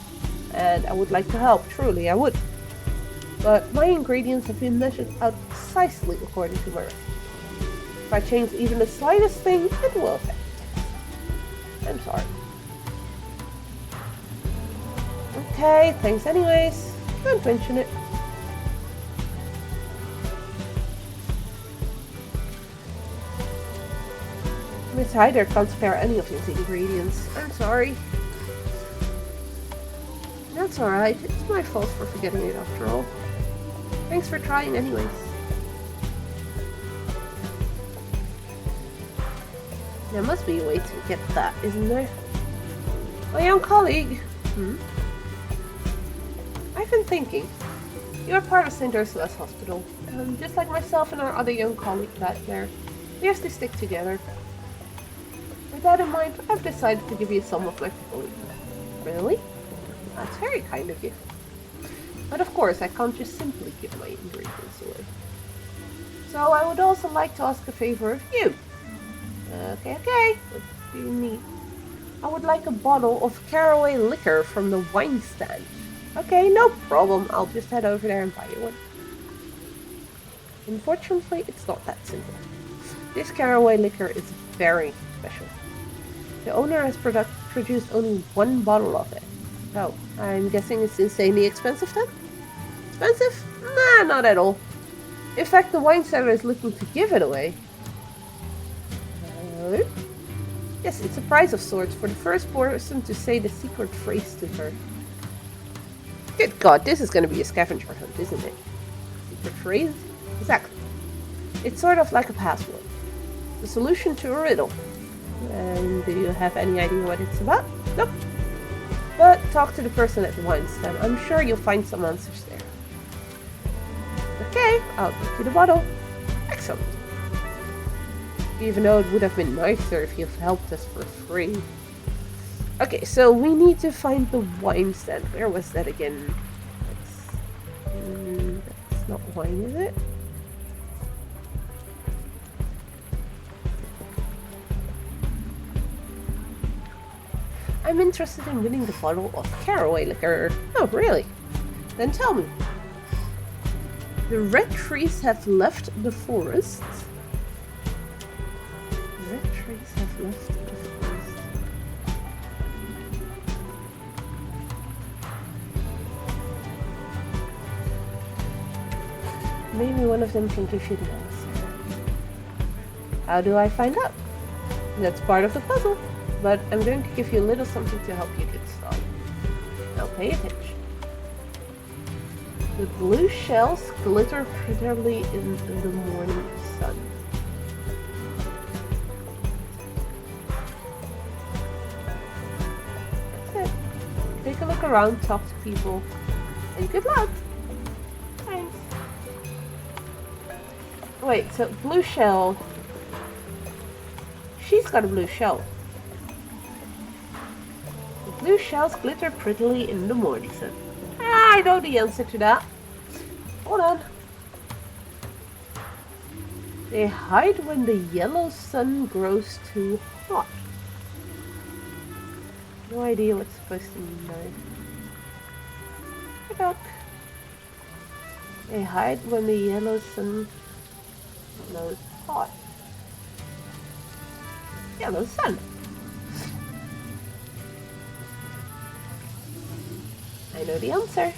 and I would like to help, truly I would. But my ingredients have been measured out precisely according to my recipe. If I change even the slightest thing, it will affect it. I'm sorry. Okay, thanks anyways. Don't mention it. Miss Hyder can't spare any of these ingredients. I'm sorry. That's alright. It's my fault for forgetting it after all. Thanks for trying anyways. There must be a way to get that, isn't there? My young colleague. I've been thinking. You're part of St. Ursula's Hospital. Just like myself and our other young colleague back there. We have to stick together. With that in mind, I've decided to give you some of my pickle leaf. Really? That's very kind of you. But of course, I can't just simply give my ingredients away. So I would also like to ask a favor of you. Okay. What do you need? I would like a bottle of caraway liquor from the wine stand. Okay, no problem. I'll just head over there and buy you one. Unfortunately, it's not that simple. This caraway liquor is very special. The owner has produced only one bottle of it. Oh, I'm guessing it's insanely expensive then? Expensive? Nah, not at all. In fact, the wine seller is looking to give it away. Yes, it's a prize of sorts for the first person to say the secret phrase to her. Good God, this is going to be a scavenger hunt, isn't it? Secret phrase? Exactly. It's sort of like a password. The solution to a riddle. And do you have any idea what it's about? Nope. But talk to the person at the wine stand. I'm sure you'll find some answers there. Okay, I'll get you the bottle. Excellent. Even though it would have been nicer if you've helped us for free. Okay, so we need to find the wine stand. Where was that again? That's not wine, is it? I'm interested in winning the bottle of caraway liquor. Oh, really? Then tell me. The red trees have left the forest. The red trees have left the forest. Maybe one of them can give you the answer. How do I find out? That's part of the puzzle. But I'm going to give you a little something to help you get started. Now pay attention. The blue shells glitter prettily in the morning sun. That's it. Take a look around, talk to people, and good luck! Thanks. Wait, so blue shell. She's got a blue shell. Blue shells glitter prettily in the morning sun. I know the answer to that. Hold on. They hide when the yellow sun grows too hot. No idea what's supposed to mean though. Good luck. They hide when the yellow sun grows hot. Yellow sun. I know the answer.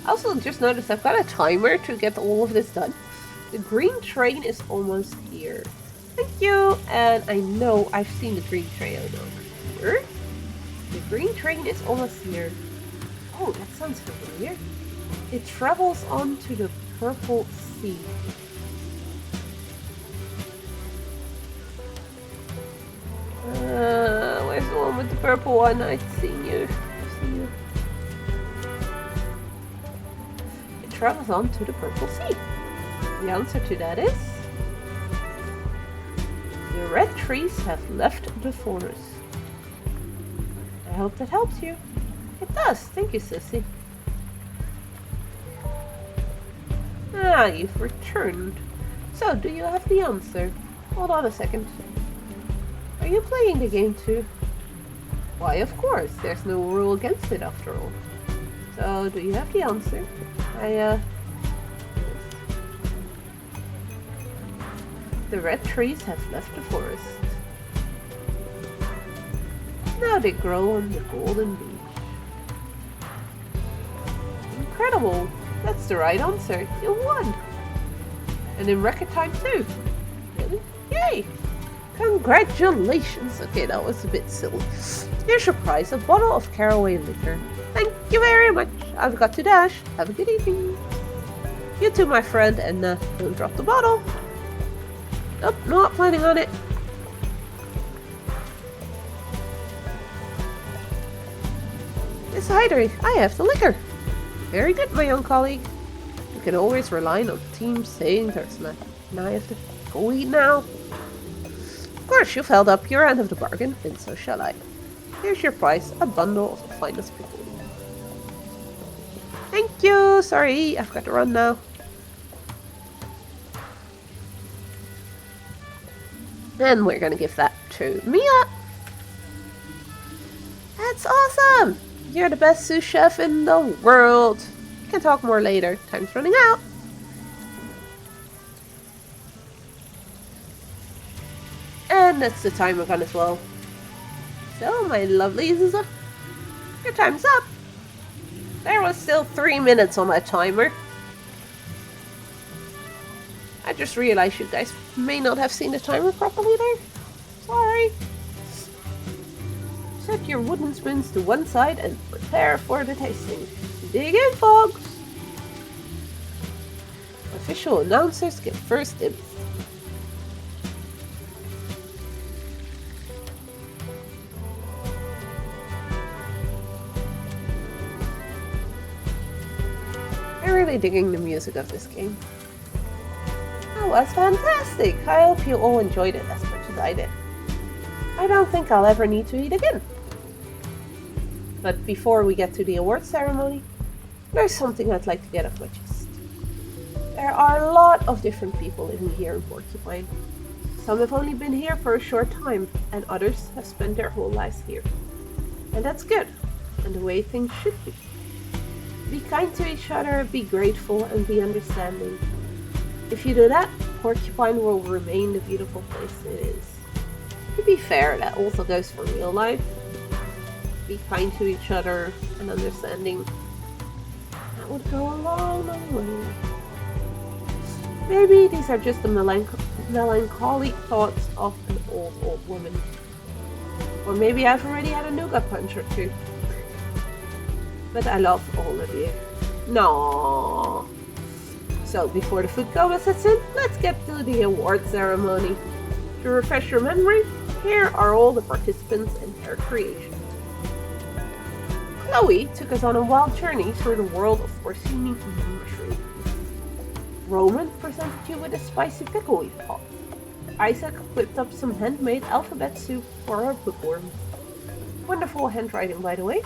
I also just noticed I've got a timer to get all of this done. The green train is almost here. Thank you! And I know I've seen the green train over here. The green train is almost here. Oh, that sounds familiar. It travels on to the purple sea. Where's the one with the purple one? I've seen you. It travels on to the purple sea. The answer to that is... the red trees have left the forest. I hope that helps you. It does. Thank you, Sissy. Ah, you've returned. So, do you have the answer? Hold on a second. Are you playing the game too? Why, of course. There's no rule against it after all. So, do you have the answer? The red trees have left the forest. Now they grow on the golden beach. Incredible! That's the right answer. You won! And in record time too. Really? Yay! Congratulations! Okay, that was a bit silly. Here's your prize, a bottle of caraway liquor. Thank you very much. I've got to dash. Have a good evening. You too, my friend, and don't drop the bottle. Nope, not planning on it. Miss Hydrate, I have the liquor. Very good, my young colleague. You can always rely on the team saying there's nothing. Now I have to go eat now. Of course, you've held up your end of the bargain, and so shall I. Here's your prize, a bundle of the finest pickle. Thank you! Sorry, I've got to run now. And we're gonna give that to Mia. That's awesome! You're the best sous chef in the world. We can talk more later. Time's running out. And that's the timer gone as well. So, my lovelies, your time's up. There was still 3 minutes on that timer. I just realized you guys may not have seen the timer properly there. Sorry. Set your wooden spoons to one side and prepare for the tasting. Dig in, folks! Official announcers get first dibs. I'm really digging the music of this game. That was fantastic! I hope you all enjoyed it as much as I did. I don't think I'll ever need to eat again. But before we get to the award ceremony, there's something I'd like to get off my chest. There are a lot of different people living here in Porcupine. Some have only been here for a short time, and others have spent their whole lives here. And that's good, and the way things should be. Be kind to each other, be grateful, and be understanding. If you do that, Porcupine will remain the beautiful place it is. To be fair, that also goes for real life. Be kind to each other and understanding. That would go a long, long way. Maybe these are just the melancholic thoughts of an old woman. Or maybe I've already had a nougat punch or two. But I love all of you. No. So before the food coma sets in, let's get to the award ceremony. To refresh your memory, here are all the participants and their creations. Chloe took us on a wild journey through the world of porcini mushrooms. Roman presented you with a spicy pickleweed pot. Isaac whipped up some handmade alphabet soup for our bookworms. Wonderful handwriting, by the way.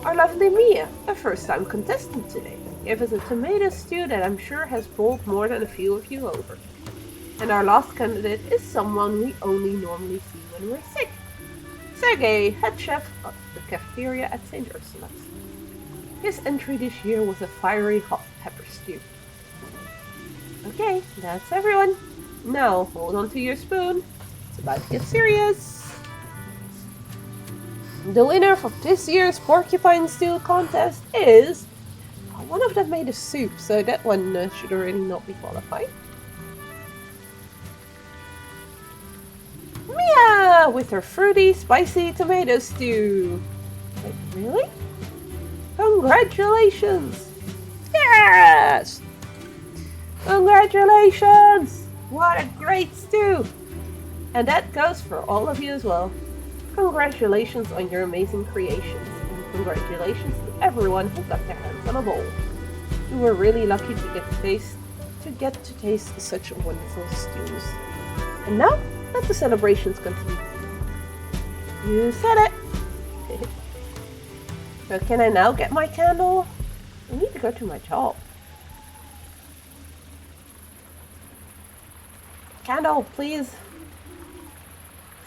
Our lovely Mia, a first-time contestant today, gave us a tomato stew that I'm sure has bowled more than a few of you over. And our last candidate is someone we only normally see when we're sick. Sergey, head chef of the cafeteria at St. Ursula's. His entry this year was a fiery hot pepper stew. Okay, that's everyone. Now, hold on to your spoon. It's about to get serious. The winner of this year's Porcupine Stew contest is... one of them made a soup, so that one should already not be qualified. Mia! With her fruity, spicy tomato stew. Wait, really? Congratulations! Yes! Congratulations! What a great stew! And that goes for all of you as well. Congratulations on your amazing creations, and congratulations to everyone who got their hands on a bowl. You were really lucky to get to taste such wonderful stews. And now, let the celebrations continue. You said it! So can I now get my candle? I need to go to my job. Candle, please.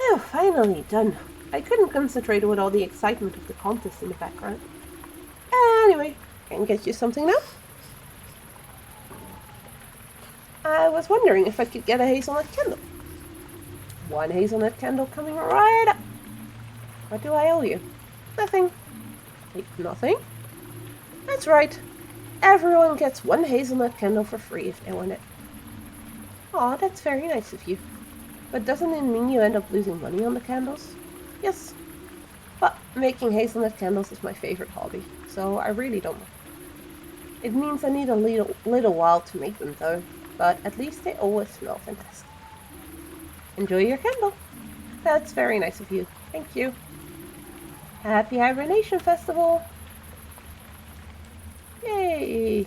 Oh, finally done. I couldn't concentrate with all the excitement of the contest in the background. Anyway, can I get you something now? I was wondering if I could get a hazelnut candle. One hazelnut candle coming right up. What do I owe you? Nothing. Wait, nothing? That's right. Everyone gets one hazelnut candle for free if they want it. Aw, that's very nice of you. But doesn't it mean you end up losing money on the candles? Yes. But making hazelnut candles is my favorite hobby, so I really don't mind. It means I need a little while to make them though, but at least they always smell fantastic. Enjoy your candle. That's very nice of you. Thank you. Happy Hibernation Festival! Yay!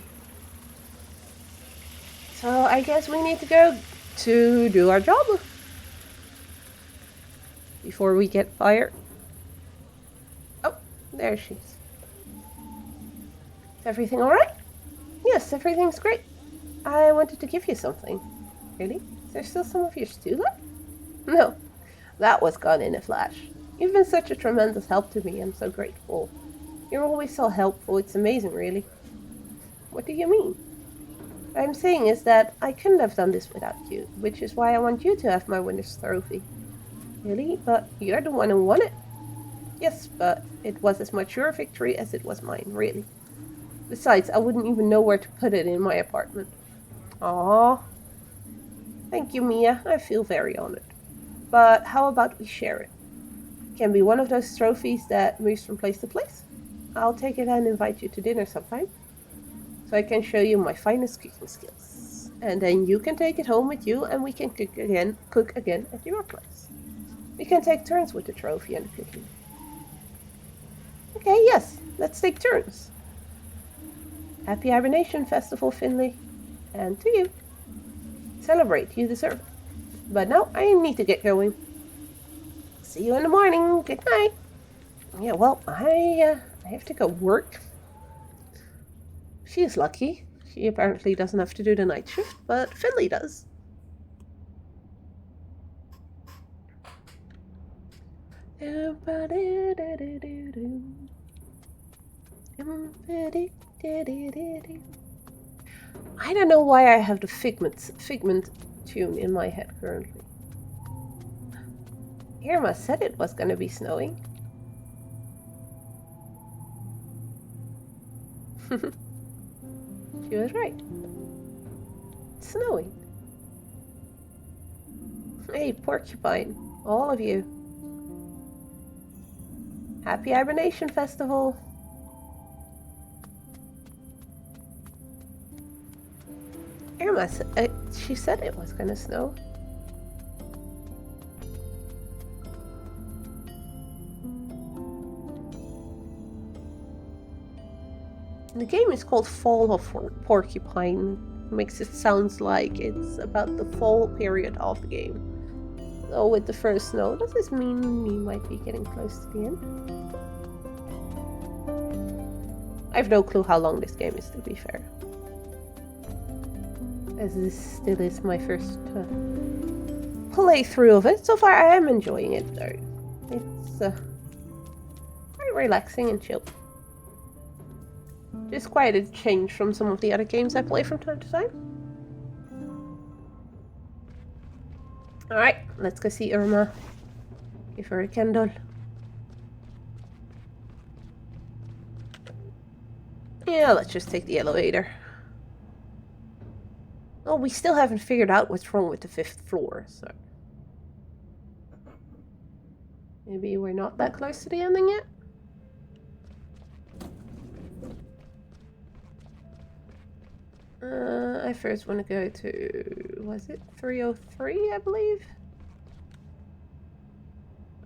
So I guess we need to go to do our job before we get fired. Oh, there she is. Is everything alright? Yes, everything's great. I wanted to give you something. Really? Is there still some of your stew left? No, that was gone in a flash. You've been such a tremendous help to me. I'm so grateful. You're always so helpful. It's amazing, really. What do you mean? What I'm saying is that I couldn't have done this without you, which is why I want you to have my winner's trophy. Really? But you're the one who won it. Yes, but it was as much your victory as it was mine, really. Besides, I wouldn't even know where to put it in my apartment. Aww. Thank you, Mia. I feel very honored. But how about we share it? It can be one of those trophies that moves from place to place. I'll take it and invite you to dinner sometime, so I can show you my finest cooking skills. And then you can take it home with you and we can cook again at your place. We can take turns with the trophy and the cooking. Okay, yes, let's take turns. Happy Hibernation Festival, Finley. And to you. Celebrate, you deserve it. But now I need to get going. See you in the morning. Good night. Yeah, well, I have to go work. She is lucky. She apparently doesn't have to do the night shift, but Finley does. I don't know why I have the Figment tune in my head currently. Irma said it was gonna be snowing. She was right. It's snowing. Hey, Porcupine, all of you. Happy Hibernation Festival! Irma, she said it was gonna snow. The game is called Fall of Porcupine. Makes it sound like it's about the fall period of the game. So with the first snow, does this mean we might be getting close to the end? I have no clue how long this game is, to be fair. As this still is my first playthrough of it. So far I am enjoying it though. It's very relaxing and chill. Just quite a change from some of the other games I play from time to time. Alright, let's go see Irma. Give her a candle. Yeah, let's just take the elevator. Oh, we still haven't figured out what's wrong with the 5th floor, so... maybe we're not that close to the ending yet? I first want to go to... was it 303, I believe?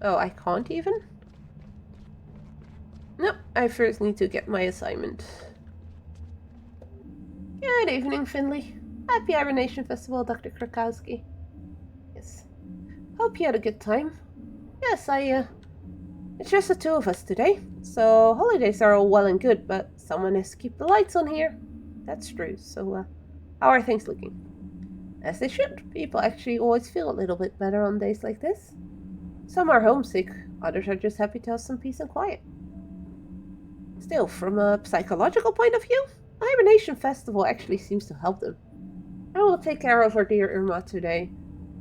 Oh, I can't even? Nope, I first need to get my assignment. Good evening, Finley. Happy Hibernation Festival, Dr. Krakowski. Yes. Hope you had a good time. Yes, I It's just the two of us today, so holidays are all well and good, but someone has to keep the lights on here. That's true, so how are things looking? As they should. People actually always feel a little bit better on days like this. Some are homesick, others are just happy to have some peace and quiet. Still, from a psychological point of view, the Hibernation Festival actually seems to help them. I will take care of our dear Irma today.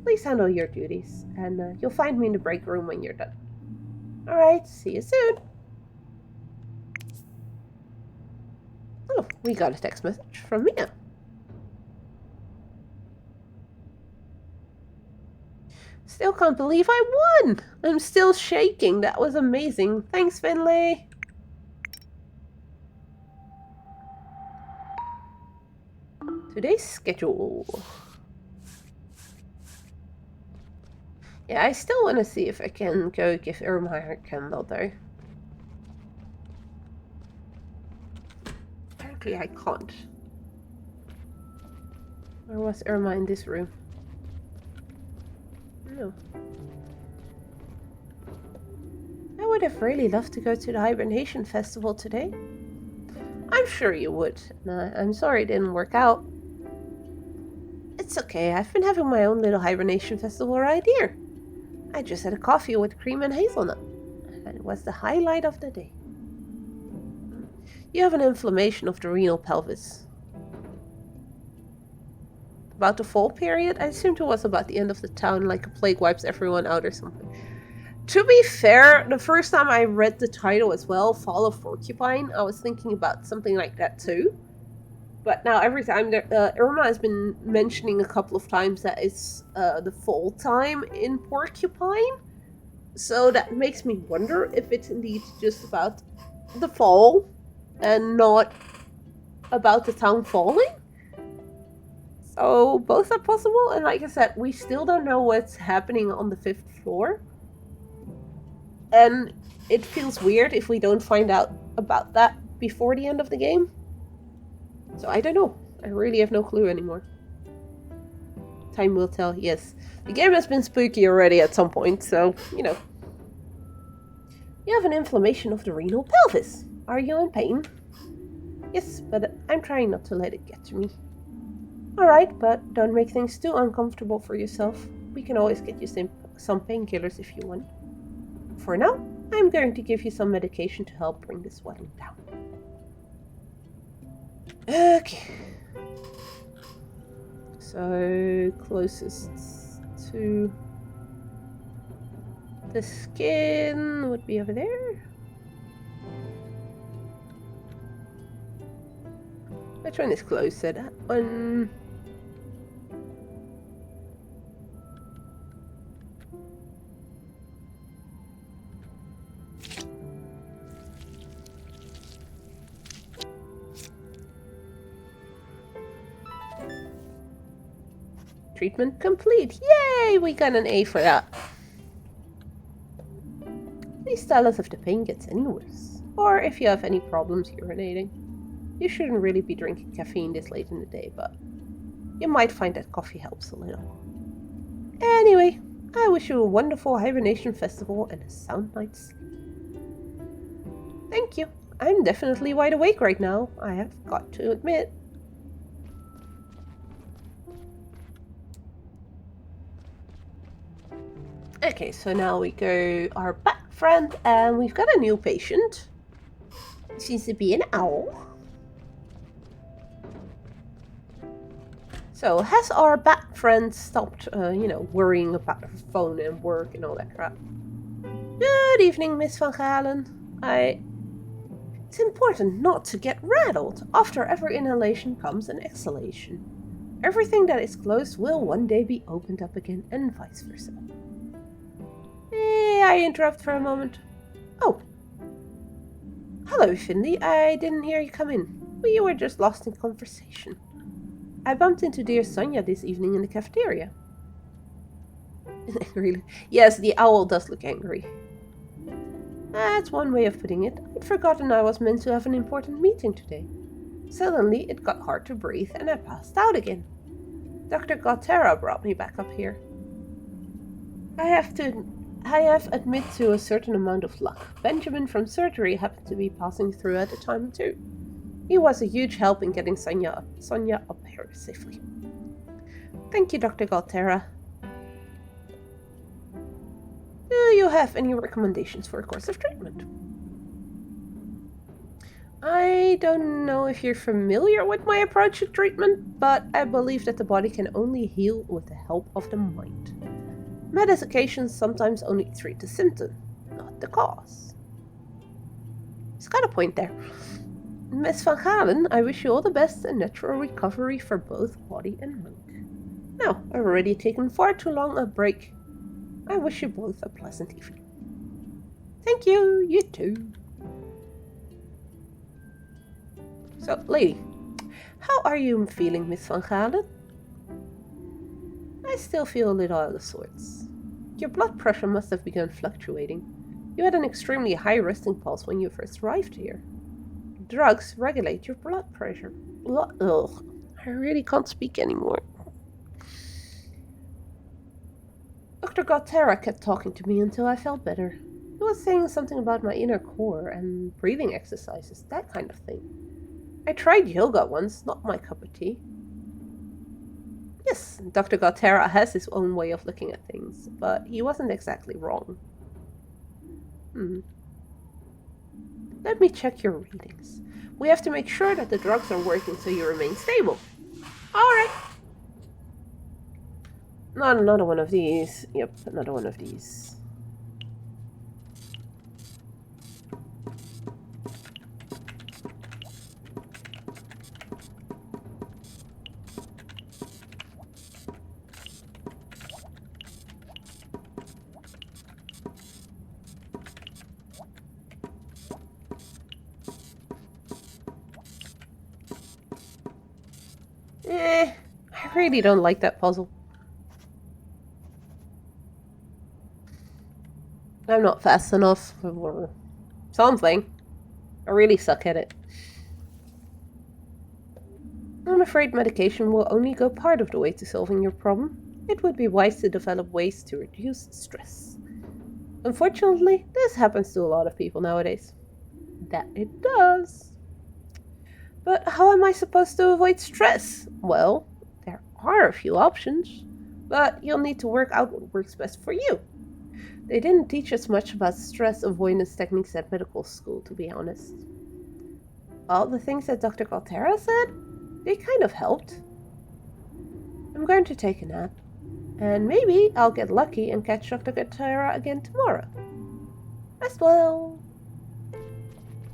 Please handle your duties, and you'll find me in the break room when you're done. Alright, see you soon. Oh, we got a text message from Mia. Still can't believe I won! I'm still shaking. That was amazing. Thanks, Finlay. Today's schedule. Yeah, I still want to see if I can go give Irma her candle, though. Apparently I can't. Where was Irma in this room? No. I would have really loved to go to the Hibernation Festival today. I'm sure you would. I'm sorry it didn't work out. It's okay, I've been having my own little Hibernation Festival right here. I just had a coffee with cream and hazelnut, and it was the highlight of the day. You have an inflammation of the renal pelvis. About the fall period? I assumed it was about the end of the town, like a plague wipes everyone out or something. To be fair, the first time I read the title as well, Fall of Porcupine, I was thinking about something like that too. But now every time Irma has been mentioning a couple of times that it's the fall time in Porcupine. So that makes me wonder if it's indeed just about the fall and not about the town falling. So both are possible, and like I said, we still don't know what's happening on the 5th floor. And it feels weird if we don't find out about that before the end of the game. So I don't know. I really have no clue anymore. Time will tell, yes. The game has been spooky already at some point, so, you know. You have an inflammation of the renal pelvis. Are you in pain? Yes, but I'm trying not to let it get to me. Alright, but don't make things too uncomfortable for yourself. We can always get you some painkillers if you want. For now, I'm going to give you some medication to help bring the swelling down. Okay. So, closest to the skin would be over there. Which one is closer? That one. Treatment complete. Yay! We got an A for that. Please tell us if the pain gets any worse, or if you have any problems urinating. You shouldn't really be drinking caffeine this late in the day, but you might find that coffee helps a little. Anyway, I wish you a wonderful Hibernation Festival and a sound night's sleep. Thank you. I'm definitely wide awake right now, I have got to admit. Okay, so now we go our bat friend, and we've got a new patient. Seems to be an owl. So, has our bat friend stopped, worrying about her phone and work and all that crap? Good evening, Miss Van Galen. It's important not to get rattled. After every inhalation comes an exhalation. Everything that is closed will one day be opened up again, and vice versa. I interrupt for a moment. Oh. Hello, Finley. I didn't hear you come in. We were just lost in conversation. I bumped into dear Sonia this evening in the cafeteria. Really? Yes, the owl does look angry. That's one way of putting it. I'd forgotten I was meant to have an important meeting today. Suddenly, it got hard to breathe and I passed out again. Dr. Gautera brought me back up here. I I have admit to a certain amount of luck. Benjamin from surgery happened to be passing through at the time too. He was a huge help in getting Sonia up here safely. Thank you, Dr. Galterra. Do you have any recommendations for a course of treatment? I don't know if you're familiar with my approach to treatment, but I believe that the body can only heal with the help of the mind. Medications sometimes only treat the symptom, not the cause. He's got a point there. Miss Van Galen, I wish you all the best and natural recovery for both body and mind. Now, I've already taken far too long a break. I wish you both a pleasant evening. Thank you, you too. So, lady, how are you feeling, Miss Van Galen? I still feel a little out of sorts. Your blood pressure must have begun fluctuating. You had an extremely high resting pulse when you first arrived here. Drugs regulate your blood pressure. Ugh, I really can't speak anymore. Dr. Galterra kept talking to me until I felt better. He was saying something about my inner core and breathing exercises, that kind of thing. I tried yoga once, not my cup of tea. Yes, Dr. Galterra has his own way of looking at things, but he wasn't exactly wrong. Let me check your readings. We have to make sure that the drugs are working so you remain stable. Alright. Not another one of these. Yep, another one of these. I really don't like that puzzle. I'm not fast enough or something. I really suck at it. I'm afraid medication will only go part of the way to solving your problem. It would be wise to develop ways to reduce stress. Unfortunately, this happens to a lot of people nowadays. That it does. But how am I supposed to avoid stress? Well, there are a few options, but you'll need to work out what works best for you. They didn't teach us much about stress avoidance techniques at medical school, to be honest. All the things that Dr. Galterra said, they kind of helped. I'm going to take a nap, and maybe I'll get lucky and catch Dr. Galterra again tomorrow. Rest well.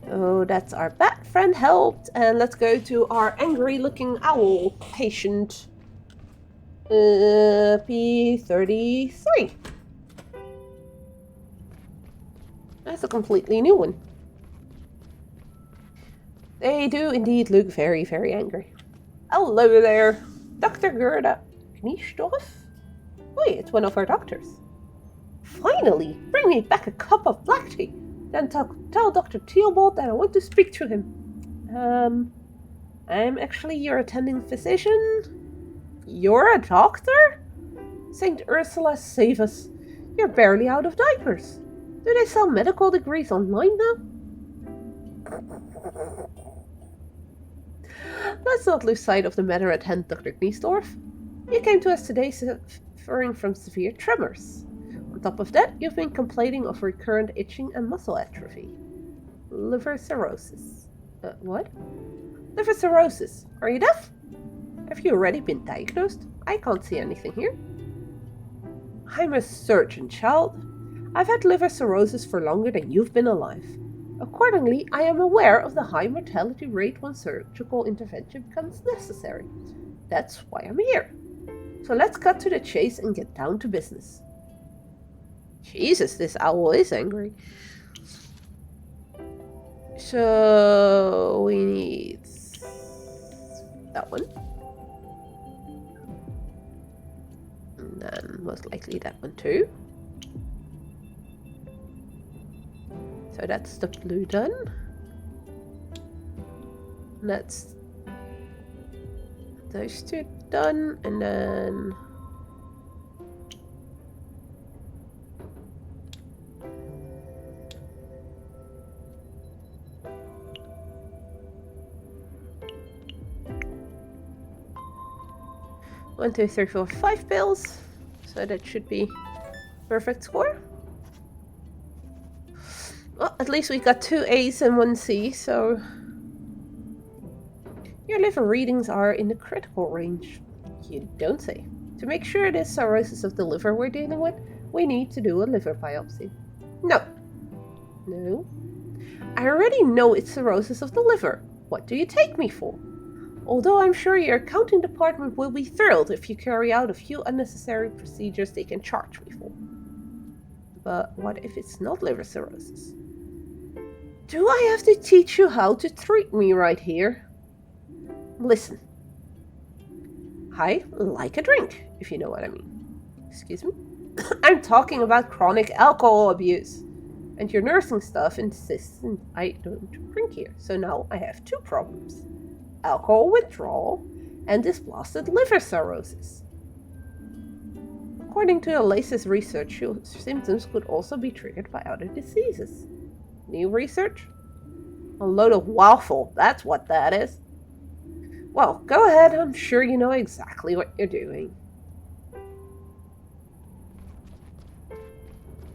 Oh, that's our bat friend helped, and let's go to our angry-looking owl patient. P33. That's a completely new one. They do indeed look very, very angry. Hello there, Dr. Gerda Kniestorff? Wait, it's one of our doctors. Finally, bring me back a cup of black tea. Then tell Dr. Theobald that I want to speak to him. I'm actually your attending physician. You're a doctor? St. Ursula save us. You're barely out of diapers. Do they sell medical degrees online now? Let's not lose sight of the matter at hand, Dr. Kniestorff. You came to us today suffering from severe tremors. On top of that, you've been complaining of recurrent itching and muscle atrophy. Liver cirrhosis. What? Liver cirrhosis. Are you deaf? Have you already been diagnosed? I can't see anything here. I'm a surgeon, child. I've had liver cirrhosis for longer than you've been alive. Accordingly, I am aware of the high mortality rate when surgical intervention becomes necessary. That's why I'm here. So let's cut to the chase and get down to business. Jesus, this owl is angry. So we need that one. And then most likely that one too. So that's the blue done. That's those two done, and then 1, 2, 3, 4, 5 pills. So that should be perfect score. Well, at least we got 2 A's and 1 C, so... Your liver readings are in the critical range. You don't say. To make sure it is cirrhosis of the liver we're dealing with, we need to do a liver biopsy. No. No. I already know it's cirrhosis of the liver. What do you take me for? Although I'm sure your accounting department will be thrilled if you carry out a few unnecessary procedures they can charge me for. But what if it's not liver cirrhosis? Do I have to teach you how to treat me right here? Listen. I like a drink, if you know what I mean. Excuse me? I'm talking about chronic alcohol abuse. And your nursing staff insists I don't drink here. So now I have 2 problems. Alcohol withdrawal and this blasted liver cirrhosis. According to the latest research, your symptoms could also be triggered by other diseases. New research? A load of waffle, that's what that is. Well, go ahead, I'm sure you know exactly what you're doing.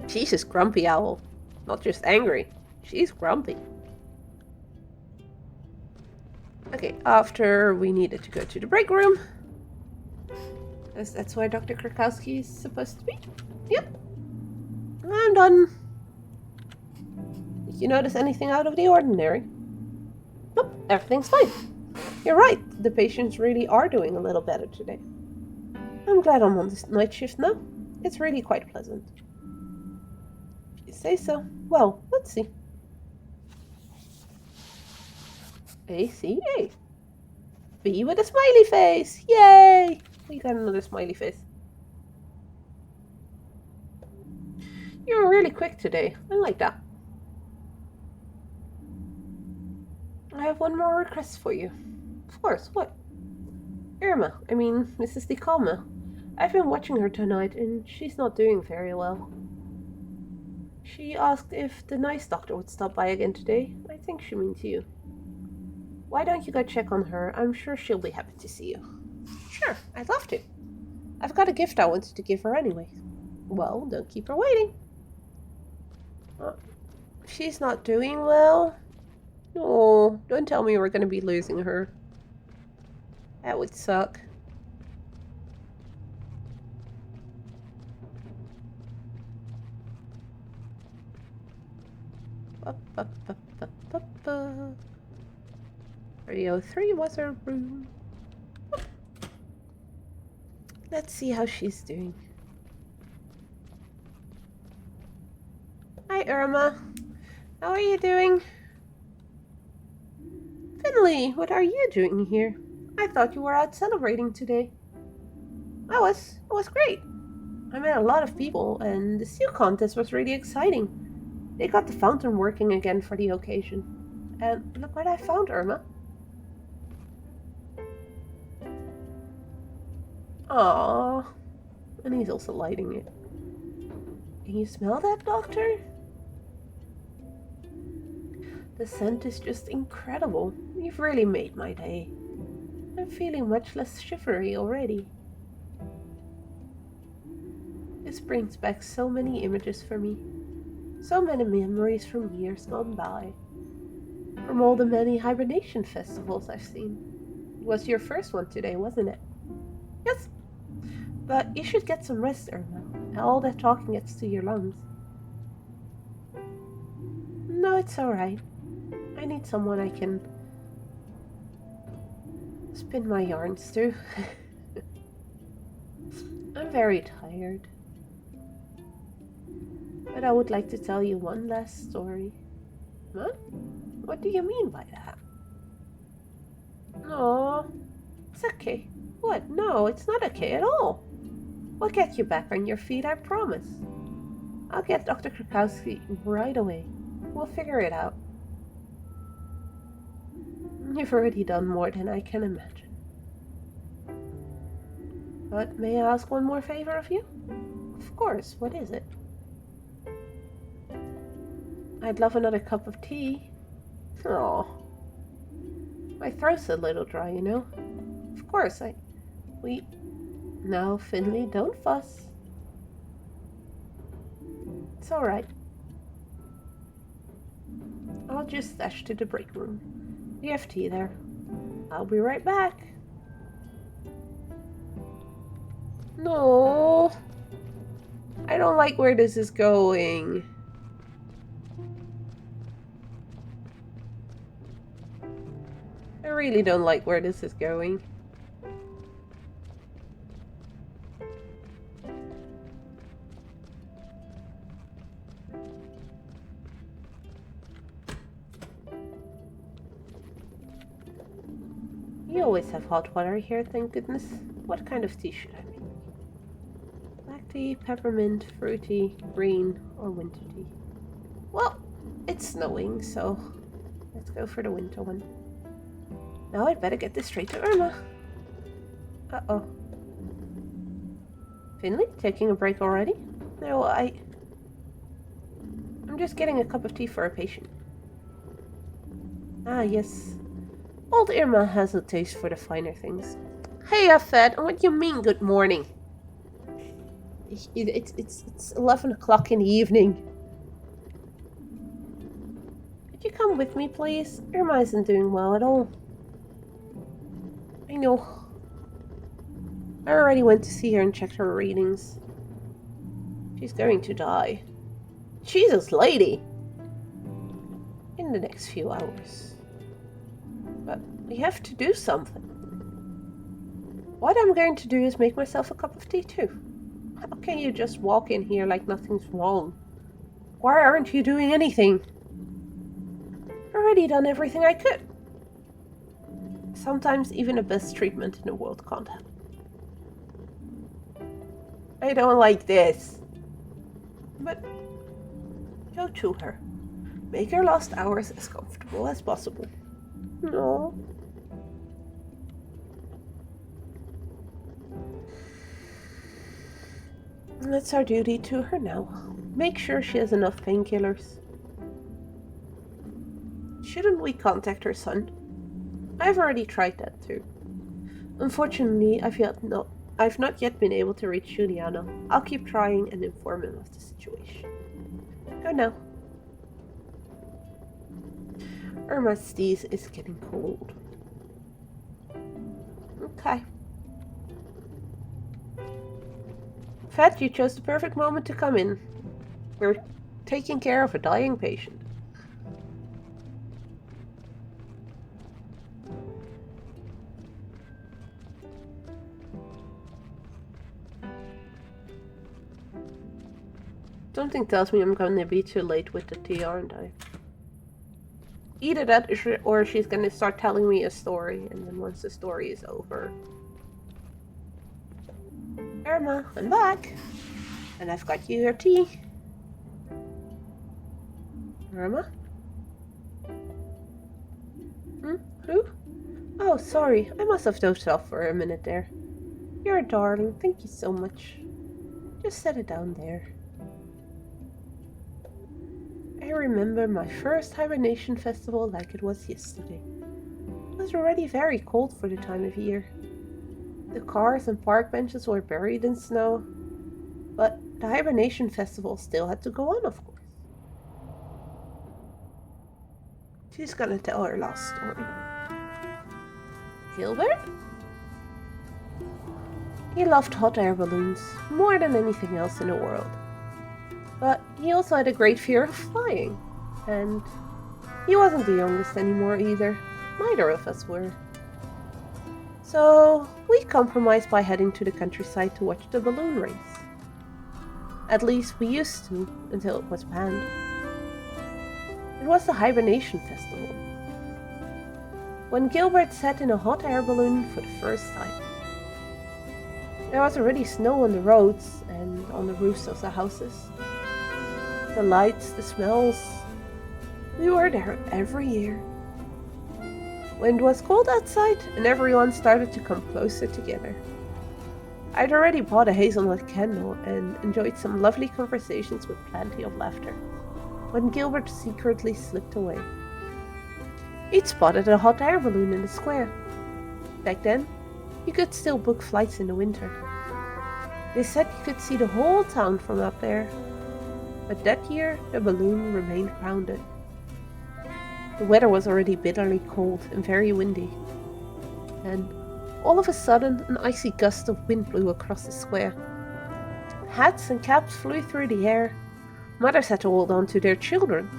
She's a grumpy owl. Not just angry, she's grumpy. Okay, after we needed to go to the break room. That's where Dr. Krakowski is supposed to be? Yep. I'm done. Did you notice anything out of the ordinary? Nope, everything's fine. You're right, the patients really are doing a little better today. I'm glad I'm on this night shift now. It's really quite pleasant. If you say so. Well, let's see. ACA. B with a smiley face. Yay! We got another smiley face. You were really quick today. I like that. I have one more request for you. Of course, what? Mrs. DeCalma. I've been watching her tonight and she's not doing very well. She asked if the nice doctor would stop by again today. I think she means you. Why don't you go check on her? I'm sure she'll be happy to see you. Sure, I'd love to. I've got a gift I wanted to give her anyway. Well, don't keep her waiting. She's not doing well. Oh, don't tell me we're going to be losing her. That would suck. Ba, ba, ba, ba, ba, ba. 303 was her room. Let's see how she's doing. Hi, Irma. How are you doing? Finley, what are you doing here? I thought you were out celebrating today. I was great. I met a lot of people, and the seal contest was really exciting. They got the fountain working again for the occasion. And look what I found, Irma. Aww. And he's also lighting it. Can you smell that, Doctor? The scent is just incredible. You've really made my day. I'm feeling much less shivery already. This brings back so many images for me. So many memories from years gone by. From all the many hibernation festivals I've seen. It was your first one today, wasn't it? Yes. But you should get some rest, Irma. All that talking gets to your lungs. No, it's alright. I need someone I can spin my yarns to. I'm very tired. But I would like to tell you one last story. Huh? What do you mean by that? No, it's okay. What? No, it's not okay at all. We'll get you back on your feet, I promise. I'll get Dr. Krakowski right away. We'll figure it out. You've already done more than I can imagine. But may I ask one more favor of you? Of course, what is it? I'd love another cup of tea. Oh, my throat's a little dry, you know. Of course, we No, Finley, don't fuss. It's alright. I'll just dash to the break room. You have tea there. I'll be right back. No. I don't like where this is going. I really don't like where this is going. You always have hot water here, thank goodness. What kind of tea should I make? Black tea, peppermint, fruity, green, or winter tea? Well, it's snowing, so let's go for the winter one. Now I'd better get this straight to Irma. Uh-oh. Finley, taking a break already? No, I'm just getting a cup of tea for a patient. Ah, yes. Old Irma has a taste for the finer things. Hey, Fed, what do you mean good morning? It's 11 o'clock in the evening. Could you come with me, please? Irma isn't doing well at all. I know. I already went to see her and checked her readings. She's going to die. Jesus, lady! In the next few hours. But we have to do something. What I'm going to do is make myself a cup of tea too. How can you just walk in here like nothing's wrong? Why aren't you doing anything? I've already done everything I could. Sometimes even the best treatment in the world can't help. I don't like this. But go to her. Make her last hours as comfortable as possible. No. It's our duty to her now. Make sure she has enough painkillers. Shouldn't we contact her son? I've already tried that too. Unfortunately, I've not yet been able to reach Giuliano. I'll keep trying and inform him of the situation. Go now. Irma's tea is getting cold. Okay. Fed, you chose the perfect moment to come in. We're taking care of a dying patient. Something tells me I'm going to be too late with the tea, aren't I? Either that or she's going to start telling me a story, and then once the story is over... Irma, I'm back. And I've got you your tea. Irma? Who? Oh, sorry. I must have dozed off for a minute there. You're a darling. Thank you so much. Just set it down there. I remember my first hibernation festival like it was yesterday. It was already very cold for the time of year. The cars and park benches were buried in snow, but the hibernation festival still had to go on, of course. She's gonna tell her last story. Gilbert? He loved hot air balloons more than anything else in the world. But he also had a great fear of flying, and he wasn't the youngest anymore either. Neither of us were. So we compromised by heading to the countryside to watch the balloon race. At least we used to, until it was banned. It was the hibernation festival. When Gilbert sat in a hot air balloon for the first time. There was already snow on the roads and on the roofs of the houses. The lights, the smells. We were there every year. When it was cold outside and everyone started to come closer together. I'd already bought a hazelnut candle and enjoyed some lovely conversations with plenty of laughter, when Gilbert secretly slipped away. He'd spotted a hot air balloon in the square. Back then, you could still book flights in the winter. They said you could see the whole town from up there, but that year the balloon remained grounded. The weather was already bitterly cold and very windy, and all of a sudden an icy gust of wind blew across the square. Hats and caps flew through the air. Mothers had to hold on to their children,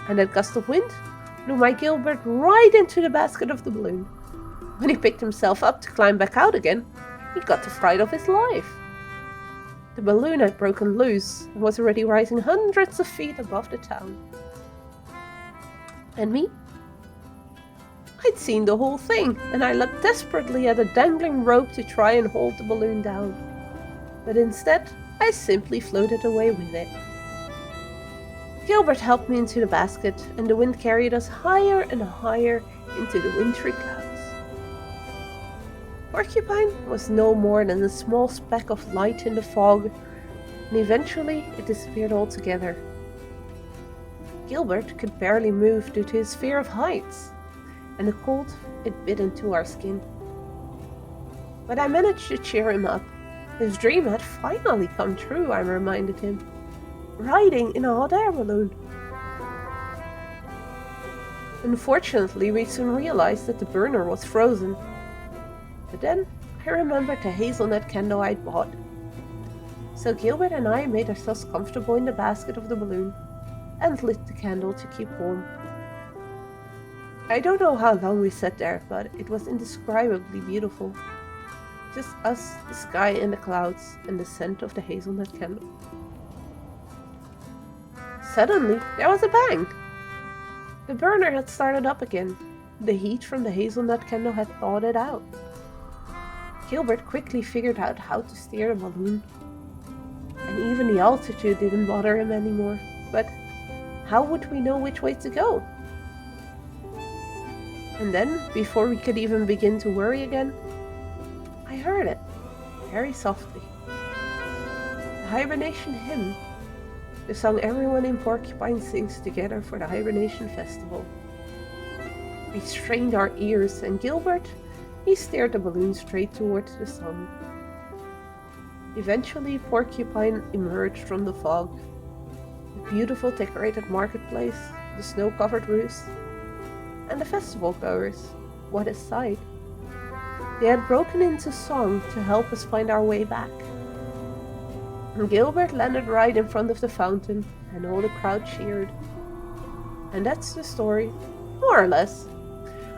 and that gust of wind blew my Gilbert right into the basket of the balloon. When he picked himself up to climb back out again, he got the fright of his life. The balloon had broken loose and was already rising hundreds of feet above the town. And me? I'd seen the whole thing, and I looked desperately at a dangling rope to try and hold the balloon down. But instead, I simply floated away with it. Gilbert helped me into the basket, and the wind carried us higher and higher into the wintry clouds. Porcupine was no more than a small speck of light in the fog, and eventually it disappeared altogether. Gilbert could barely move due to his fear of heights, and the cold it bit into our skin. But I managed to cheer him up. His dream had finally come true, I reminded him. Riding in a hot air balloon. Unfortunately, we soon realized that the burner was frozen. But then I remembered the hazelnut candle I'd bought. So Gilbert and I made ourselves comfortable in the basket of the balloon and lit the candle to keep warm. I don't know how long we sat there, but it was indescribably beautiful. Just us, the sky and the clouds, and the scent of the hazelnut candle. Suddenly, there was a bang! The burner had started up again. The heat from the hazelnut candle had thawed it out. Gilbert quickly figured out how to steer the balloon. And even the altitude didn't bother him anymore. But how would we know which way to go? And then, before we could even begin to worry again, I heard it, very softly. The hibernation hymn, the song everyone in Porcupine sings together for the hibernation festival. We strained our ears, and Gilbert, he steered the balloon straight towards the sun. Eventually, Porcupine emerged from the fog. The beautiful decorated marketplace, the snow-covered roofs, and the festival goers. What a sight! They had broken into song to help us find our way back. And Gilbert landed right in front of the fountain, and all the crowd cheered. And that's the story, more or less,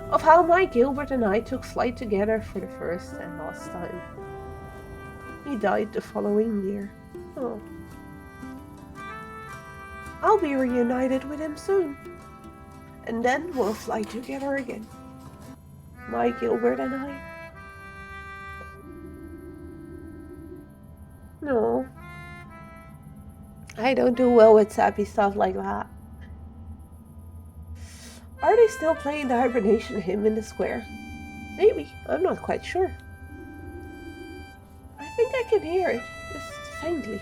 of how my Gilbert and I took flight together for the first and last time. He died the following year. Oh. I'll be reunited with him soon, and then we'll fly together again. My Gilbert and I. No, I don't do well with sappy stuff like that. Are they still playing the hibernation hymn in the square? Maybe, I'm not quite sure. I think I can hear it, just faintly.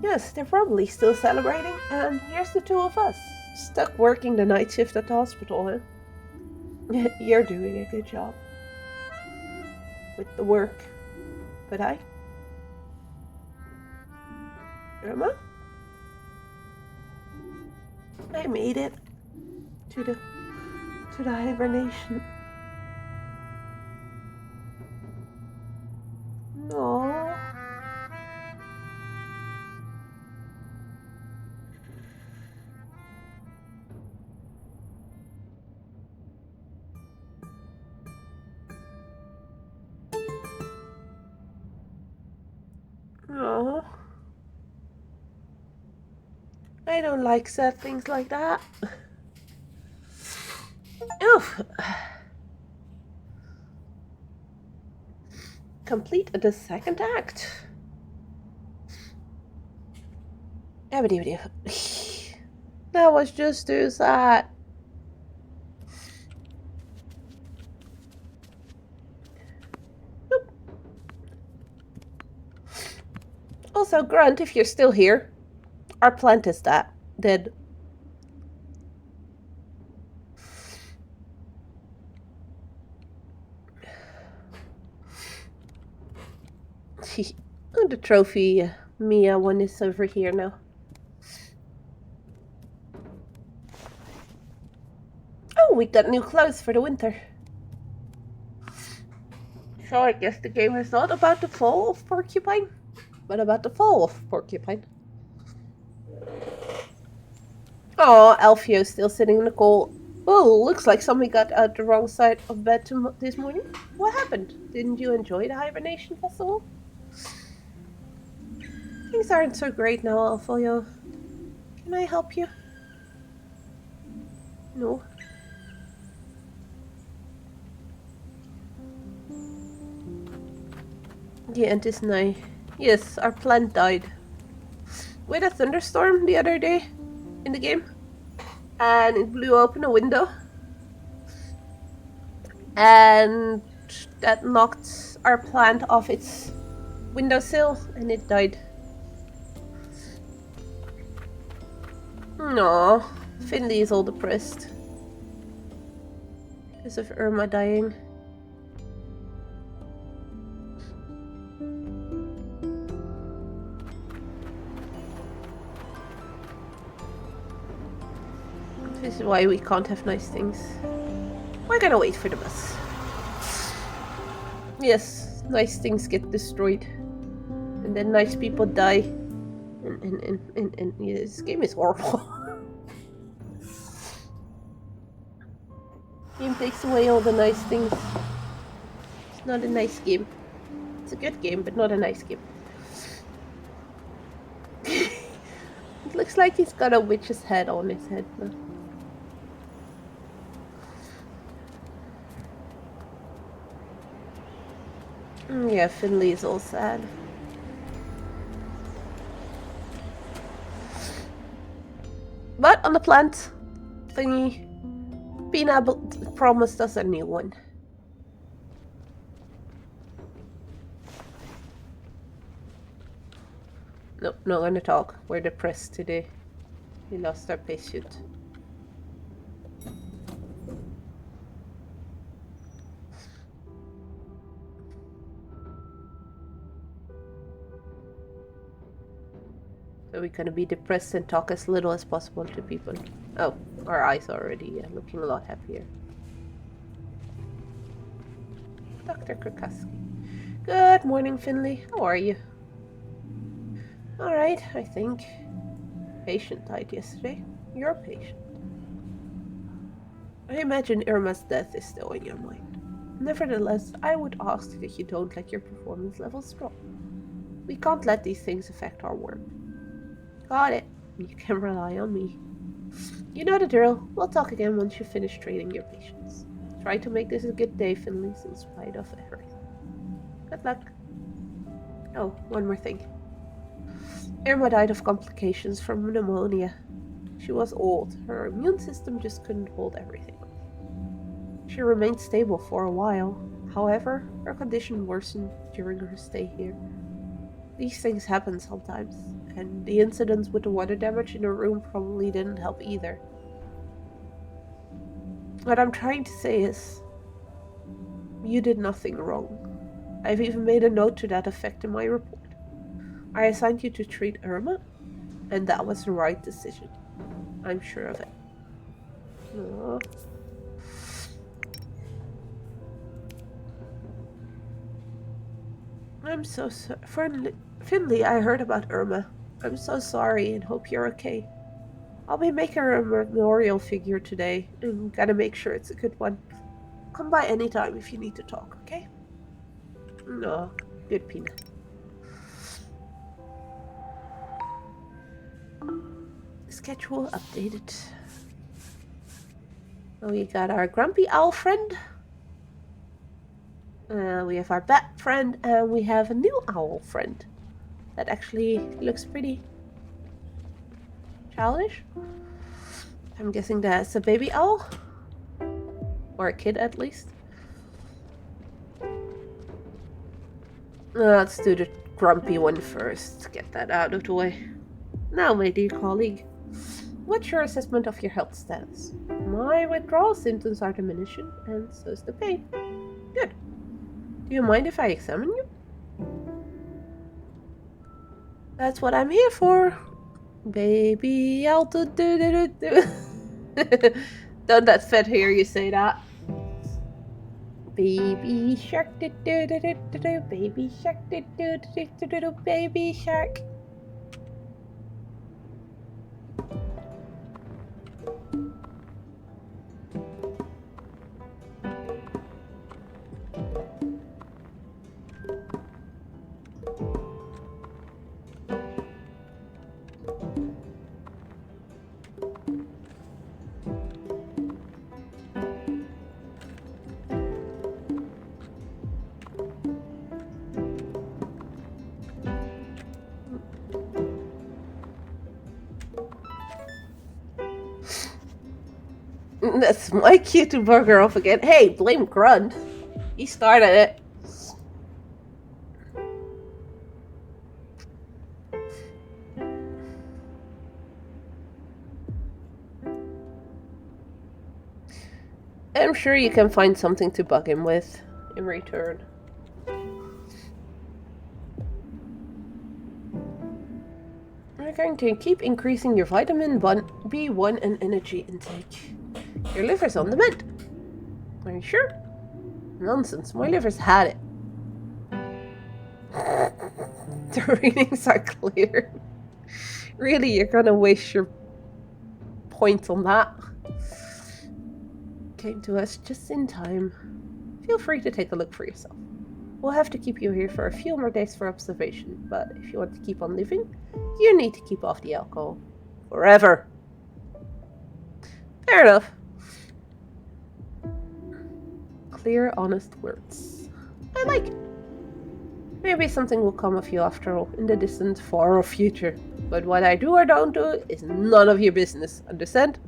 Yes, they're probably still celebrating, and here's the two of us, stuck working the night shift at the hospital, huh? You're doing a good job with the work, but Irma? I made it to the hibernation. No. No. I don't like sad things like that. Oof. Complete the second act. That was just too sad. Nope. Also, Grunt, if you're still here, our plant is dead. Oh, the trophy Mia one is over here now. Oh, we got new clothes for the winter. So I guess the game is not about the fall of Porcupine, but about the fall of Porcupine. Oh, Alfio's still sitting in the cold. Oh, looks like somebody got out the wrong side of bed this morning. What happened? Didn't you enjoy the hibernation festival? Things aren't so great now, Alfio. Can I help you? No. The end is nigh. Yes, our plant died. We had a thunderstorm the other day in the game, and it blew open a window. And that knocked our plant off its windowsill, and it died. No, Finley is all depressed because of Irma dying. This is why we can't have nice things. We're gonna wait for the bus. Yes, nice things get destroyed. And then nice people die. And yeah, this game is horrible. Game takes away all the nice things. It's not a nice game. It's a good game, but not a nice game. It looks like he's got a witch's head on his head now. Yeah, Finley is all sad. But on the plant thingy, Pina promised us a new one. Nope, not gonna talk. We're depressed today. We lost our patient. So we're gonna be depressed and talk as little as possible to people. Oh, our eyes are already looking a lot happier. Dr. Krakaski. Good morning, Finley. How are you? Alright, I think. Patient died yesterday. Your patient. I imagine Irma's death is still in your mind. Nevertheless, I would ask that you don't let your performance levels drop. We can't let these things affect our work. Got it. You can rely on me. You know the drill. We'll talk again once you finish treating your patients. Try to make this a good day, Finley, in spite of everything. Good luck. Oh, one more thing. Irma died of complications from pneumonia. She was old. Her immune system just couldn't hold everything. She remained stable for a while. However, her condition worsened during her stay here. These things happen sometimes, and the incidents with the water damage in her room probably didn't help either. What I'm trying to say is, you did nothing wrong. I've even made a note to that effect in my report. I assigned you to treat Irma, and that was the right decision. I'm sure of it. Aww. I'm so sorry. Finley, I heard about Irma. I'm so sorry and hope you're okay. I'll be making her a memorial figure today and gotta make sure it's a good one. Come by anytime if you need to talk, okay? No, good Pina. Schedule updated. We got our grumpy owl friend. We have our bat friend, and we have a new owl friend. That actually looks pretty childish. I'm guessing that's a baby owl. Or a kid, at least. Let's do the grumpy one first. Get that out of the way. Now, my dear colleague, what's your assessment of your health status? My withdrawal symptoms are diminishing, and so is the pain. Good. Do you mind if I examine you? That's what I'm here for. Baby, I'll do. Don't that fit hear you say that? Baby shark do. Baby shark do. Baby shark. That's my cue to bug her off again. Hey, blame Grunt. He started it. I'm sure you can find something to bug him with in return. We're going to keep increasing your vitamin B1 and energy intake. Your liver's on the mend. Are you sure? Nonsense, my liver's had it. The readings are clear. Really, you're gonna waste your points on that? Came to us just in time. Feel free to take a look for yourself. We'll have to keep you here for a few more days for observation, but if you want to keep on living, you need to keep off the alcohol. Forever. Fair enough. Clear, honest words. I like it. Maybe something will come of you after all, in the distant, far off future. But what I do or don't do is none of your business, understand?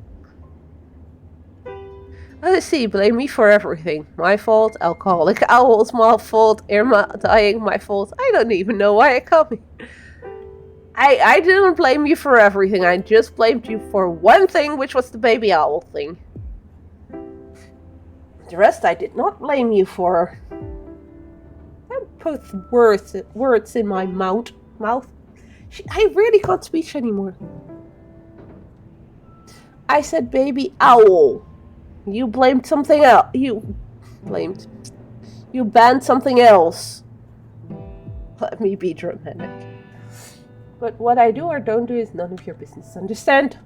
Let's see, blame me for everything. My fault, alcoholic owls, my fault, Irma dying, my fault. I don't even know why I come here. I didn't blame you for everything, I just blamed you for one thing, which was the baby owl thing. The rest I did not blame you for. Don't put words in my mouth. I really can't speak anymore. I said baby owl. You blamed something else. You banned something else. Let me be dramatic. But what I do or don't do is none of your business, understand?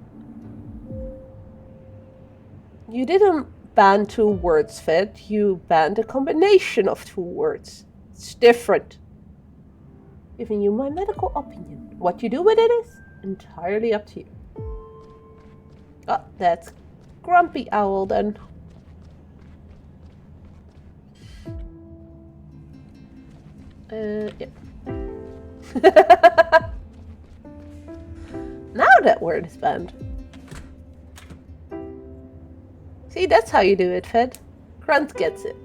You didn't ban 2 words, Fed. You banned a combination of 2 words. It's different. Giving you my medical opinion. What you do with it is entirely up to you. Oh, that's Grumpy Owl then. Yeah. Now that word is banned. See, that's how you do it, Fed. Grunt gets it.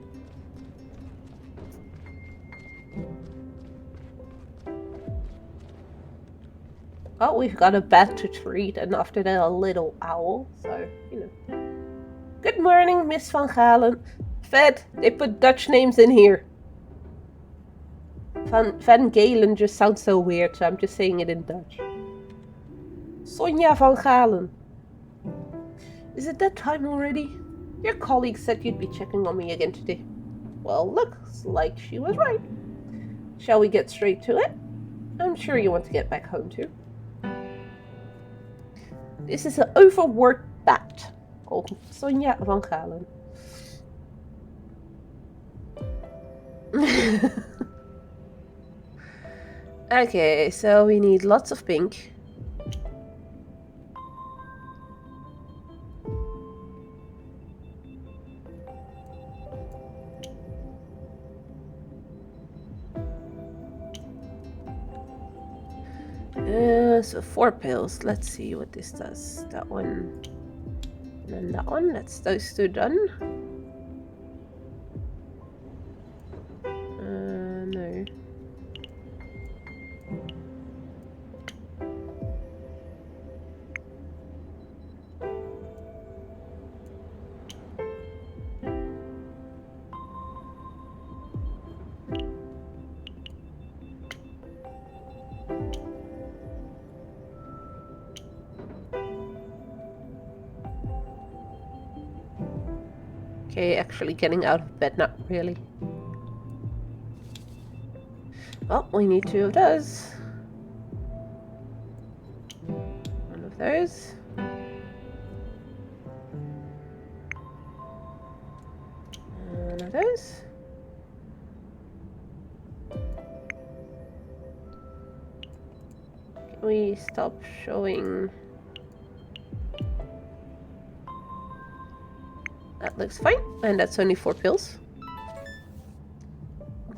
Oh, we've got a bat to treat, and after that a little owl, so, you know. Good morning, Miss Van Galen. Fed, they put Dutch names in here. Van Galen just sounds so weird, so I'm just saying it in Dutch. Sonja Van Galen. Is it that time already? Your colleague said you'd be checking on me again today. Well, looks like she was right. Shall we get straight to it? I'm sure you want to get back home too. This is an overworked bat called Sonja Van Galen. Okay, so we need lots of pink. So 4 pills. Let's see what this does. That one. And then that one. That's those 2 done. No. Okay, actually getting out of bed, not really. Well, we need 2 of those. 1 of those. One of those. Can we stop showing? That looks fine. And that's only 4 pills.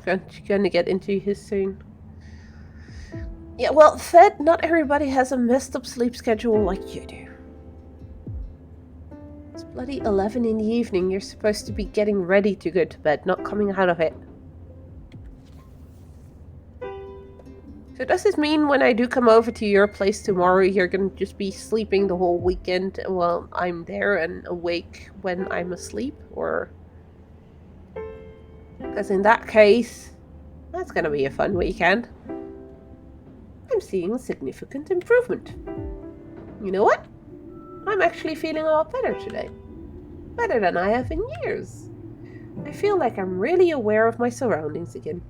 I'm gonna get into his soon. Yeah, well, Fed, not everybody has a messed up sleep schedule like you do. It's bloody 11 in the evening. You're supposed to be getting ready to go to bed, not coming out of it. So does this mean when I do come over to your place tomorrow, you're gonna just be sleeping the whole weekend while I'm there and awake when I'm asleep? Or... because in that case, that's gonna be a fun weekend. I'm seeing a significant improvement. You know what? I'm actually feeling a lot better today. Better than I have in years. I feel like I'm really aware of my surroundings again.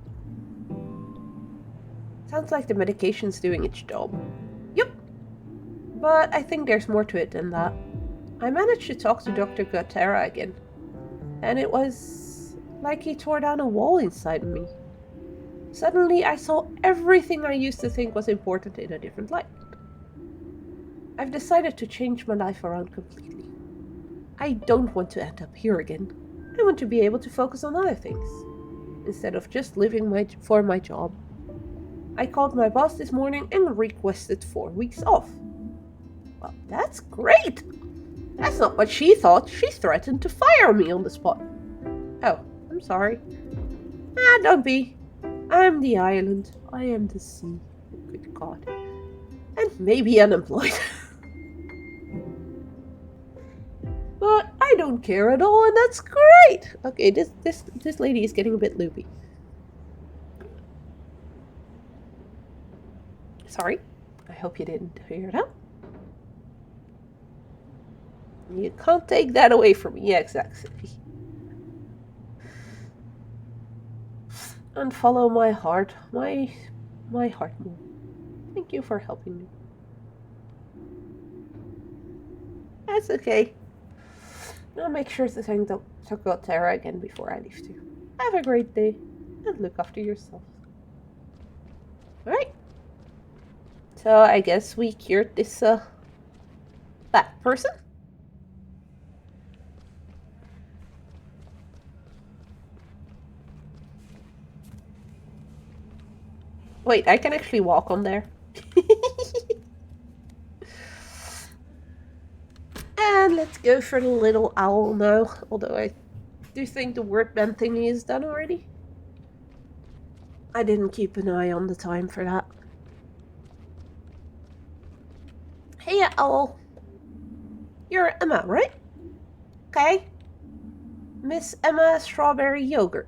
Sounds like the medication's doing its job. Yep. But I think there's more to it than that. I managed to talk to Dr. Gotera again. And it was like he tore down a wall inside me. Suddenly I saw everything I used to think was important in a different light. I've decided to change my life around completely. I don't want to end up here again. I want to be able to focus on other things, instead of just living for my job. I called my boss this morning and requested 4 weeks off. Well, that's great! That's not what she thought. She threatened to fire me on the spot. Oh, I'm sorry. Don't be. I'm the island. I am the sea. Good God. And maybe unemployed. But I don't care at all, and that's great! Okay, this lady is getting a bit loopy. Sorry. I hope you didn't hear that. You can't take that away from me. Yeah, exactly. And follow my heart. My heart more. Thank you for helping me. That's okay. I'll make sure to thank Dr. Gotera again before I leave too. Have a great day, and look after yourself. Alright. So I guess we cured this, that person? Wait, I can actually walk on there. And let's go for the little owl now. Although I do think the workbench thingy is done already. I didn't keep an eye on the time for that. Hey, owl. You're Emma, right? Okay. Miss Emma Strawberry Yogurt.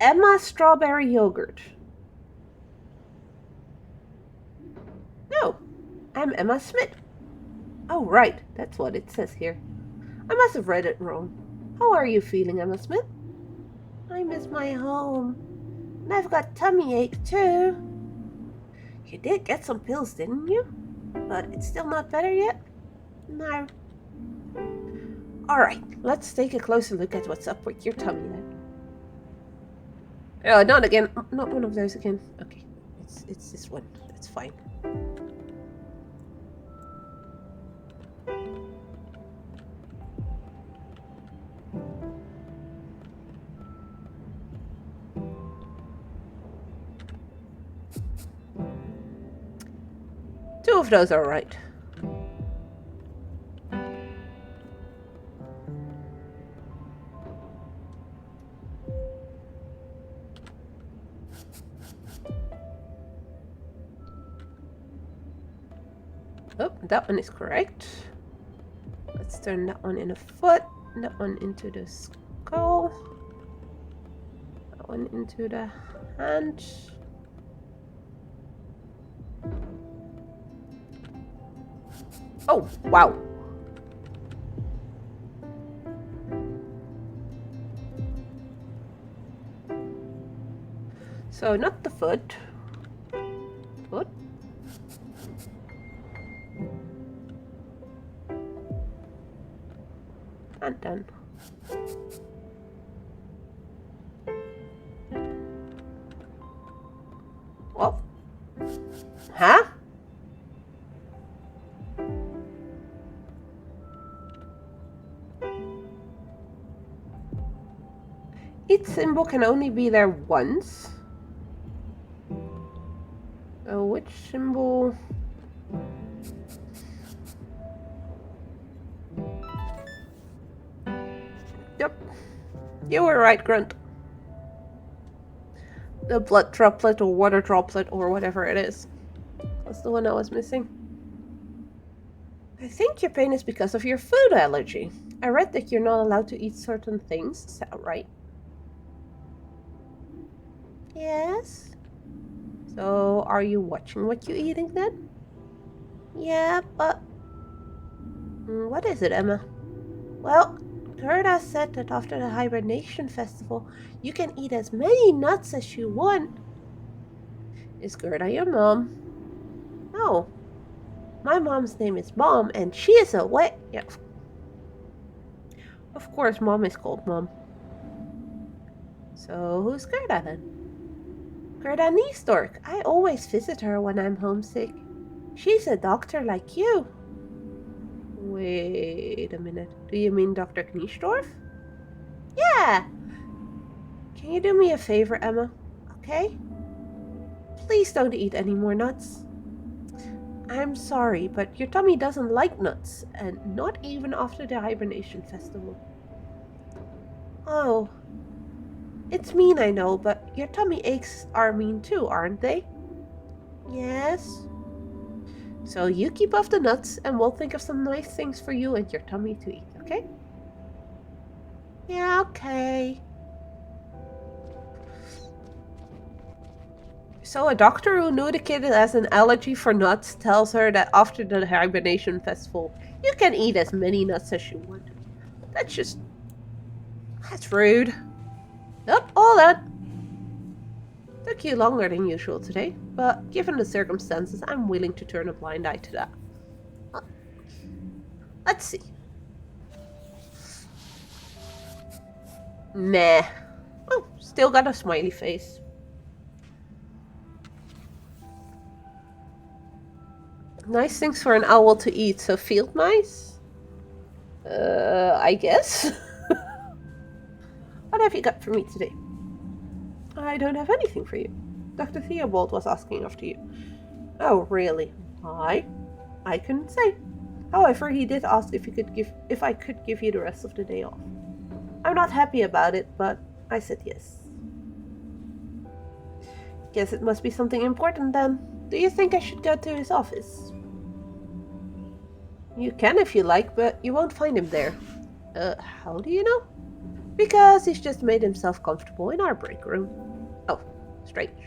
Emma Strawberry Yogurt. No, I'm Emma Smith. Oh, right, that's what it says here. I must have read it wrong. How are you feeling, Emma Smith? I miss my home. And I've got tummy ache, too. You did get some pills, didn't you? But it's still not better yet? No. Alright, let's take a closer look at what's up with your tummy then. Oh, not again. Not one of those again. Okay, it's this one. That's fine. Two of those are right. Oh, that one is correct. Let's turn that one in a foot, that one into the skull, that one into the hand. Oh, wow. So not the foot. Foot. And done. Oh. Huh? Each symbol can only be there once. So which symbol? Yep. You were right, Grunt. The blood droplet or water droplet or whatever it is. That's the one I was missing. I think your pain is because of your food allergy. I read that you're not allowed to eat certain things. Is that right? Yes. So, are you watching what you're eating then? Yeah, but... What is it, Emma? Well, Gerda said that after the hibernation festival, you can eat as many nuts as you want. Is Gerda your mom? No. My mom's name is Mom, and she is a wet... Yeah. Of course, Mom is called Mom. So, who's Gerda then? Gerda Niestork. I always visit her when I'm homesick. She's a doctor like you. Wait a minute. Do you mean Dr. Kniesdorf? Yeah. Can you do me a favor, Emma? Okay? Please don't eat any more nuts. I'm sorry, but your tummy doesn't like nuts, and not even after the hibernation festival. Oh. It's mean, I know, but your tummy aches are mean too, aren't they? Yes. So you keep off the nuts, and we'll think of some nice things for you and your tummy to eat, okay? Yeah, okay. So a doctor who knew the kid has an allergy for nuts tells her that after the hibernation festival, you can eat as many nuts as you want. That's rude. Yep, all that. Took you longer than usual today, but given the circumstances, I'm willing to turn a blind eye to that. Let's see. Meh. Oh, still got a smiley face. Nice things for an owl to eat, so field mice? I guess. What have you got for me today? I don't have anything for you. Dr. Theobald was asking after you. Oh, really? Why? I couldn't say. However, he did ask if I could give you the rest of the day off. I'm not happy about it, but I said yes. Guess it must be something important then. Do you think I should go to his office? You can if you like, but you won't find him there. How do you know? Because he's just made himself comfortable in our break room. Oh, strange.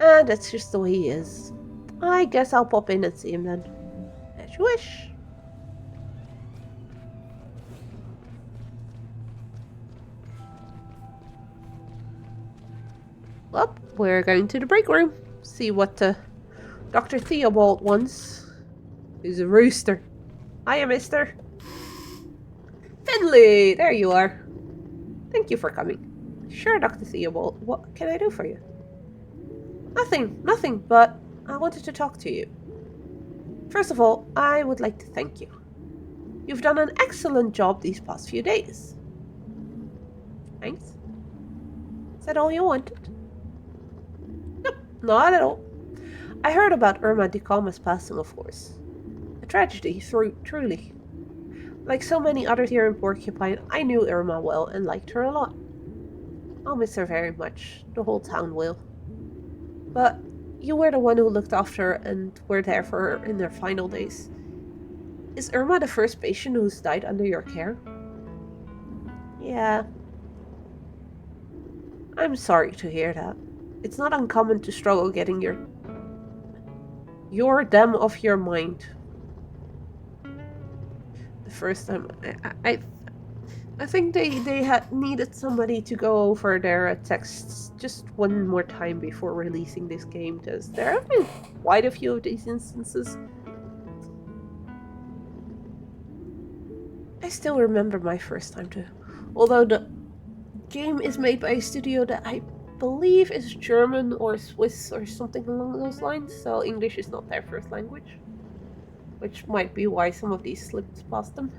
And that's just the way he is. I guess I'll pop in and see him then. As you wish. Well, we're going to the break room. See what Dr. Theobald wants. He's a rooster. Hiya, mister. Finley, there you are. Thank you for coming. Sure, Dr. Theobald. What can I do for you? Nothing, but I wanted to talk to you. First of all, I would like to thank you. You've done an excellent job these past few days. Thanks. Is that all you wanted? Nope, not at all. I heard about Irma de Calma's passing, of course. A tragedy, truly. Like so many others here in Porcupine, I knew Irma well and liked her a lot. I'll miss her very much. The whole town will. But you were the one who looked after her and were there for her in her final days. Is Irma the first patient who's died under your care? Yeah. I'm sorry to hear that. It's not uncommon to struggle getting them off your mind. The first time I think they had needed somebody to go over their texts just one more time before releasing this game, because there have been quite a few of these instances. I still remember my first time to. Although the game is made by a studio that I believe is German or Swiss or something along those lines, so English is not their first language, which might be why some of these slipped past them.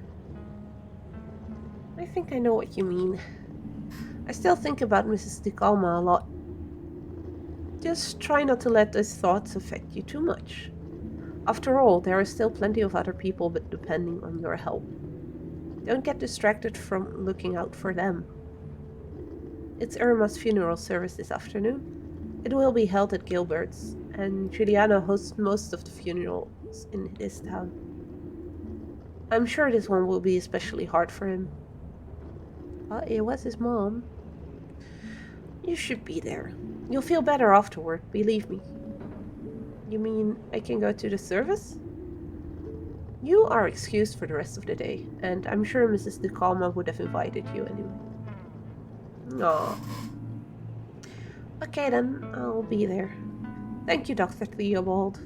I think I know what you mean. I still think about Mrs. De Calma a lot. Just try not to let those thoughts affect you too much. After all, there are still plenty of other people but depending on your help. Don't get distracted from looking out for them. It's Irma's funeral service this afternoon. It will be held at Gilbert's, and Juliana hosts most of the funerals in this town. I'm sure this one will be especially hard for him. But it was his mom. You should be there. You'll feel better afterward, believe me. You mean I can go to the service? You are excused for the rest of the day, and I'm sure Mrs. De Calma would have invited you anyway. Aw. Okay then, I'll be there. Thank you, Dr. Theobald.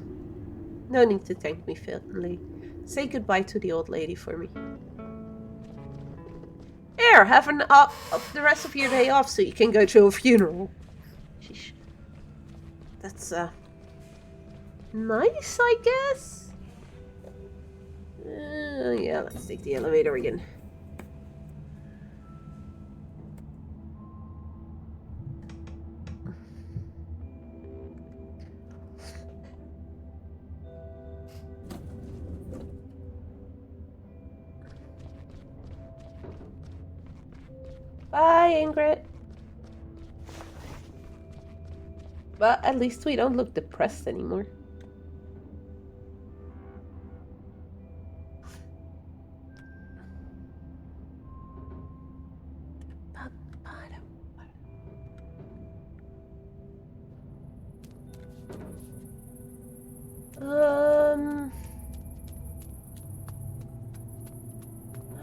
No need to thank me, Finley. Say goodbye to the old lady for me. Here, have the rest of your day off so you can go to a funeral. Sheesh. That's, nice, I guess? Yeah, let's take the elevator again. Bye, Ingrid. But at least we don't look depressed anymore.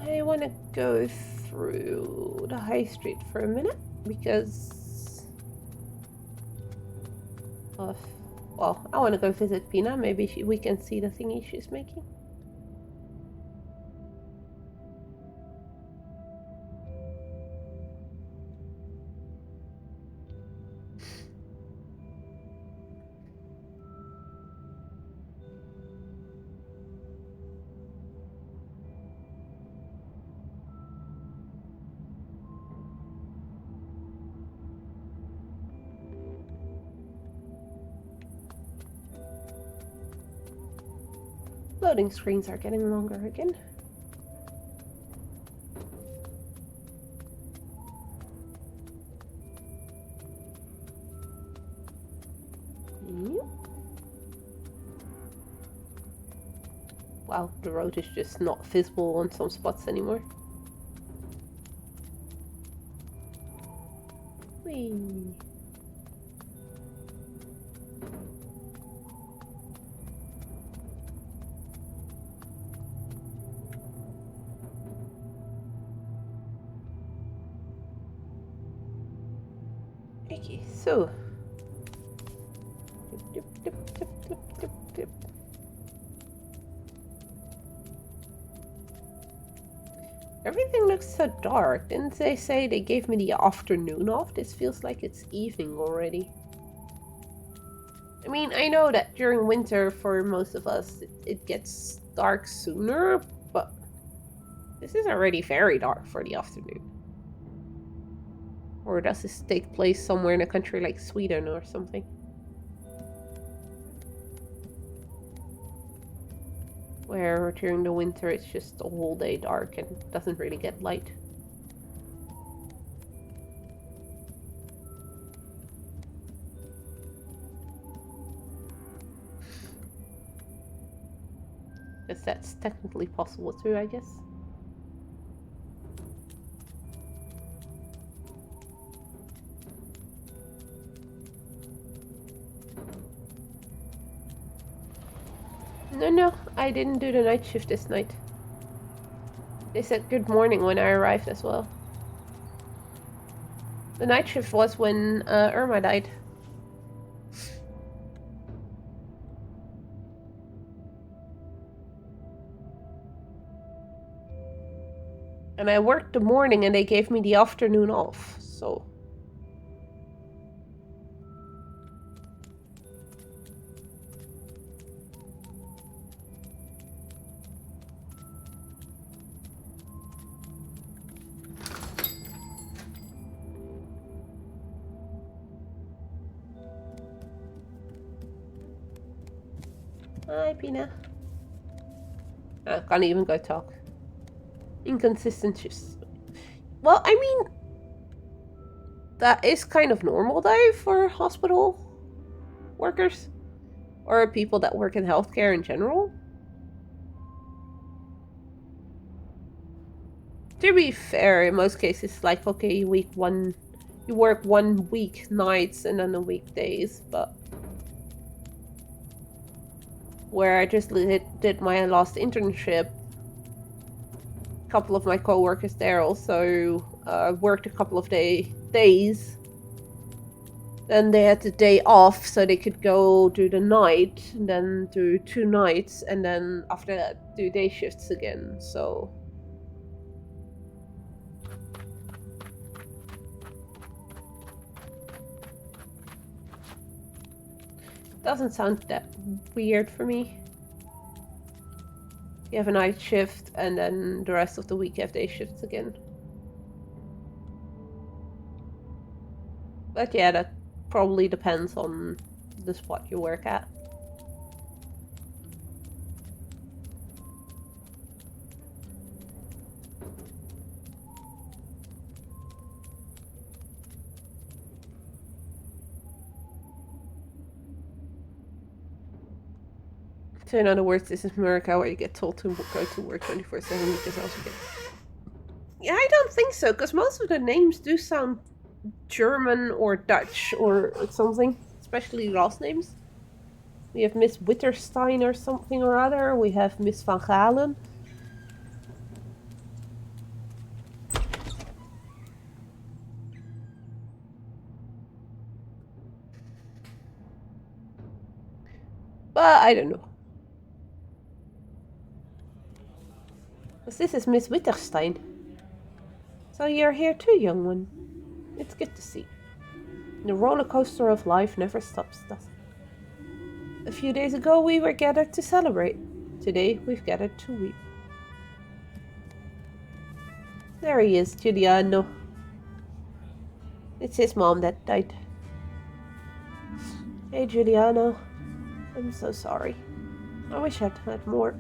I want to go through the high street for a minute because of, well, I want to go visit Pina. Maybe we can see the thingy she's making. Loading screens are getting longer again. Yep. Wow, the road is just not visible on some spots anymore. Whee. Okay, so dip, dip, dip, dip, dip, dip. Everything looks so dark. Didn't they say they gave me the afternoon off? This feels like it's evening already. I mean, I know that during winter for most of us it gets dark sooner, but this is already very dark for the afternoon. Or does this take place somewhere in a country like Sweden or something? Where during the winter it's just a whole day dark and doesn't really get light. Because that's technically possible too, I guess. No, I didn't do the night shift this night. They said good morning when I arrived as well. The night shift was when Irma died. And I worked the morning and they gave me the afternoon off, so... Hi, Pina. I can't even go talk. Inconsistent shifts. Well, I mean... That is kind of normal, though, for hospital workers. Or people that work in healthcare in general. To be fair, in most cases, like, okay, you work 1 week nights and then a week days, but... Where I just did my last internship, a couple of my co-workers there also worked a couple of days. Then they had the day off, so they could go do the night, and then do 2 nights, and then after that do day shifts again, so... Doesn't sound that weird for me. You have a night shift, and then the rest of the week you have day shifts again. But yeah, that probably depends on the spot you work at. So in other words, this is America where you get told to go to work 24/7 because also get... Yeah, I don't think so, because most of the names do sound German or Dutch or something, especially last names. We have Miss Witterstein or something or other. We have Miss Van Galen. But I don't know. Because this is Miss Witterstein. So you're here too, young one. It's good to see. The roller coaster of life never stops, does it? A few days ago we were gathered to celebrate. Today we've gathered to weep. There he is, Giuliano. It's his mom that died. Hey, Giuliano. I'm so sorry. I wish I'd had more.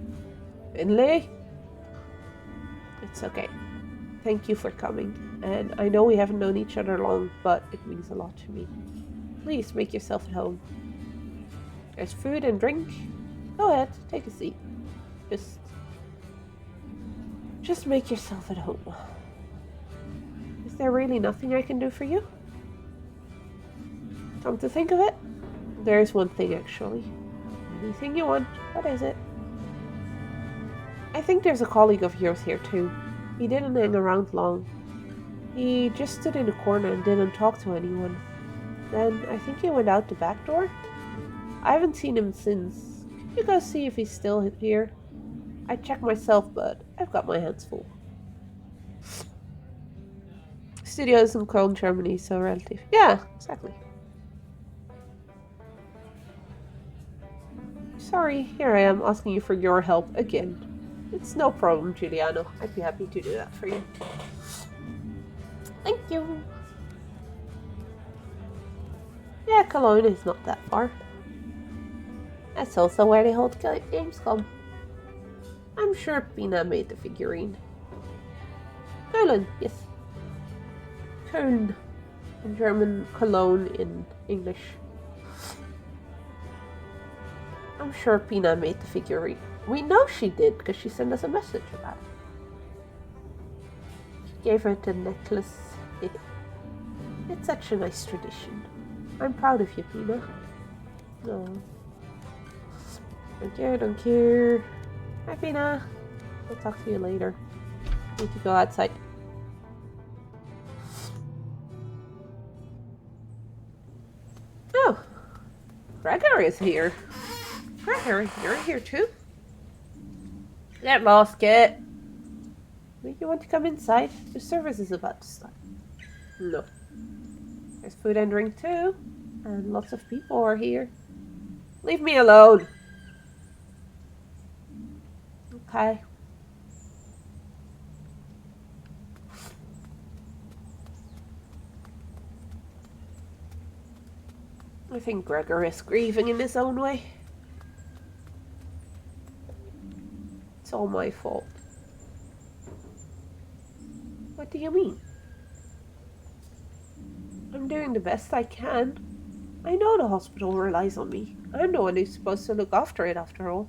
Finlay? It's okay. Thank you for coming. And I know we haven't known each other long, but it means a lot to me. Please make yourself at home. There's food and drink. Go ahead, take a seat. Just make yourself at home. Is there really nothing I can do for you? Come to think of it, there's one thing actually. Anything you want. What is it? I think there's a colleague of yours here too. He didn't hang around long. He just stood in a corner and didn't talk to anyone. Then I think he went out the back door. I haven't seen him since. Could you go see if he's still here? I checked myself, but I've got my hands full. Studios in Cologne, Germany, so relative. Yeah, exactly. Sorry, here I am asking you for your help again. It's no problem, Giuliano. I'd be happy to do that for you. Thank you. Yeah, Cologne is not that far. That's also where they hold Gamescom. I'm sure Pina made the figurine. Köln, yes. Köln in German, Cologne in English. I'm sure Pina made the figurine. We know she did because she sent us a message about it. She gave her the necklace. It's such a nice tradition. I'm proud of you, Pina. No. Thank you. Hi, Pina. I'll talk to you later. Need to go outside. Oh, Gregory is here. Gregory, you're here too? Get lost, kid. Do you want to come inside? The service is about to start. No. There's food and drink too. And lots of people are here. Leave me alone. Okay. I think Gregor is grieving in his own way. It's all my fault. What do you mean? I'm doing the best I can. I know the hospital relies on me. I'm the one who's supposed to look after it after all.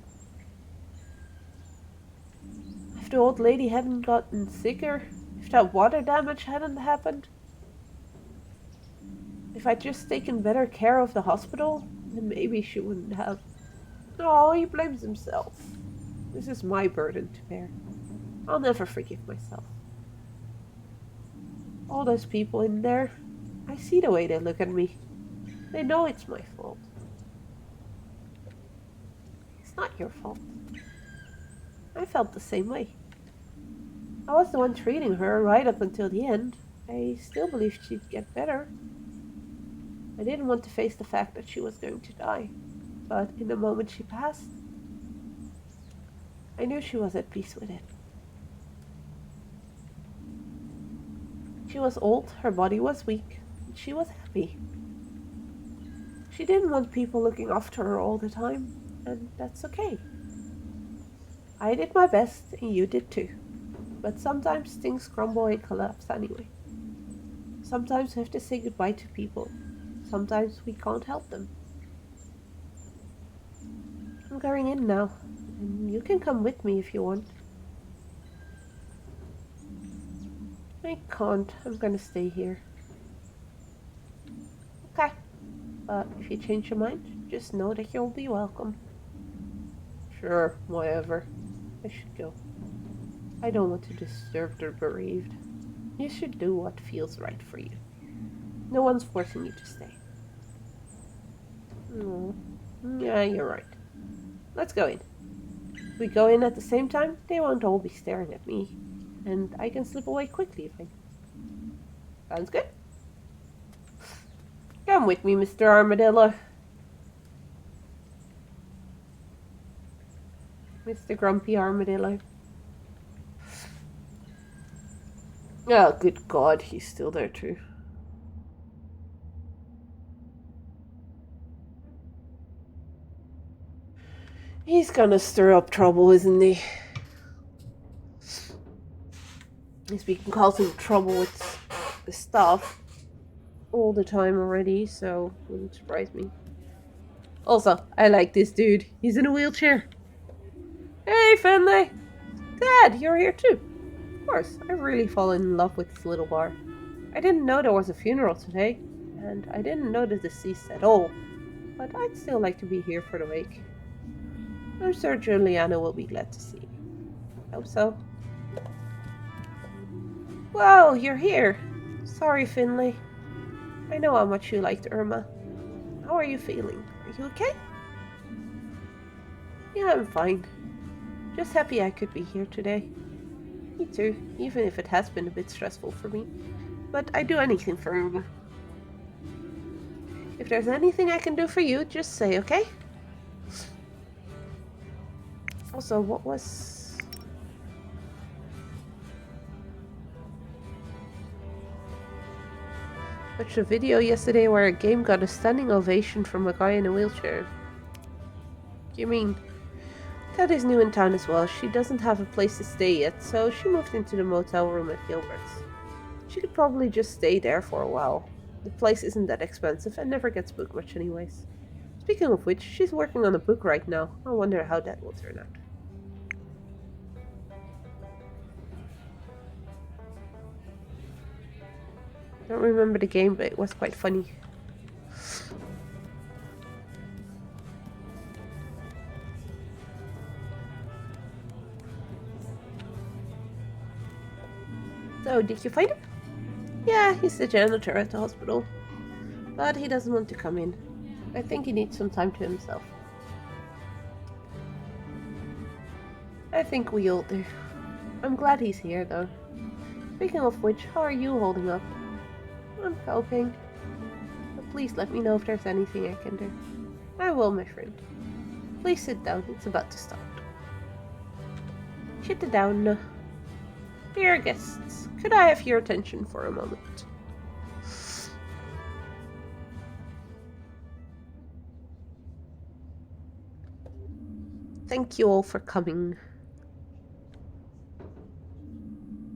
If the old lady hadn't gotten sicker, if that water damage hadn't happened, if I'd just taken better care of the hospital, then maybe she wouldn't have. Oh, he blames himself. This is my burden to bear. I'll never forgive myself. All those people in there, I see the way they look at me. They know it's my fault. It's not your fault. I felt the same way. I was the one treating her right up until the end. I still believed she'd get better. I didn't want to face the fact that she was going to die. But in the moment she passed, I knew she was at peace with it. She was old, her body was weak, and she was happy. She didn't want people looking after her all the time, and that's okay. I did my best, and you did too. But sometimes things crumble and collapse anyway. Sometimes we have to say goodbye to people. Sometimes we can't help them. I'm going in now, and you can come with me if you want. I can't. I'm gonna stay here. Okay. But if you change your mind, just know that you'll be welcome. Sure, whatever. I should go. I don't want to disturb the bereaved. You should do what feels right for you. No one's forcing you to stay. Oh, yeah, you're right. Let's go in. If we go in at the same time, they won't all be staring at me. And I can slip away quickly if I... Sounds good? Come with me, Mr. Armadillo. Mr. Grumpy Armadillo. Oh, good God, he's still there too. He's gonna stir up trouble, isn't he? He's been causing trouble with the stuff all the time already, so it wouldn't surprise me. Also, I like this dude. He's in a wheelchair. Hey, Finlay! Dad, you're here too. Of course, I've really fallen in love with this little bar. I didn't know there was a funeral today, and I didn't know the deceased at all, but I'd still like to be here for the wake. I'm sure Juliana will be glad to see you. Hope so. Whoa, you're here. Sorry, Finlay. I know how much you liked Irma. How are you feeling? Are you okay? Yeah, I'm fine. Just happy I could be here today. Me too, even if it has been a bit stressful for me. But I'd do anything for Irma. If there's anything I can do for you, just say, okay? Also, what was... watched a video yesterday where a game got a standing ovation from a guy in a wheelchair. You mean... Ted is new in town as well. She doesn't have a place to stay yet, so she moved into the motel room at Gilbert's. She could probably just stay there for a while. The place isn't that expensive and never gets booked much anyways. Speaking of which, she's working on a book right now. I wonder how that will turn out. I don't remember the game, but it was quite funny. So, did you find him? Yeah, he's the janitor at the hospital. But he doesn't want to come in. I think he needs some time to himself. I think we all do. I'm glad he's here, though. Speaking of which, how are you holding up? I'm coping. But please let me know if there's anything I can do. I will, my friend. Please sit down, it's about to start. Sit down. Dear guests, could I have your attention for a moment? Thank you all for coming.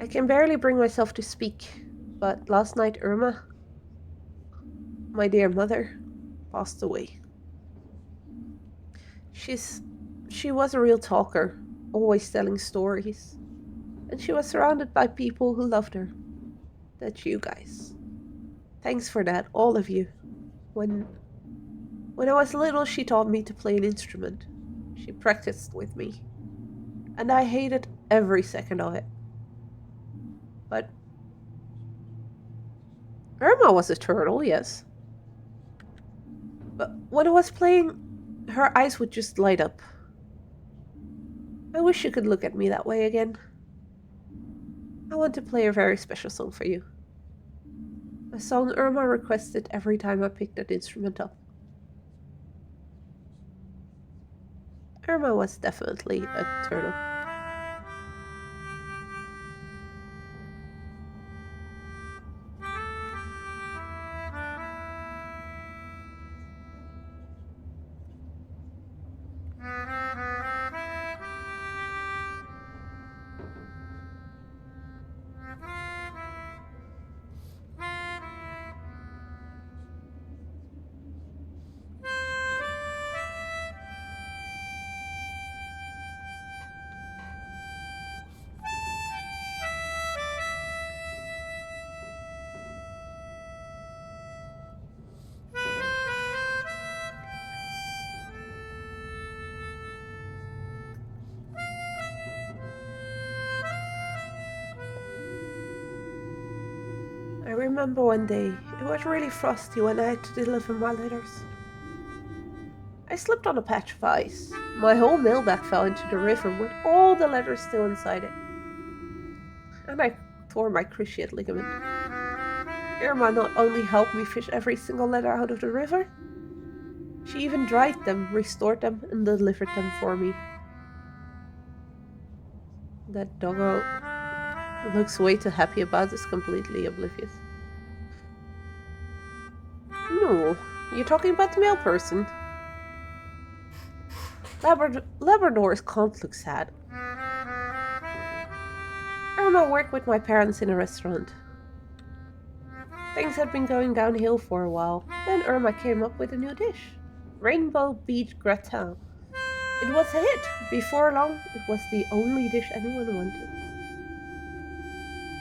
I can barely bring myself to speak, but last night Irma, my dear mother, passed away. She was a real talker, always telling stories, and she was surrounded by people who loved her. That's you guys. Thanks for that, all of you. When I was little, she taught me to play an instrument. She practiced with me, and I hated every second of it. But Irma was a turtle, yes. But when I was playing, her eyes would just light up. I wish you could look at me that way again. I want to play a very special song for you. A song Irma requested every time I picked that instrument up. Irma was definitely a turtle. I remember one day, it was really frosty when I had to deliver my letters. I slipped on a patch of ice. My whole mailbag fell into the river with all the letters still inside it. And I tore my cruciate ligament. Irma not only helped me fish every single letter out of the river, she even dried them, restored them, and delivered them for me. That doggo looks way too happy about this, completely oblivious. No, you're talking about the male person. Labradors can't look sad. Irma worked with my parents in a restaurant. Things had been going downhill for a while. Then Irma came up with a new dish. Rainbow beet gratin. It was a hit. Before long, it was the only dish anyone wanted.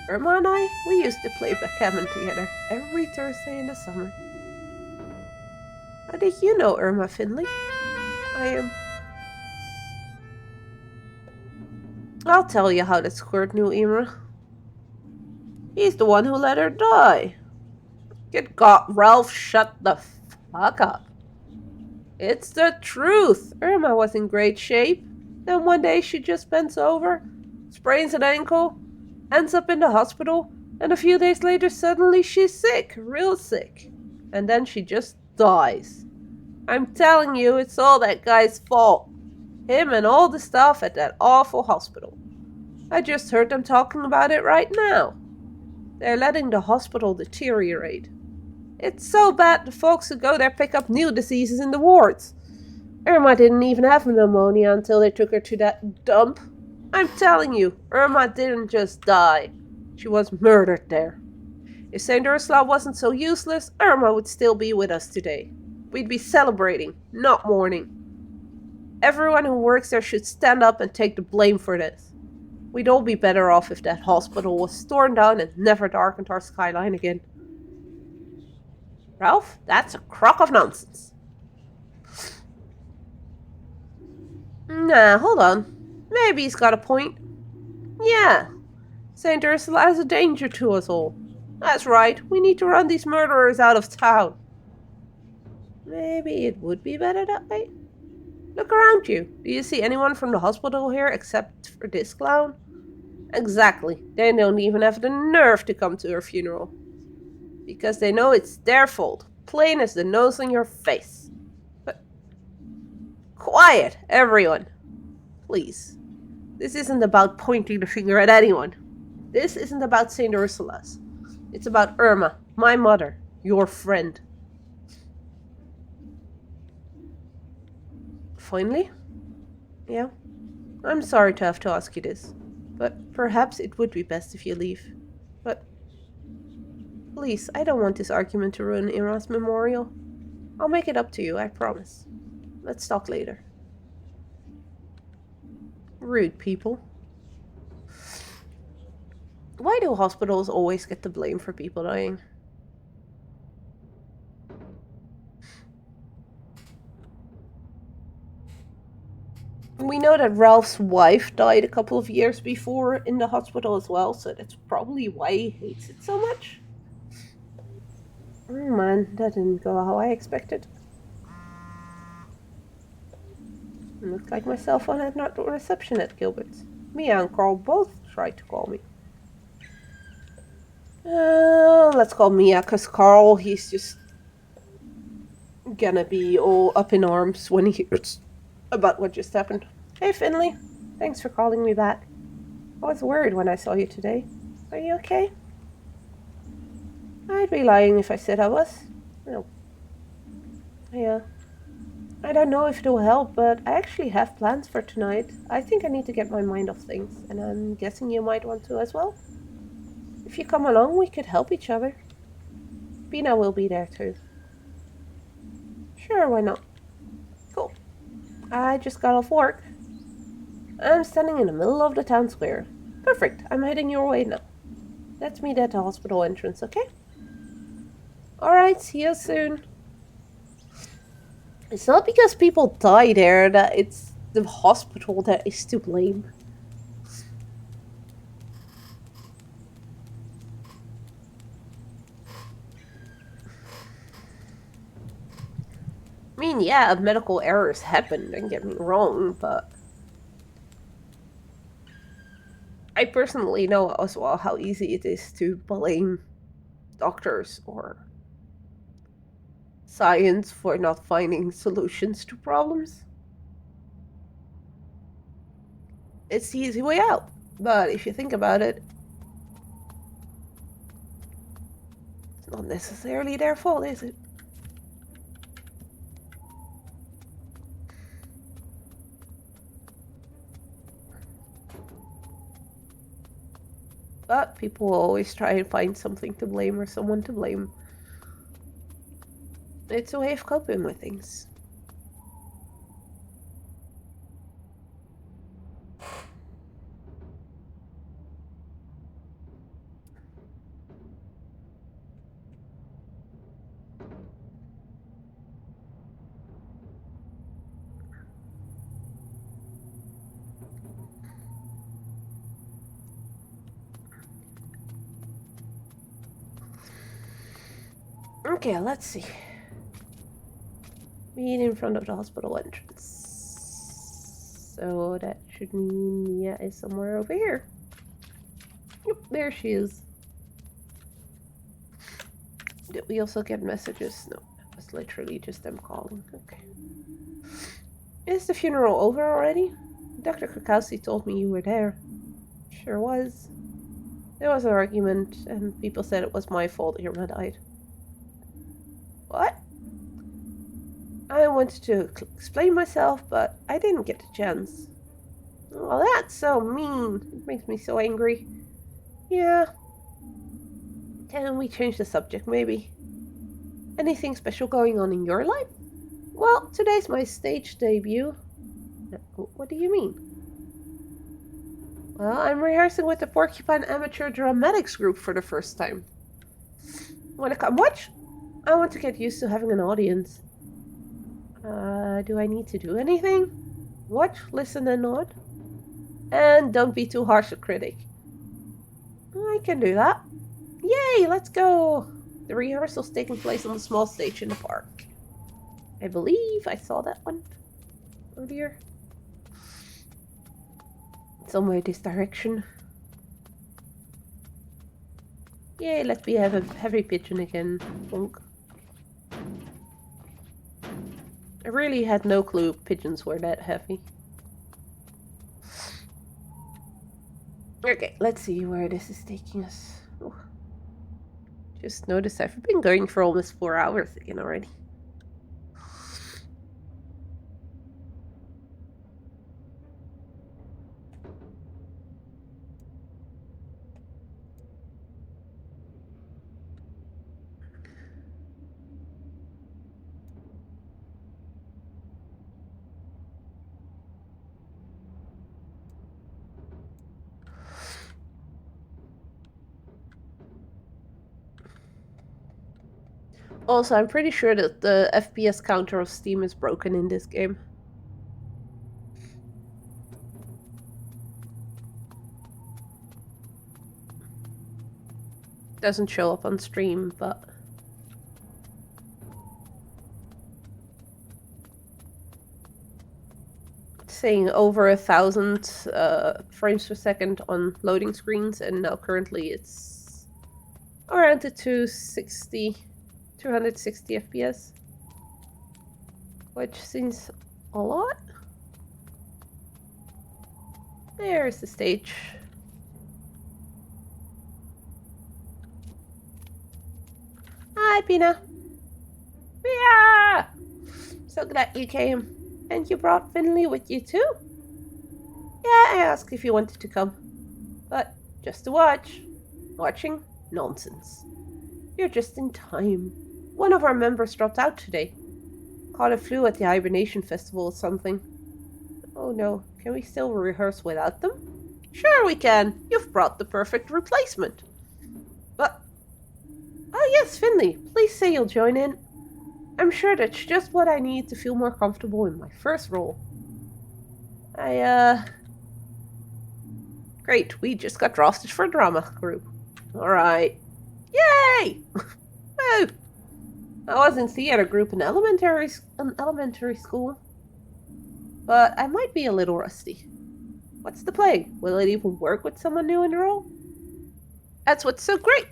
Irma and I, we used to play backgammon together every Thursday in the summer. How did you know Irma Finley? I'll tell you how that squirt knew Irma. He's the one who let her die. Good God, Ralph, shut the fuck up. It's the truth. Irma was in great shape. Then one day she just bends over, sprains an ankle, ends up in the hospital, and a few days later suddenly she's sick, real sick. And then she just dies. I'm telling you, it's all that guy's fault. Him and all the staff at that awful hospital. I just heard them talking about it right now. They're letting the hospital deteriorate. It's so bad the folks who go there pick up new diseases in the wards. Irma didn't even have pneumonia until they took her to that dump. I'm telling you, Irma didn't just die. She was murdered there. If St. Ursula wasn't so useless, Irma would still be with us today. We'd be celebrating, not mourning. Everyone who works there should stand up and take the blame for this. We'd all be better off if that hospital was torn down and never darkened our skyline again. Ralph, that's a crock of nonsense. Nah, hold on. Maybe he's got a point. Yeah. St. Ursula is a danger to us all. That's right, we need to run these murderers out of town. Maybe it would be better that way. Look around you. Do you see anyone from the hospital here except for this clown? Exactly. They don't even have the nerve to come to her funeral. Because they know it's their fault. Plain as the nose on your face. But quiet, everyone. Please. This isn't about pointing the finger at anyone. This isn't about St. Ursula's. It's about Irma, my mother, your friend. Finally? Yeah. I'm sorry to have to ask you this, but perhaps it would be best if you leave. But please, I don't want this argument to ruin Irma's memorial. I'll make it up to you, I promise. Let's talk later. Rude people. Why do hospitals always get the blame for people dying? We know that Ralph's wife died a couple of years before in the hospital as well, so that's probably why he hates it so much. Oh man, that didn't go how I expected. Looks like my cell phone had not reception at Gilbert's. Mia and Carl both tried to call me. Let's call Mia, because Carl, he's just gonna be all up in arms when he hears about what just happened. Hey, Finley. Thanks for calling me back. I was worried when I saw you today. Are you okay? I'd be lying if I said I was. No. Yeah. I don't know if it'll help, but I actually have plans for tonight. I think I need to get my mind off things, and I'm guessing you might want to as well. If you come along, we could help each other. Bina will be there too. Sure, why not? Cool. I just got off work. I'm standing in the middle of the town square. Perfect, I'm heading your way now. Let's meet at the hospital entrance, okay? Alright, see you soon. It's not because people die there that it's the hospital that is to blame. I mean, yeah, medical errors happen, don't get me wrong, but I personally know as well how easy it is to blame doctors or science for not finding solutions to problems. It's the easy way out, but if you think about it, it's not necessarily their fault, is it? But people will always try and find something to blame or someone to blame. It's a way of coping with things. Okay, let's see. Meet in front of the hospital entrance. So that should mean Mia is somewhere over here. Yep, there she is. Did we also get messages? No, it was literally just them calling. Okay. Is the funeral over already? Dr. Krakowski told me you were there. Sure was. There was an argument, and people said it was my fault Irma died. What? I wanted to explain myself, but I didn't get the chance. Well, that's so mean. It makes me so angry. Yeah. Can we change the subject, maybe? Anything special going on in your life? Well, today's my stage debut. What do you mean? Well, I'm rehearsing with the Porcupine Amateur Dramatics Group for the first time. Wanna come watch? I want to get used to having an audience. Do I need to do anything? Watch, listen, and nod. And don't be too harsh a critic. I can do that. Yay, let's go! The rehearsal's taking place on the small stage in the park. I believe I saw that one earlier. Somewhere this direction. Yay, let me have a heavy pigeon again. Bonk. I really had no clue pigeons were that heavy. Okay, let's see where this is taking us. Oh. Just noticed I've been going for almost 4 hours again already. Also, I'm pretty sure that the FPS counter of Steam is broken in this game. Doesn't show up on stream, but... it's saying over 1,000 frames per second on loading screens, and now currently it's around the 260 FPS. Which seems a lot. There's the stage. Hi, Pina. Yeah! So glad you came. And you brought Finley with you too? Yeah, I asked if you wanted to come. But just to watch. Watching? Nonsense. You're just in time. One of our members dropped out today. Caught a flu at the hibernation festival or something. Oh no, can we still rehearse without them? Sure we can. You've brought the perfect replacement. But... oh yes, Finley, please say you'll join in. I'm sure that's just what I need to feel more comfortable in my first role. Great, we just got drafted for drama group. Alright. Yay! Woo! I was in theater group in elementary school. But I might be a little rusty. What's the play? Will it even work with someone new in the role? That's what's so great.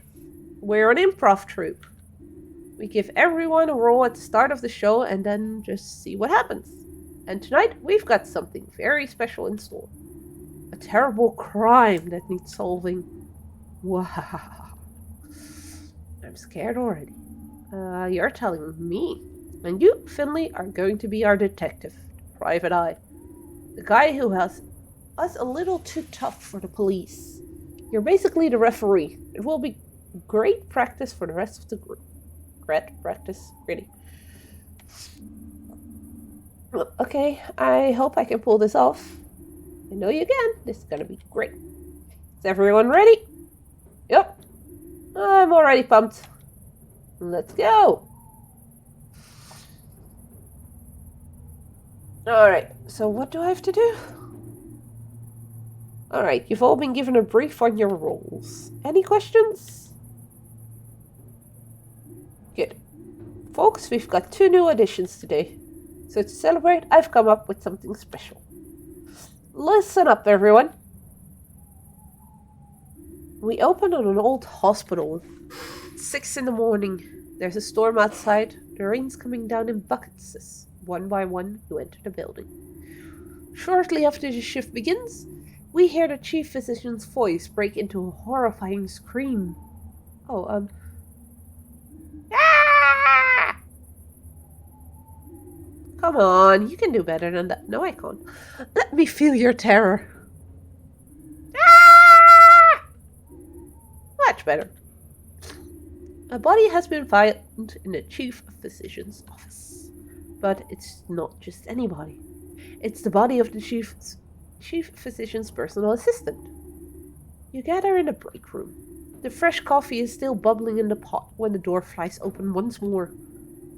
We're an improv troupe. We give everyone a role at the start of the show and then just see what happens. And tonight, we've got something very special in store. A terrible crime that needs solving. Wow. I'm scared already. You're telling me. And you, Finley, are going to be our detective, private eye. The guy who has us a little too tough for the police. You're basically the referee. It will be great practice for the rest of the group. Great practice, really. Okay, I hope I can pull this off. I know you can. This is gonna be great. Is everyone ready? Yep. I'm already pumped. Let's go. Alright, so what do I have to do? Alright, you've all been given a brief on your roles. Any questions? Good. Folks, we've got 2 new additions today. So to celebrate, I've come up with something special. Listen up, everyone. We open on an old hospital. It's 6 in the morning. There's a storm outside. The rain's coming down in buckets. One by one, you enter the building. Shortly after the shift begins, we hear the chief physician's voice break into a horrifying scream. Ah! Come on, you can do better than that. No, I can't. Let me feel your terror. Ah! Much better. A body has been found in the chief physician's office. But it's not just any body. It's the body of the chief physician's personal assistant. You gather in the break room. The fresh coffee is still bubbling in the pot when the door flies open once more.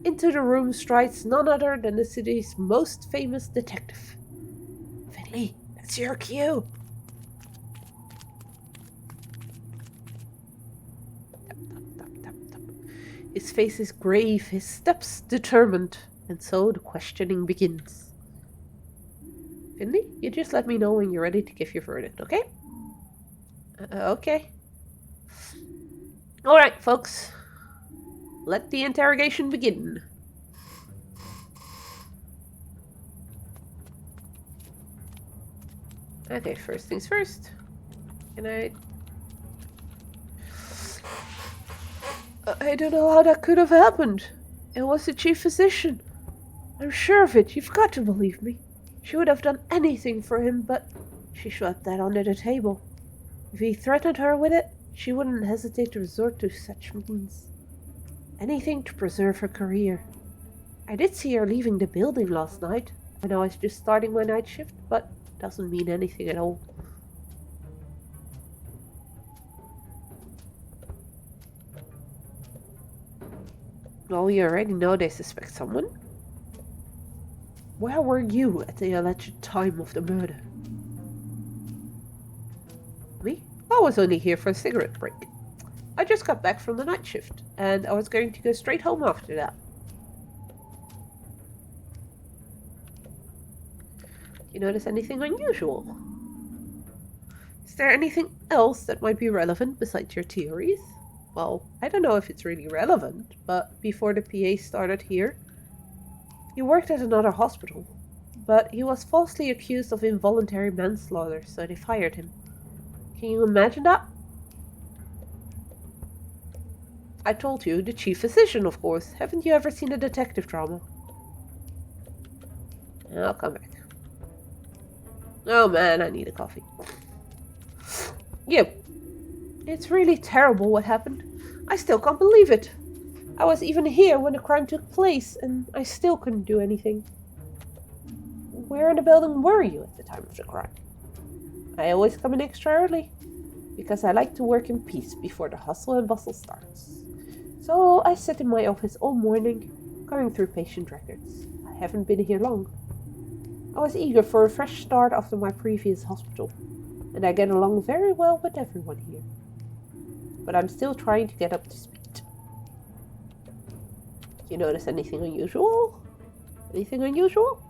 Into the room strides none other than the city's most famous detective. Finley, that's your cue. His face is grave, his steps determined, and so the questioning begins. Finley, you just let me know when you're ready to give your verdict, okay? Okay. Alright, folks. Let the interrogation begin. Okay, first things first. I don't know how that could have happened. It was the chief physician. I'm sure of it. You've got to believe me. She would have done anything for him, but she swept that under the table. If he threatened her with it, she wouldn't hesitate to resort to such means. Anything to preserve her career. I did see her leaving the building last night when I was just starting my night shift, but doesn't mean anything at all. Well, you already know they suspect someone. Where were you at the alleged time of the murder? Me? I was only here for a cigarette break. I just got back from the night shift, and I was going to go straight home after that. You notice anything unusual? Is there anything else that might be relevant besides your theories? Well, I don't know if it's really relevant, but before the PA started here, he worked at another hospital. But he was falsely accused of involuntary manslaughter, so they fired him. Can you imagine that? I told you, the chief physician, of course. Haven't you ever seen a detective drama? I'll come back. Oh man, I need a coffee. You. It's really terrible what happened. I still can't believe it. I was even here when the crime took place, and I still couldn't do anything. Where in the building were you at the time of the crime? I always come in extra early, because I like to work in peace before the hustle and bustle starts. So I sit in my office all morning, going through patient records. I haven't been here long. I was eager for a fresh start after my previous hospital, and I get along very well with everyone here. But I'm still trying to get up to speed. You notice anything unusual? Anything unusual?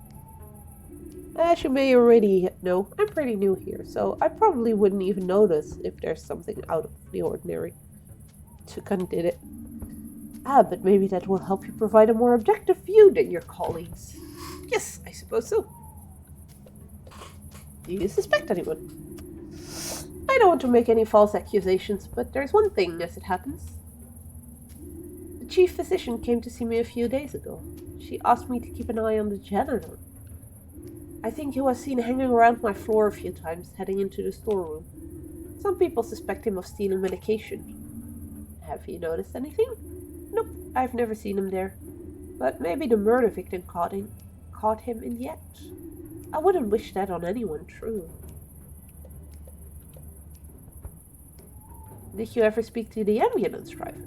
As you may already know, I'm pretty new here, so I probably wouldn't even notice if there's something out of the ordinary. Tukan did it. But maybe that will help you provide a more objective view than your colleagues. Yes, I suppose so. Do you suspect anyone? I don't want to make any false accusations, but there's one thing as it happens. The chief physician came to see me a few days ago. She asked me to keep an eye on the janitor. I think he was seen hanging around my floor a few times, heading into the storeroom. Some people suspect him of stealing medication. Have you noticed anything? Nope, I've never seen him there. But maybe the murder victim caught him in the act. I wouldn't wish that on anyone, true. Did you ever speak to the ambulance driver?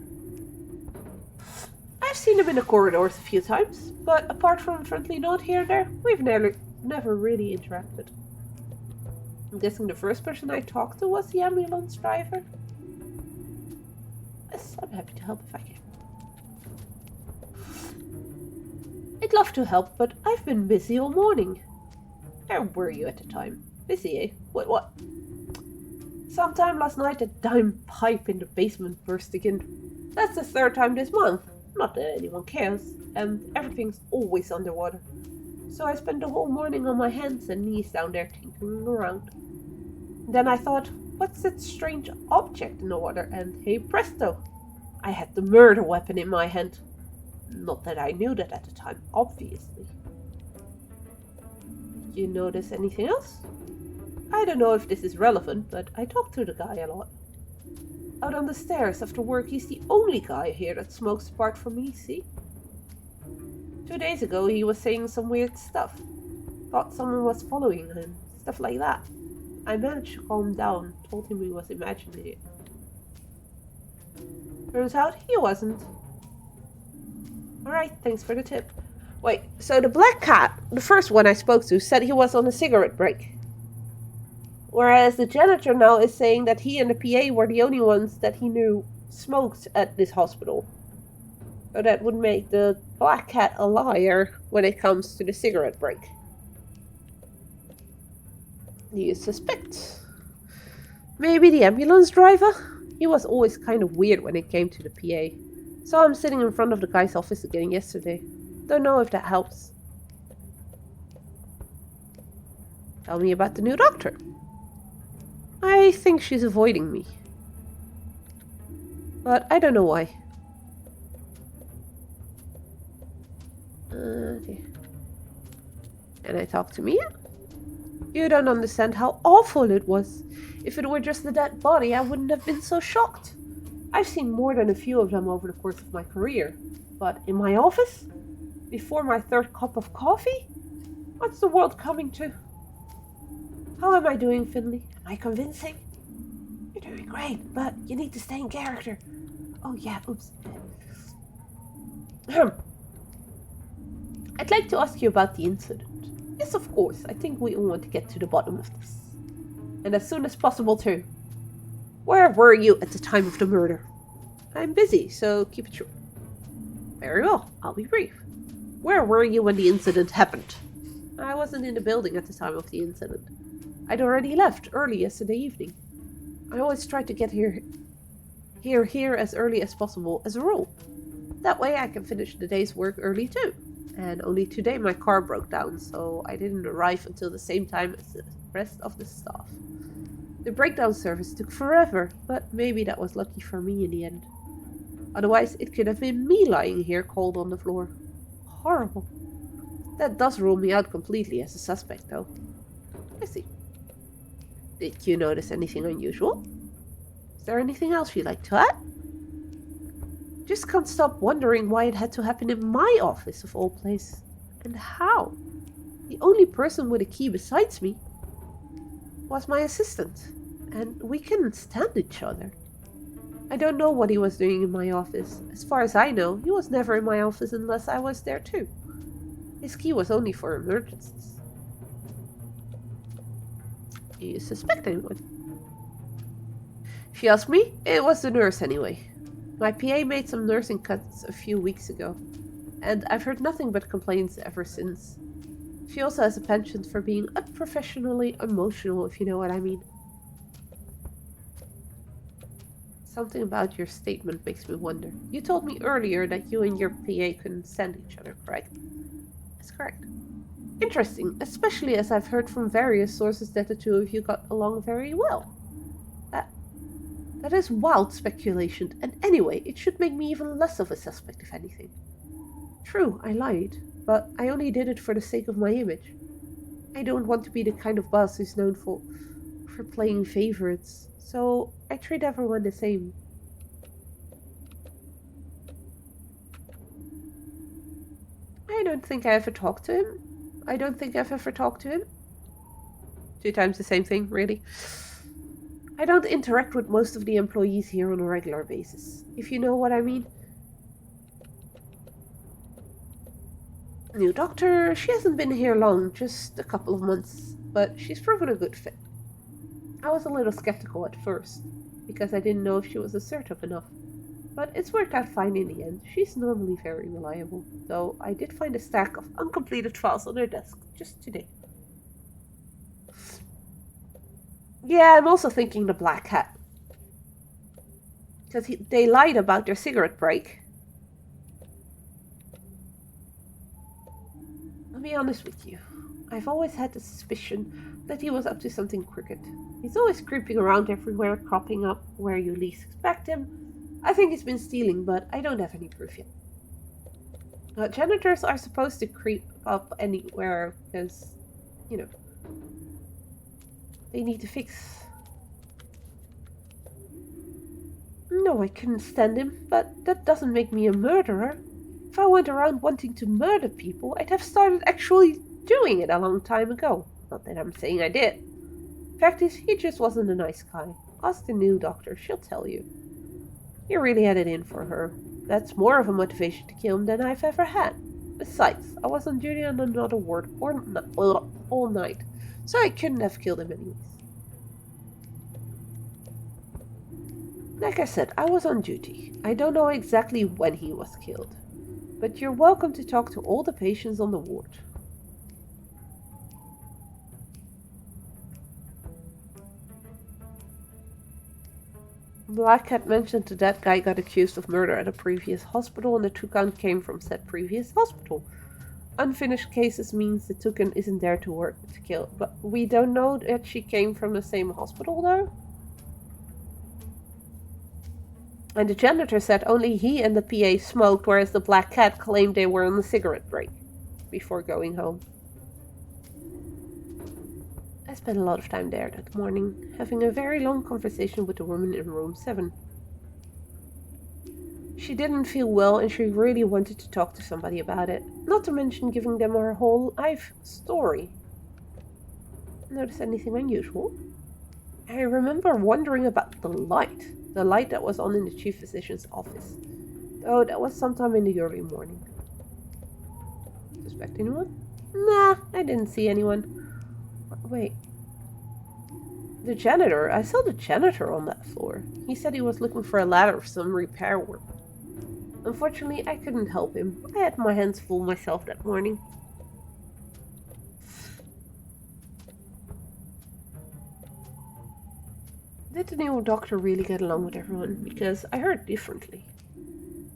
I've seen him in the corridors a few times, but apart from a friendly nod here and there, we've never really interacted. I'm guessing the first person I talked to was the ambulance driver. Yes, I'm happy to help if I can. I'd love to help, but I've been busy all morning. Where were you at the time? Busy, eh? What? Sometime last night a dime pipe in the basement burst again. That's the third time this month. Not that anyone cares, and everything's always underwater. So I spent the whole morning on my hands and knees down there tinkering around. Then I thought, what's that strange object in the water? And hey presto, I had the murder weapon in my hand. Not that I knew that at the time, obviously. Did you notice anything else? I don't know if this is relevant, but I talk to the guy a lot. Out on the stairs after work, he's the only guy here that smokes apart from me, see? 2 days ago, he was saying some weird stuff. Thought someone was following him, stuff like that. I managed to calm him down, told him he was imagining it. Turns out he wasn't. Alright, thanks for the tip. Wait, so the black cat, the first one I spoke to, said he was on a cigarette break. Whereas the janitor now is saying that he and the PA were the only ones that he knew smoked at this hospital. So that would make the black cat a liar when it comes to the cigarette break. Do you suspect? Maybe the ambulance driver? He was always kind of weird when it came to the PA. Saw him sitting in front of the guy's office again yesterday. Don't know if that helps. Tell me about the new doctor. I think she's avoiding me. But I don't know why. Okay. Can I talk to Mia? You don't understand how awful it was. If it were just a dead body, I wouldn't have been so shocked. I've seen more than a few of them over the course of my career. But in my office? Before my third cup of coffee? What's the world coming to? How am I doing, Finley? Am I convincing? You're doing great, but you need to stay in character. Oh yeah, oops. I'd like to ask you about the incident. Yes, of course. I think we all want to get to the bottom of this. And as soon as possible, too. Where were you at the time of the murder? I'm busy, so keep it short. Very well, I'll be brief. Where were you when the incident happened? I wasn't in the building at the time of the incident. I'd already left early yesterday evening. I always try to get here as early as possible as a rule. That way I can finish the day's work early too. And only today my car broke down, so I didn't arrive until the same time as the rest of the staff. The breakdown service took forever, but maybe that was lucky for me in the end. Otherwise, it could have been me lying here cold on the floor. Horrible. That does rule me out completely as a suspect, though. I see. Did you notice anything unusual? Is there anything else you'd like to add? Just can't stop wondering why it had to happen in my office, of all places. And how? The only person with a key besides me was my assistant, and we couldn't stand each other. I don't know what he was doing in my office. As far as I know, he was never in my office unless I was there too. His key was only for emergencies. Do you suspect anyone? If you ask me, it was the nurse anyway. My PA made some nursing cuts a few weeks ago, and I've heard nothing but complaints ever since. She also has a penchant for being unprofessionally emotional, if you know what I mean. Something about your statement makes me wonder. You told me earlier that you and your PA couldn't stand each other, correct? That's correct. Interesting, especially as I've heard from various sources that the two of you got along very well. That is wild speculation, and anyway, it should make me even less of a suspect, if anything. True, I lied, but I only did it for the sake of my image. I don't want to be the kind of boss who's known for playing favorites, so I treat everyone the same. I don't think I ever talked to him. I don't think I've ever talked to him. 2 times the same thing, really. I don't interact with most of the employees here on a regular basis, if you know what I mean. New doctor, she hasn't been here long, just a couple of months, but she's proven a good fit. I was a little skeptical at first, because I didn't know if she was assertive enough, but it's worked out fine in the end. She's normally very reliable, though I did find a stack of uncompleted files on her desk just today. Yeah, I'm also thinking the black hat. Because they lied about their cigarette break. I'll be honest with you. I've always had the suspicion that he was up to something crooked. He's always creeping around everywhere, cropping up where you least expect him. I think he's been stealing, but I don't have any proof yet. Janitors are supposed to creep up anywhere because, they need to fix. No, I couldn't stand him, but that doesn't make me a murderer. If I went around wanting to murder people, I'd have started actually doing it a long time ago. Not that I'm saying I did. Fact is, he just wasn't a nice guy. Ask the new doctor, she'll tell you. He really had it in for her. That's more of a motivation to kill him than I've ever had. Besides, I was on duty on another ward all night, so I couldn't have killed him anyways. Like I said, I was on duty. I don't know exactly when he was killed. But you're welcome to talk to all the patients on the ward. Black Cat mentioned that that guy got accused of murder at a previous hospital and the toucan came from said previous hospital. Unfinished cases means the toucan isn't there to work to kill, but we don't know that she came from the same hospital though? And the janitor said only he and the PA smoked, whereas the Black Cat claimed they were on a cigarette break before going home. I spent a lot of time there that morning, having a very long conversation with the woman in room 7. She didn't feel well and she really wanted to talk to somebody about it, not to mention giving them her whole life story. Notice anything unusual? I remember wondering about the light that was on in the chief physician's office. Oh, that was sometime in the early morning. Suspect anyone? Nah, I didn't see anyone. Wait. The janitor? I saw the janitor on that floor. He said he was looking for a ladder for some repair work. Unfortunately, I couldn't help him. I had my hands full myself that morning. Did the new doctor really get along with everyone? Because I heard differently.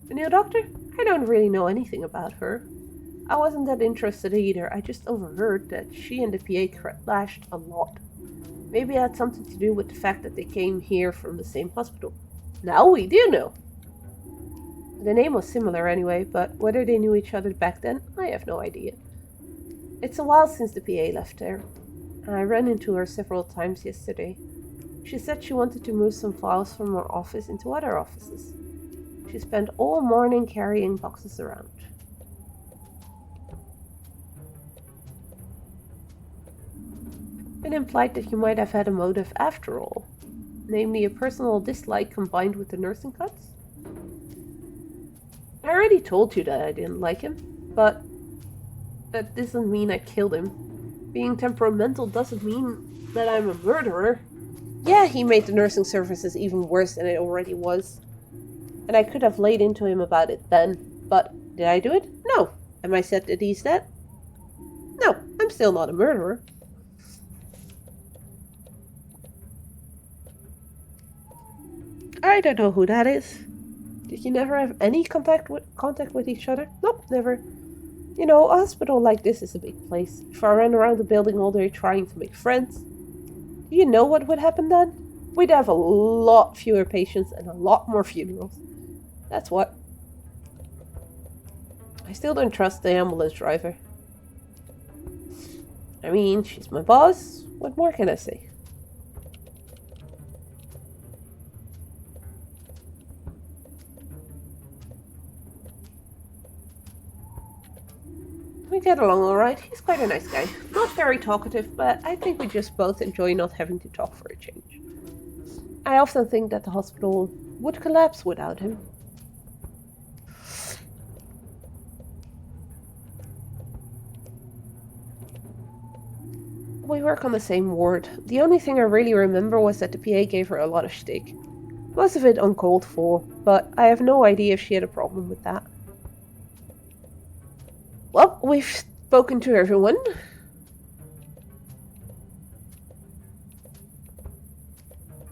The new doctor? I don't really know anything about her. I wasn't that interested either. I just overheard that she and the PA clashed a lot. Maybe it had something to do with the fact that they came here from the same hospital. Now we do know. The name was similar anyway, but whether they knew each other back then, I have no idea. It's a while since the PA left there. I ran into her several times yesterday. She said she wanted to move some files from her office into other offices. She spent all morning carrying boxes around. It implied that you might have had a motive after all, namely a personal dislike combined with the nursing cuts. I already told you that I didn't like him, but that doesn't mean I killed him. Being temperamental doesn't mean that I'm a murderer. Yeah, he made the nursing services even worse than it already was. And I could have laid into him about it then, but did I do it? No. Am I sad that he's dead? No, I'm still not a murderer. I don't know who that is. Did you never have any contact with each other? Nope, never. You know, a hospital like this is a big place. If I ran around the building all day trying to make friends, do you know what would happen then? We'd have a lot fewer patients and a lot more funerals. That's what. I still don't trust the ambulance driver. I mean, she's my boss. What more can I say? We get along alright. He's quite a nice guy. Not very talkative, but I think we just both enjoy not having to talk for a change. I often think that the hospital would collapse without him. We work on the same ward. The only thing I really remember was that the PA gave her a lot of shtick. Most of it uncalled for, but I have no idea if she had a problem with that. Well, we've spoken to everyone.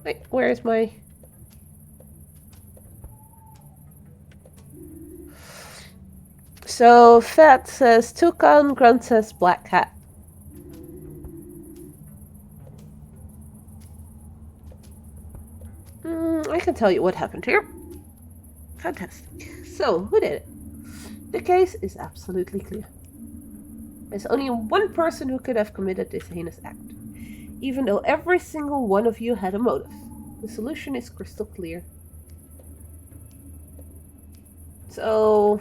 Wait, where's my... So, Fat says toucan, Grunt says black cat. I can tell you what happened here. Fantastic. So, who did it? The case is absolutely clear. There's only one person who could have committed this heinous act, even though every single one of you had a motive. The solution is crystal clear. So,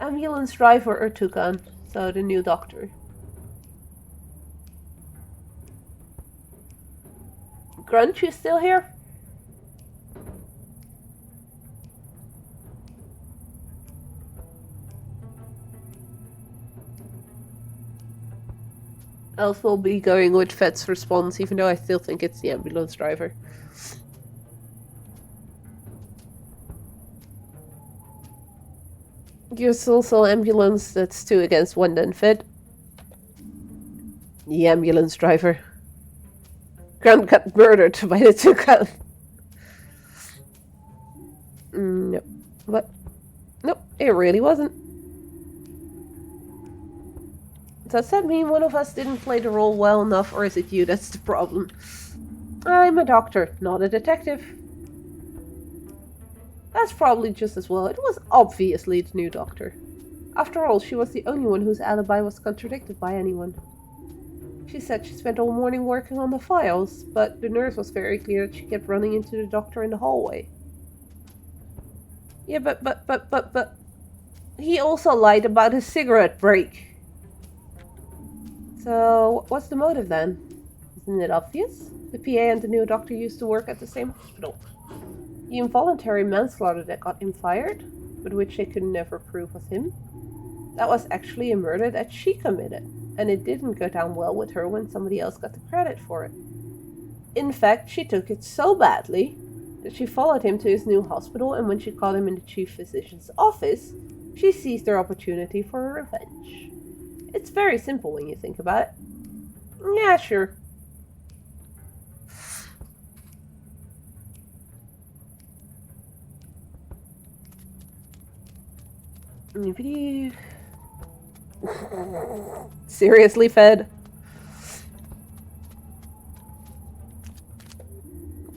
ambulance driver or toucan, so the new doctor. Grunt, you still here? Elf will be going with Fed's response, even though I still think it's the ambulance driver. There's also ambulance that's 2 against 1 then, Fed. The ambulance driver. Grant got murdered by the 2 gun. No. What? Nope, it really wasn't. Does that mean one of us didn't play the role well enough, or is it you that's the problem? I'm a doctor, not a detective. That's probably just as well. It was obviously the new doctor. After all, she was the only one whose alibi was contradicted by anyone. She said she spent all morning working on the files, but the nurse was very clear that she kept running into the doctor in the hallway. Yeah, but... He also lied about his cigarette break. So, what's the motive then? Isn't it obvious? The PA and the new doctor used to work at the same hospital. The involuntary manslaughter that got him fired, but which they could never prove was him, that was actually a murder that she committed, and it didn't go down well with her when somebody else got the credit for it. In fact, she took it so badly that she followed him to his new hospital, and when she caught him in the chief physician's office, she seized her opportunity for revenge. It's very simple when you think about it. Yeah, sure. Seriously, Fed?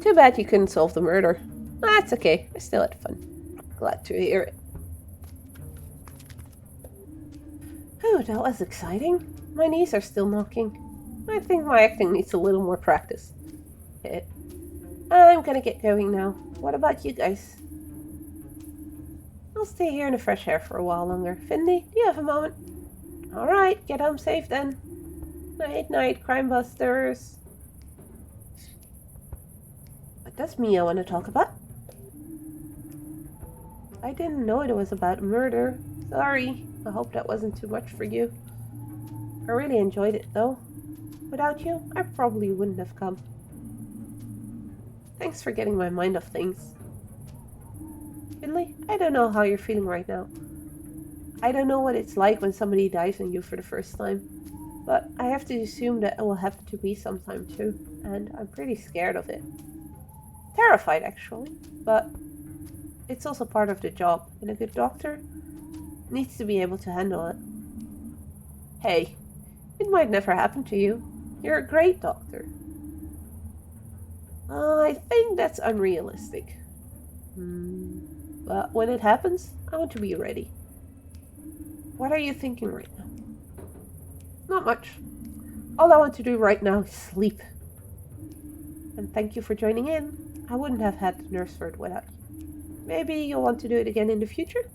Too bad you couldn't solve the murder. That's okay. I still had fun. Glad to hear it. Oh, that was exciting. My knees are still knocking. I think my acting needs a little more practice. I'm gonna get going now. What about you guys? I'll stay here in the fresh air for a while longer. Finley, do you have a moment? Alright, get home safe then. Night, crime busters. But that's me I want to talk about. I didn't know it was about murder. Sorry. I hope that wasn't too much for you. I really enjoyed it though. Without you, I probably wouldn't have come. Thanks for getting my mind off things. Finley, I don't know how you're feeling right now. I don't know what it's like when somebody dies on you for the first time. But I have to assume that it will happen to me sometime too. And I'm pretty scared of it. Terrified, actually. But it's also part of the job. And a good doctor needs to be able to handle it. Hey, it might never happen to you. You're a great doctor. I think that's unrealistic. But when it happens, I want to be ready. What are you thinking right now? Not much. All I want to do right now is sleep. And thank you for joining in. I wouldn't have had the nurse word without you. Maybe you'll want to do it again in the future?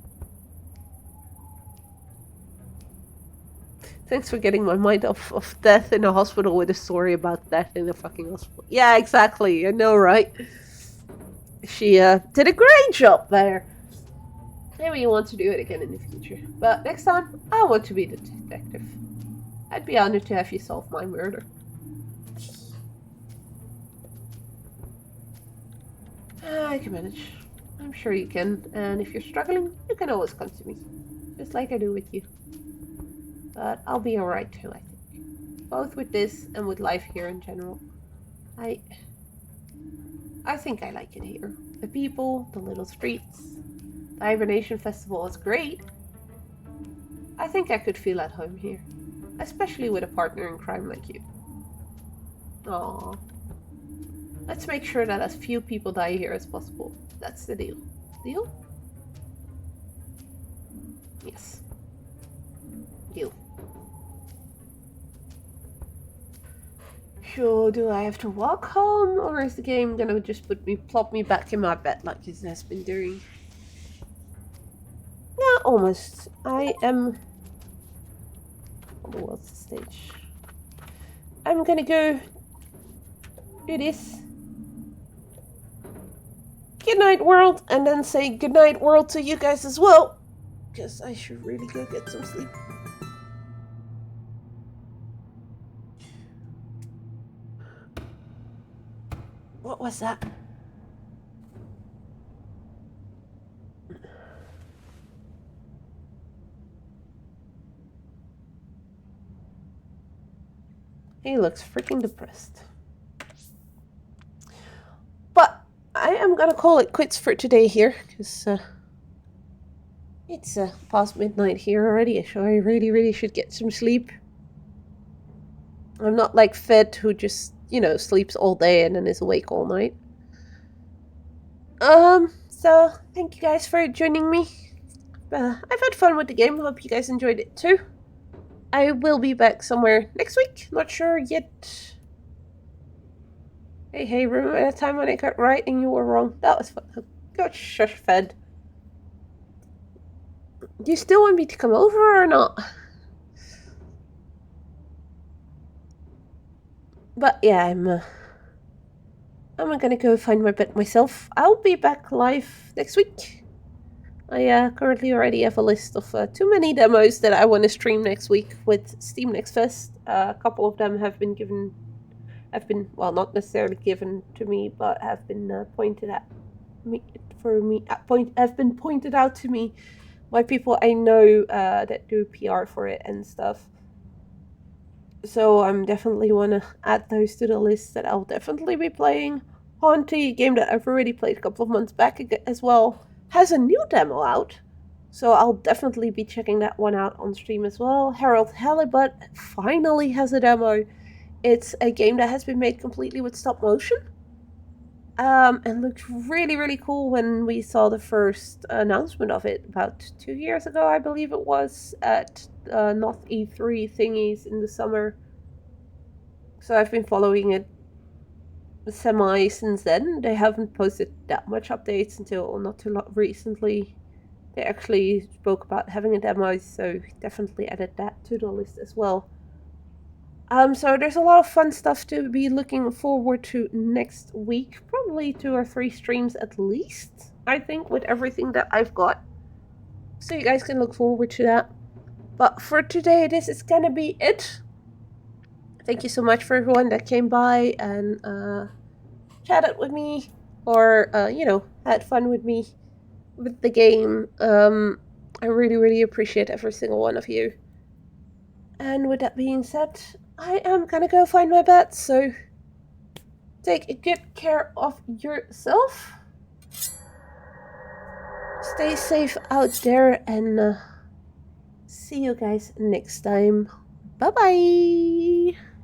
Thanks for getting my mind off of death in a hospital with a story about death in a fucking hospital. Yeah, exactly. I know, right? She did a great job there. Maybe you want to do it again in the future. But next time, I want to be the detective. I'd be honored to have you solve my murder. I can manage. I'm sure you can. And if you're struggling, you can always come to me. Just like I do with you. But I'll be alright too, I think. Both with this and with life here in general. I think I like it here. The people, the little streets. The Hibernation Festival was great. I think I could feel at home here. Especially with a partner in crime like you. Aww. Let's make sure that as few people die here as possible. That's the deal. Deal? Yes. Deal. So, do I have to walk home, or is the game gonna just plop me back in my bed like it has been doing? Yeah, almost. I am... Oh, what's the stage? I'm gonna go do this. Good night, world, and then say good night, world, to you guys as well. Because I should really go get some sleep. What was that? He looks freaking depressed. But I am gonna call it quits for today here, because it's past midnight here already, so I really, really should get some sleep. I'm not like Fed, who just, sleeps all day and then is awake all night. So thank you guys for joining me. I've had fun with the game. Hope you guys enjoyed it too. I will be back somewhere next week. Not sure yet. Hey, remember that time when I got right and you were wrong? That was fun. God, shush, Fed. Do you still want me to come over or not? But yeah, I'm gonna go find my bed myself. I'll be back live next week. I currently already have a list of too many demos that I want to stream next week with Steam Next Fest. A couple of them have been well, not necessarily given to me, but have been pointed at me have been pointed out to me by people I know that do PR for it and stuff. So I'm definitely want to add those to the list that I'll definitely be playing. Haunty, a game that I've already played a couple of months back as well, has a new demo out. So I'll definitely be checking that one out on stream as well. Harold Halibut finally has a demo. It's a game that has been made completely with stop motion. And looked really, really cool when we saw the first announcement of it about 2 years ago, I believe it was, at North E3 thingies in the summer. So I've been following it semi since then. They haven't posted that much updates until not too recently. They actually spoke about having a demo, so definitely added that to the list as well. So there's a lot of fun stuff to be looking forward to next week. Probably 2 or 3 streams at least, I think, with everything that I've got. So you guys can look forward to that. But for today, this is gonna be it. Thank you so much for everyone that came by and chatted with me, or had fun with me with the game. I really, really appreciate every single one of you. And with that being said, I am gonna go find my bed, so take good care of yourself. Stay safe out there, and see you guys next time. Bye bye!